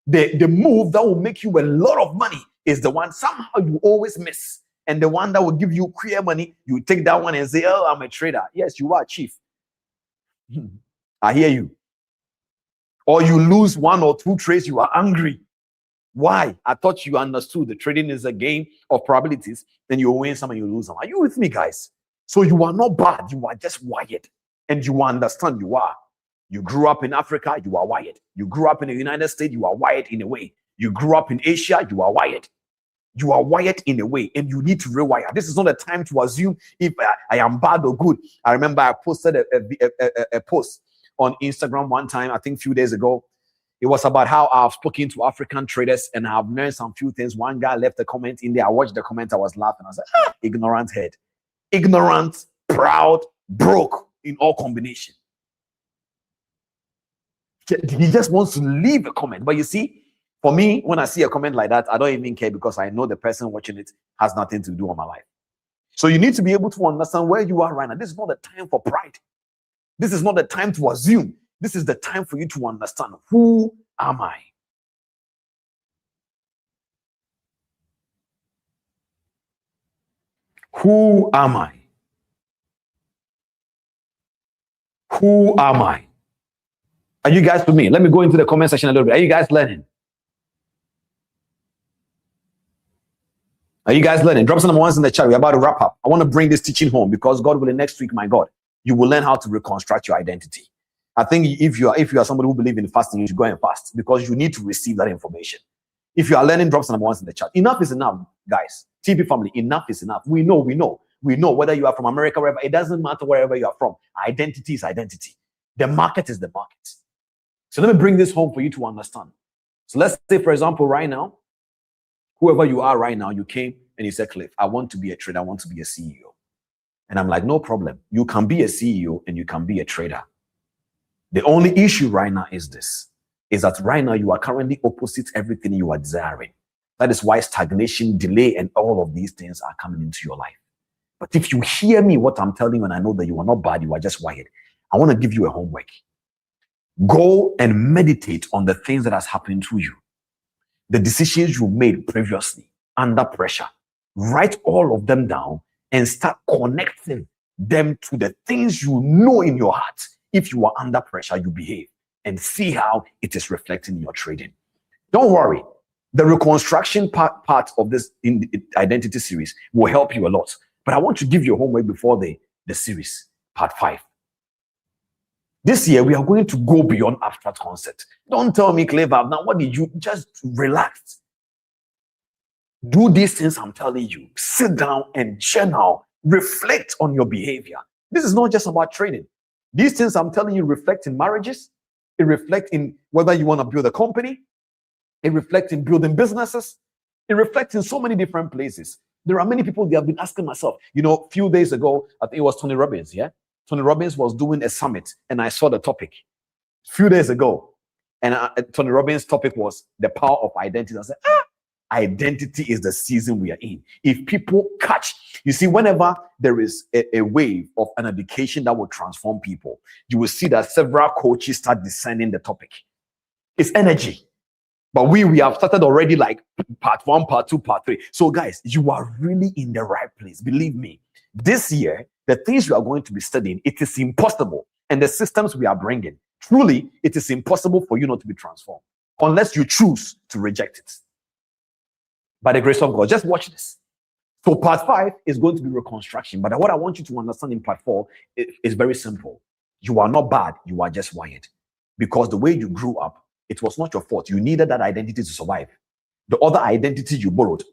the move that will make you a lot of money is the one somehow you always miss? And the one that will give you clear money, you take that one and say, oh, I'm a trader. Yes, you are, chief. I hear you. Or you lose one or two trades, you are angry. Why? I thought you understood the trading is a game of probabilities. Then you win some and you lose some. Are you with me, guys? So you are not bad. You are just wired. And you understand you are. You grew up in Africa, you are wired. You grew up in the United States, you are wired in a way. You grew up in Asia, you are wired. You are wired in a way, and you need to rewire. This is not a time to assume if I am bad or good. I remember I posted a post on Instagram one time, I think a few days ago. It was about how I've spoken to African traders and I've learned some few things. One guy left a comment in there. I watched the comment. I was laughing. I was like, ignorant head. Ignorant, proud, broke in all combination. He just wants to leave a comment. But you see, for me, when I see a comment like that, I don't even care because I know the person watching it has nothing to do with my life. So you need to be able to understand where you are right now. This is not the time for pride. This is not the time to assume. This is the time for you to understand, who am I? Who am I? Who am I? Are you guys with me? Let me go into the comment section a little bit. Are you guys learning? Are you guys learning? Drop some ones in the chat. We're about to wrap up. I want to bring this teaching home because God willing, next week, my God, you will learn how to reconstruct your identity. I think if you are somebody who believes in fasting, you should go and fast because you need to receive that information. If you are learning, drop some ones in the chat. Enough is enough, guys. TP family, enough is enough. We know whether you are from America, wherever, it doesn't matter wherever you are from. Identity is identity. The market is the market. So let me bring this home for you to understand. So let's say, for example, right now, whoever you are right now, you came and you said, Cliff, I want to be a trader. I want to be a CEO. And I'm like, no problem. You can be a CEO and you can be a trader. The only issue right now is that right now you are currently opposite everything you are desiring. That is why stagnation, delay, and all of these things are coming into your life. But if you hear me, what I'm telling you, and I know that you are not bad, you are just wired, I want to give you a homework. Go and meditate on the things that has happened to you. The decisions you made previously under pressure. Write all of them down and start connecting them to the things you know in your heart. If you are under pressure, you behave, and see how it is reflecting in your trading. Don't worry. The reconstruction part of this identity series will help you a lot. But I want to give you a homework before the the series, part 5. This year, we are going to go beyond abstract concept. Don't tell me, Clever, now what did you? Just relax. Do these things I'm telling you. Sit down and journal. Reflect on your behavior. This is not just about trading. These things I'm telling you reflect in marriages. It reflects in whether you want to build a company. It reflects in building businesses. It reflects in so many different places. There are many people that have been asking myself, a few days ago, I think it was Tony Robbins, yeah? Tony Robbins was doing a summit and I saw the topic a few days ago. And Tony Robbins' topic was the power of identity. I said, identity is the season we are in. If people you see, whenever there is a wave of an education that will transform people, you will see that several coaches start descending the topic. It's energy. But we have started already, like part 1, part 2, part 3. So guys, you are really in the right place. Believe me, this year, the things you are going to be studying, it is impossible. And the systems we are bringing, truly, it is impossible for you not to be transformed unless you choose to reject it. By the grace of God, just watch this. So part 5 is going to be reconstruction. But what I want you to understand in part 4 is very simple. You are not bad. You are just wired. Because the way you grew up, it was not your fault. You needed that identity to survive. The other identity you borrowed,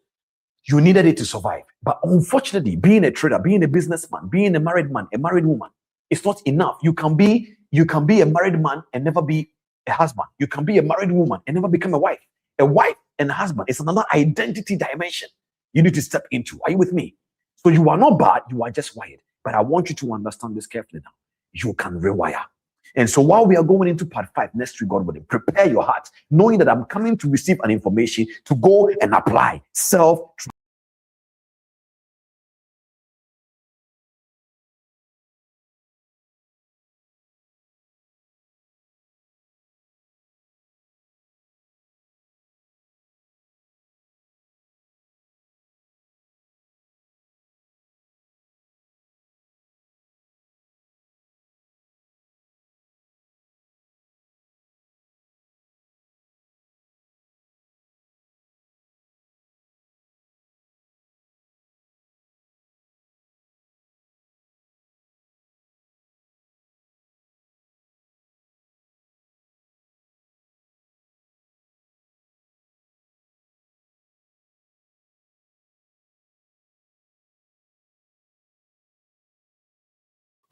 you needed it to survive. But unfortunately, being a trader, being a businessman, being a married man, a married woman, it's not enough. You can be a married man and never be a husband. You can be a married woman and never become a wife. A wife and a husband is another identity dimension you need to step into. Are you with me? So you are not bad. You are just wired. But I want you to understand this carefully now. You can rewire. And so while we are going into part 5 next week, God willing, prepare your heart, knowing that I'm coming to receive an information to go and apply self.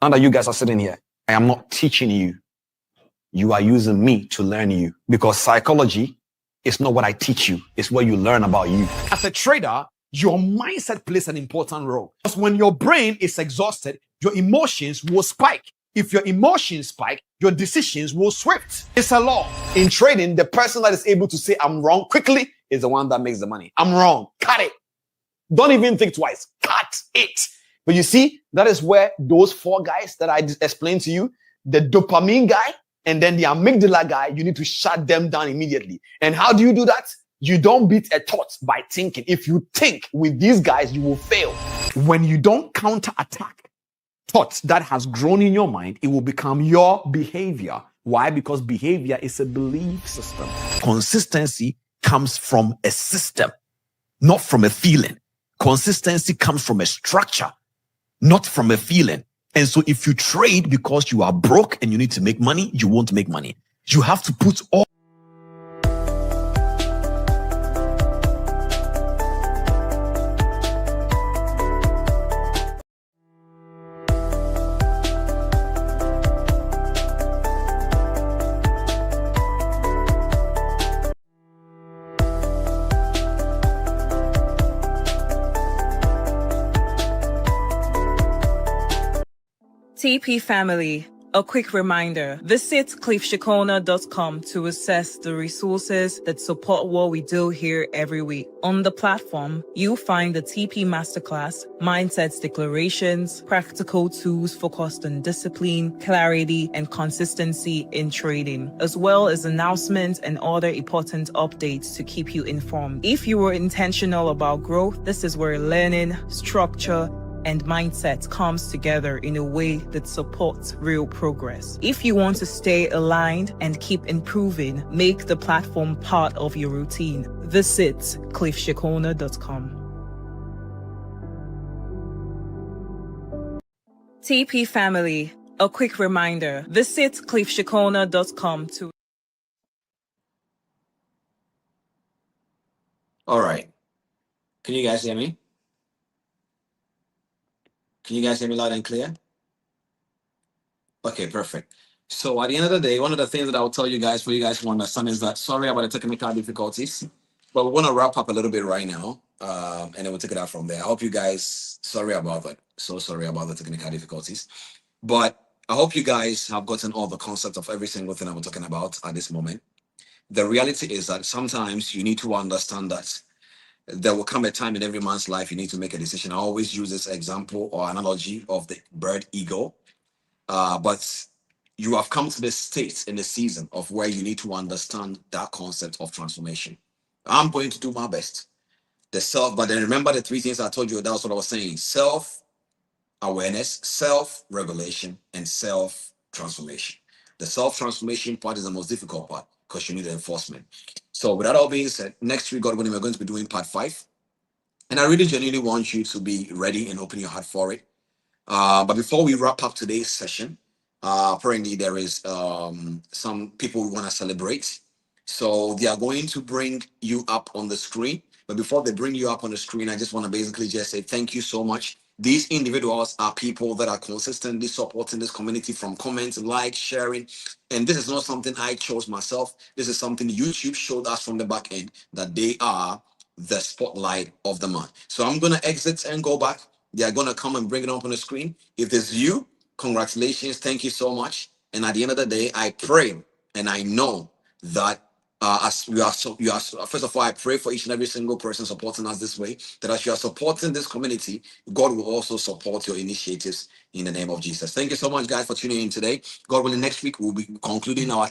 Now that you guys are sitting here, I am not teaching you. You are using me to learn you, because psychology is not what I teach you. It's what you learn about you. As a trader, your mindset plays an important role. Because when your brain is exhausted, your emotions will spike. If your emotions spike, your decisions will swift. It's a law. In trading, the person that is able to say I'm wrong quickly is the one that makes the money. I'm wrong. Cut it. Don't even think twice. Cut it. But you see, that is where those 4 guys that I explained to you, the dopamine guy and then the amygdala guy, you need to shut them down immediately. And how do you do that? You don't beat a thought by thinking. If you think with these guys, you will fail. When you don't counterattack thoughts that has grown in your mind, it will become your behavior. Why? Because behavior is a belief system. Consistency comes from a system, not from a feeling. Consistency comes from a structure, not from a feeling. And so if you trade because you are broke and you need to make money, you won't make money. You have to put all TP family, a quick reminder. Visit cliffcheqona.com to access the resources that support what we do here every week. On the platform, you'll find the TP Masterclass, Mindsets Declarations, practical tools focused on discipline, clarity, and consistency in trading, as well as announcements and other important updates to keep you informed. If you were intentional about growth, this is where learning, structure, and mindset comes together in a way that supports real progress. If you want to stay aligned and keep improving, make the platform part of your routine. Visit cliffcheqona.com. TP family, a quick reminder, visit cliffcheqona.com to All right. Can you guys hear me? Can you guys hear me loud and clear? Okay, perfect. So at the end of the day, one of the things that I'll tell you guys for you guys to understand is that sorry about the technical difficulties, but we want to wrap up a little bit right now, and then we'll take it out from there. I hope you guys, sorry about that. So sorry about the technical difficulties, but I hope you guys have gotten all the concepts of every single thing I'm talking about at this moment. The reality is that sometimes you need to understand that there will come a time in every man's life you need to make a decision. I always use this example or analogy of the bird eagle. But you have come to the state in the season of where you need to understand that concept of transformation. I'm going to do my best. The self, but then remember the three things I told you. That's what I was saying: self awareness, self regulation, and self transformation. The self transformation part is the most difficult part because you need enforcement. So, with that all being said, next week, God willing, we're going to be doing part 5. And I really genuinely want you to be ready and open your heart for it. But before we wrap up today's session, apparently there is some people we want to celebrate. So they are going to bring you up on the screen. But before they bring you up on the screen, I just want to basically just say thank you so much. These individuals are people that are consistently supporting this community from comments, like, sharing. And this is not something I chose myself. This is something YouTube showed us from the back end that they are the spotlight of the month. So I'm going to exit and go back. They are going to come and bring it up on the screen. If there's you, congratulations. Thank you so much. And at the end of the day, I pray and I know that as you are, first of all, I pray for each and every single person supporting us this way, that as you are supporting this community, God will also support your initiatives in the name of Jesus. Thank you so much, guys, for tuning in today. God willing, next week we'll be concluding our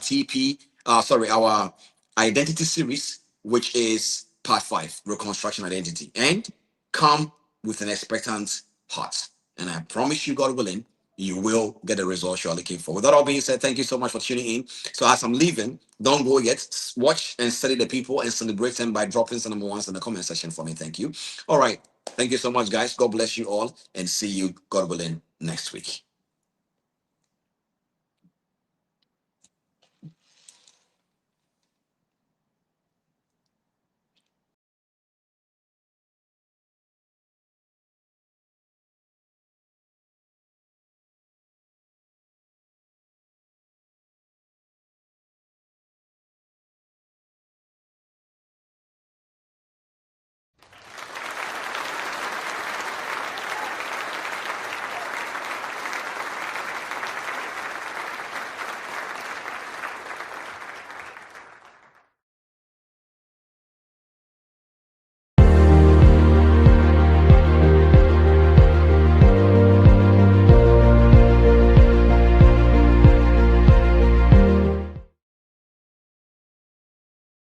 our identity series, which is part 5, reconstruction identity. And come with an expectant heart. And I promise you, God willing, you will get the results you're looking for. With that all being said, thank you so much for tuning in. So as I'm leaving, don't go yet. Watch and study the people and celebrate them by dropping some number ones in the comment section for me. Thank you. All right. Thank you so much, guys. God bless you all and see you, God willing, next week.